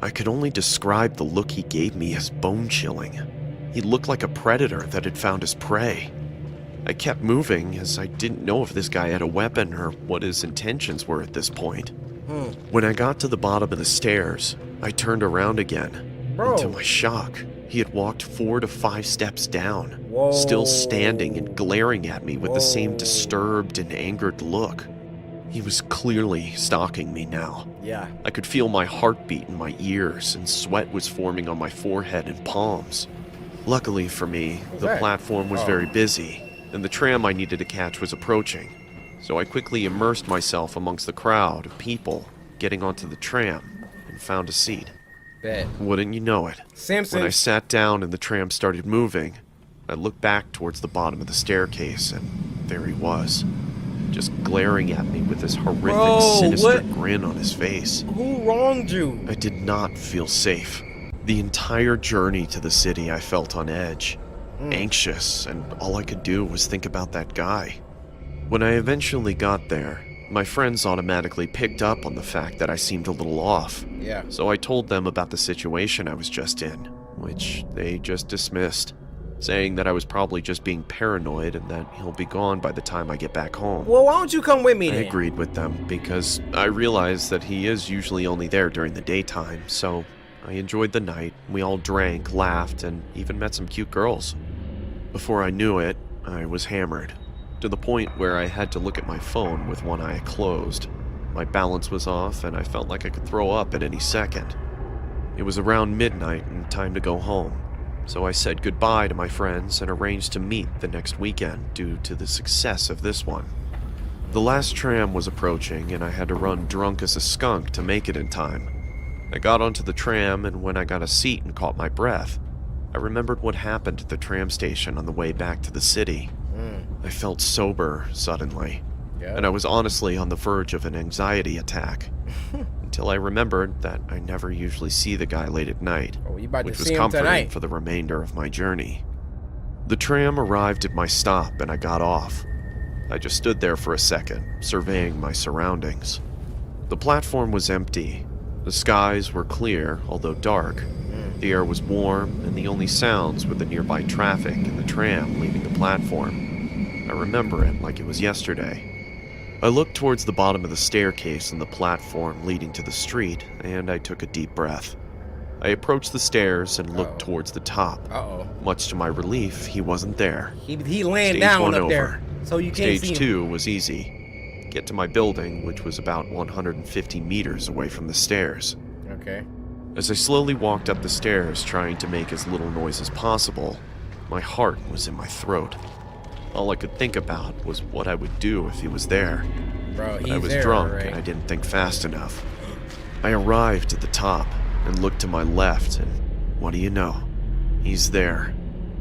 I could only describe the look he gave me as bone-chilling. He looked like a predator that had found his prey. I kept moving as I didn't know if this guy had a weapon or what his intentions were at this point. When I got to the bottom of the stairs, I turned around again. And to my shock, he had walked 4 to 5 steps down, still standing and glaring at me with the same disturbed and angered look. He was clearly stalking me now. Yeah. I could feel my heartbeat in my ears, and sweat was forming on my forehead and palms. Luckily for me, the platform was very busy, and the tram I needed to catch was approaching. So I quickly immersed myself amongst the crowd of people getting onto the tram and found a seat. Bet. Wouldn't you know it? Simpsons. When I sat down and the tram started moving, I looked back towards the bottom of the staircase, and there he was, just glaring at me with this horrific, sinister grin on his face. Who wronged you? I did not feel safe. The entire journey to the city, I felt on edge, anxious, and all I could do was think about that guy. When I eventually got there, my friends automatically picked up on the fact that I seemed a little off. Yeah. So I told them about the situation I was just in, which they just dismissed, saying that I was probably just being paranoid and that he'll be gone by the time I get back home. Well, why don't you come with me I then? agreed with them because I realized that he is usually only there during the daytime, so I enjoyed the night. We all drank, laughed, and even met some cute girls. Before I knew it, I was hammered, to the point where I had to look at my phone with one eye closed. My balance was off, and I felt like I could throw up at any second. It was around midnight and time to go home, so I said goodbye to my friends and arranged to meet the next weekend due to the success of this one. The last tram was approaching, and I had to run drunk as a skunk to make it in time. I got onto the tram, and when I got a seat and caught my breath, I remembered what happened at the tram station on the way back to the city. I felt sober suddenly, and I was honestly on the verge of an anxiety attack, until I remembered that I never usually see the guy late at night, which was comforting for the remainder of my journey. The tram arrived at my stop, and I got off. I just stood there for a second, surveying my surroundings. The platform was empty. The skies were clear, although dark. The air was warm, and the only sounds were the nearby traffic and the tram leaving the platform. I remember it like it was yesterday. I looked towards the bottom of the staircase and the platform leading to the street, and I took a deep breath. I approached the stairs and looked towards the top. Much to my relief, he wasn't there. He laying Stage down 1 up over. there, so you can't see Stage him. 2 was easy. Get to my building, which was about 150 meters away from the stairs. Okay. As I slowly walked up the stairs, trying to make as little noise as possible, my heart was in my throat. All I could think about was what I would do if he was there. Bro, But I he's was there, drunk right? and I didn't think fast enough. I arrived at the top and looked to my left, and what do you know? He's there.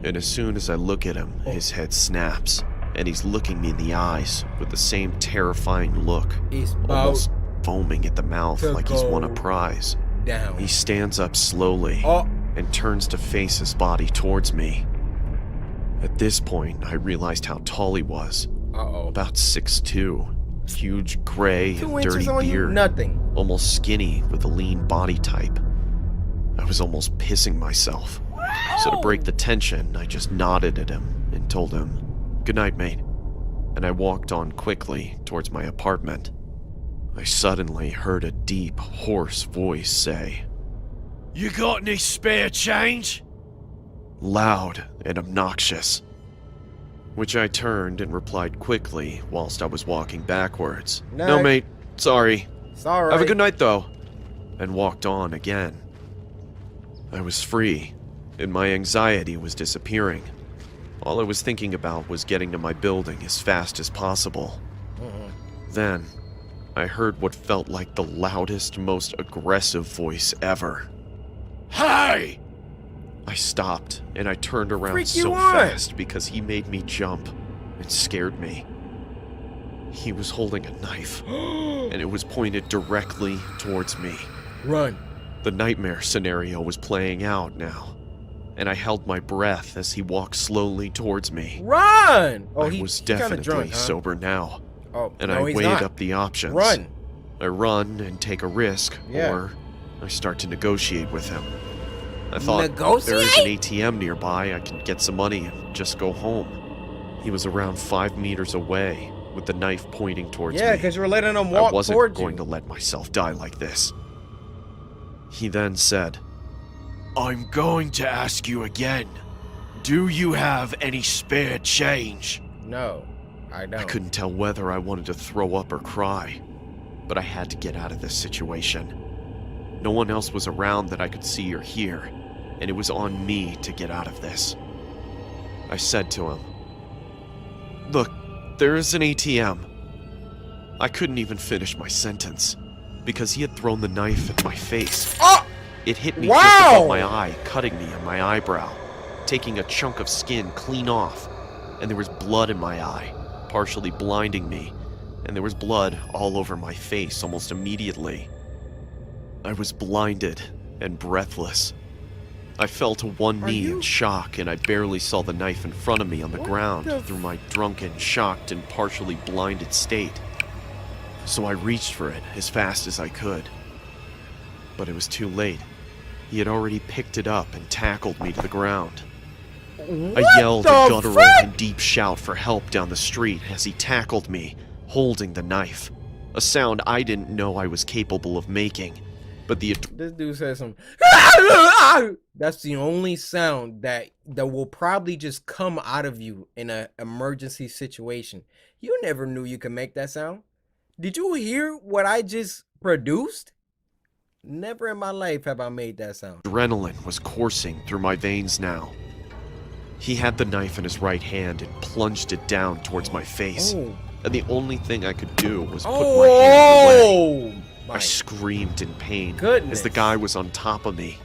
And as soon as I look at him, his head snaps, and he's looking me in the eyes with the same terrifying look, He's almost foaming at the mouth to like he's won a go prize. down. He stands up slowly and turns to face his body towards me. At this point, I realized how tall he was. Uh-oh. About 6'2". Huge gray 2 and inches dirty on you? beard. Nothing. Almost skinny with a lean body type. I was almost pissing myself. So to break the tension, I just nodded at him and told him, "Good night, mate." And I walked on quickly towards my apartment. I suddenly heard a deep, hoarse voice say, "You got any spare change?" Loud and obnoxious. Which I turned and replied quickly whilst I was walking backwards. Night. "No, mate. Sorry. Sorry. Have a good night, though." And walked on again. I was free, and my anxiety was disappearing. All I was thinking about was getting to my building as fast as possible. Then, I heard what felt like the loudest, most aggressive voice ever. "Hey!" I stopped, and I turned around Freak you so on. fast because he made me jump and scared me. He was holding a knife, and it was pointed directly towards me. Run. The nightmare scenario was playing out now, and I held my breath as he walked slowly towards me. Run! Oh, I he- was he kinda definitely drunk, huh? sober now, Oh, and no, I he's weighed not. up the options. Run. I run and take a risk, Yeah. or I start to negotiate with him. I thought, there is Negotiate? an ATM nearby, I can get some money and just go home. He was around 5 meters away, with the knife pointing towards Yeah, me. because you're letting him I walk wasn't towards going you. to let myself die like this. He then said, "I'm going to ask you again. Do you have any spare change?" No, I don't. I couldn't tell whether I wanted to throw up or cry, but I had to get out of this situation. No one else was around that I could see or hear, and it was on me to get out of this. I said to him, "Look, there is an ATM." I couldn't even finish my sentence, because he had thrown the knife at my face. Oh! It hit me Wow! just above my eye, cutting me on my eyebrow, taking a chunk of skin clean off, and there was blood in my eye, partially blinding me, and there was blood all over my face almost immediately. I was blinded and breathless. I fell to one knee in shock, and I barely saw the knife in front of me on the ground through my drunken, shocked, and partially blinded state. So I reached for it as fast as I could. But it was too late. He had already picked it up and tackled me to the ground. I yelled a guttural and deep shout for help down the street as he tackled me, holding the knife. A sound I didn't know I was capable of making. But the This dude says some. That's the only sound that will probably just come out of you in an emergency situation. You never knew you could make that sound. Did you hear what I just produced? Never in my life have I made that sound. adrenaline was coursing through my veins now. He had the knife in his right hand and plunged it down towards my face. Oh. And the only thing I could do was put my hand away. I screamed in pain as the guy was on top of me.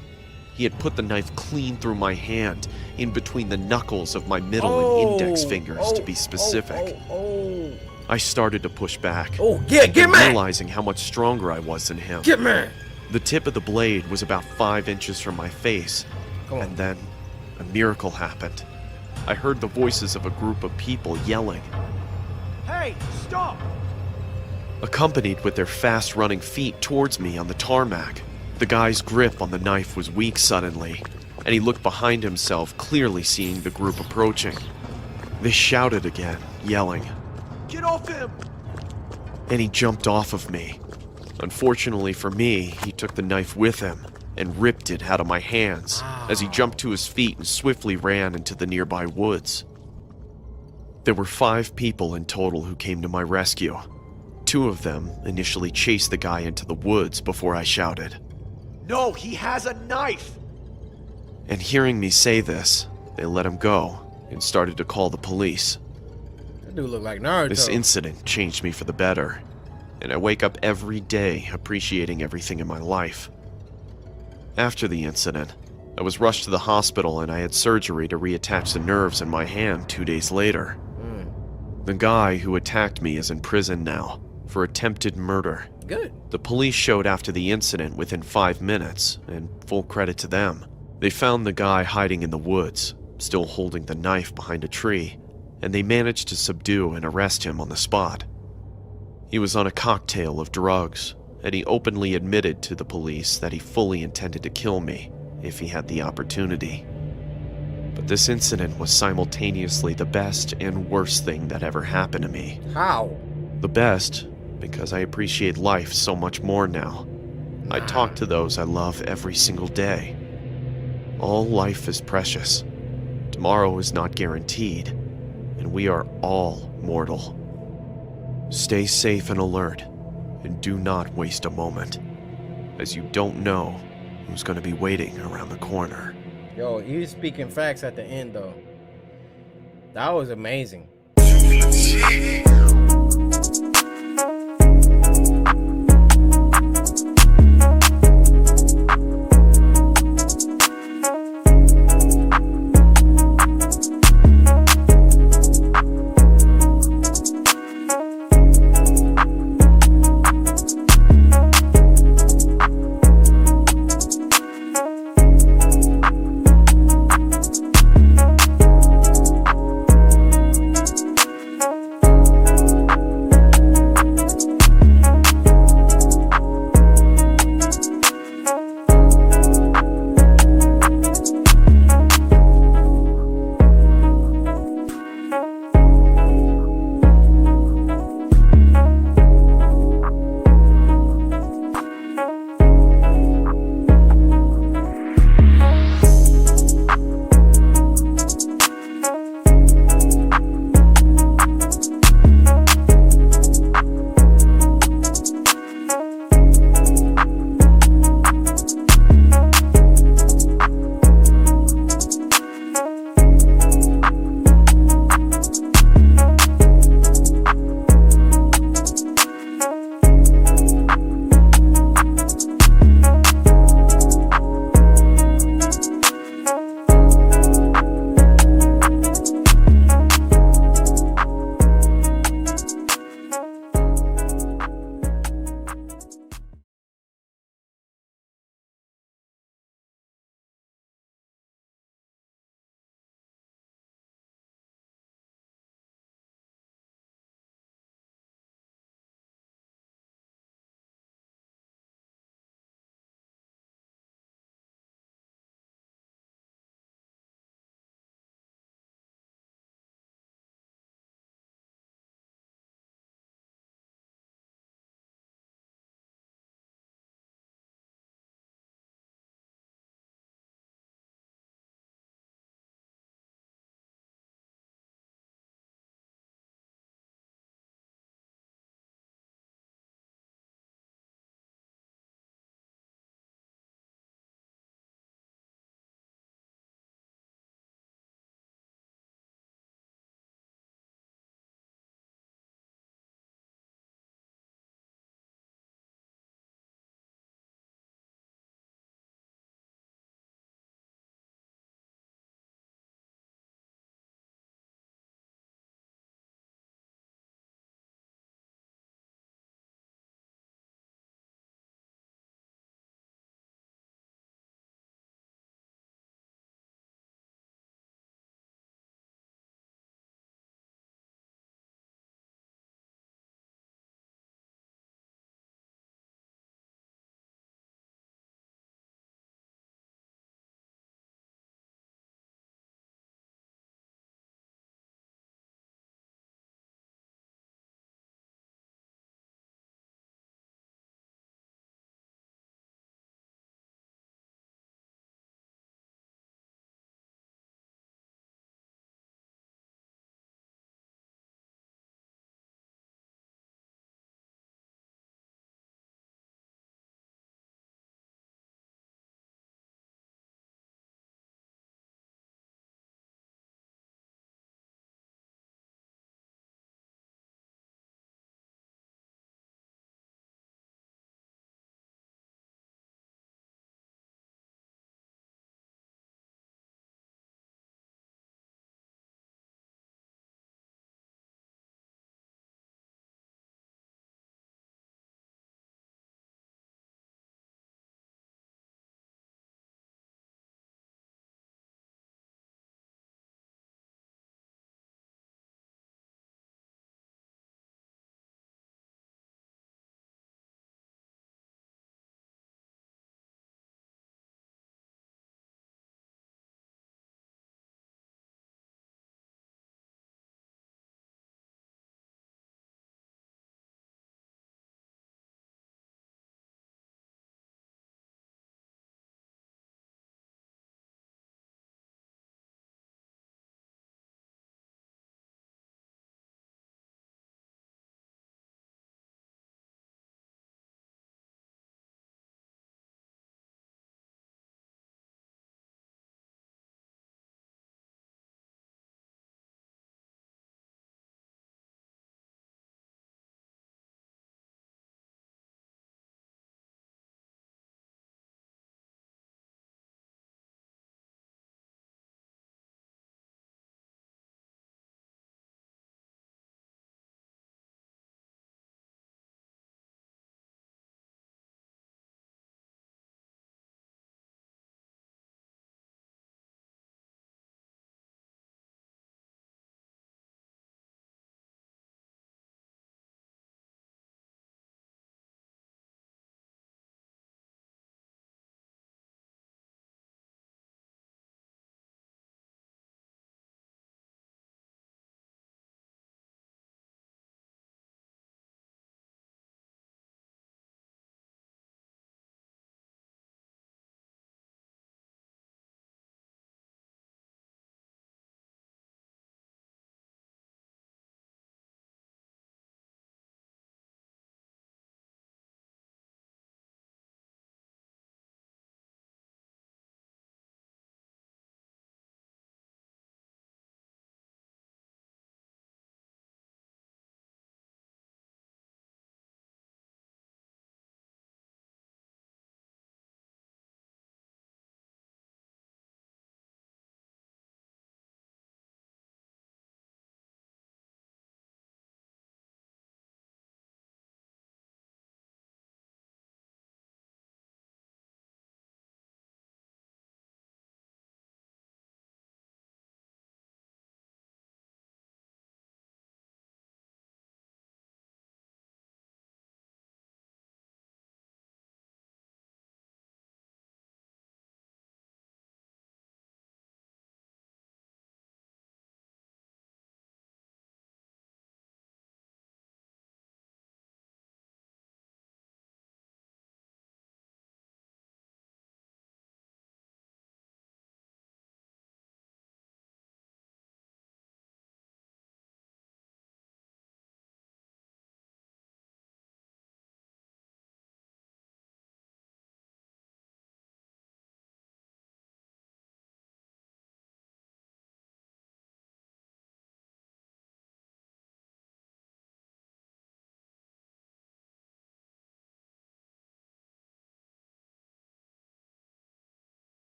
He had put the knife clean through my hand, in between the knuckles of my middle and index fingers to be specific. I started to push back. Get and me! realizing how much stronger I was than him. Get me! The tip of the blade was about 5 inches from my face, and then a miracle happened. I heard the voices of a group of people yelling, "Hey, stop!" accompanied with their fast-running feet towards me on the tarmac. The guy's grip on the knife was weak suddenly, and he looked behind himself, clearly seeing the group approaching. They shouted again, yelling, "Get off him!" and he jumped off of me. Unfortunately for me, he took the knife with him and ripped it out of my hands as he jumped to his feet and swiftly ran into the nearby woods. There were 5 people in total who came to my rescue. 2 of them initially chased the guy into the woods before I shouted. "No, he has a knife!" And hearing me say this, they let him go and started to call the police. That dude look like Naruto. This incident changed me for the better, and I wake up every day appreciating everything in my life. After the incident, I was rushed to the hospital and I had surgery to reattach the nerves in my hand 2 days later. The guy who attacked me is in prison now for attempted murder. Good. The police showed after the incident within 5 minutes, and full credit to them. They found the guy hiding in the woods, still holding the knife behind a tree, and they managed to subdue and arrest him on the spot. He was on a cocktail of drugs, and he openly admitted to the police that he fully intended to kill me if he had the opportunity. But this incident was simultaneously the best and worst thing that ever happened to me. How? The best, because I appreciate life so much more now. I talk to those I love every single day. All life is precious. Tomorrow is not guaranteed, and we are all mortal. Stay safe and alert, and do not waste a moment, as you don't know who's going to be waiting around the corner. Yo, he was speaking facts at the end, though. That was amazing.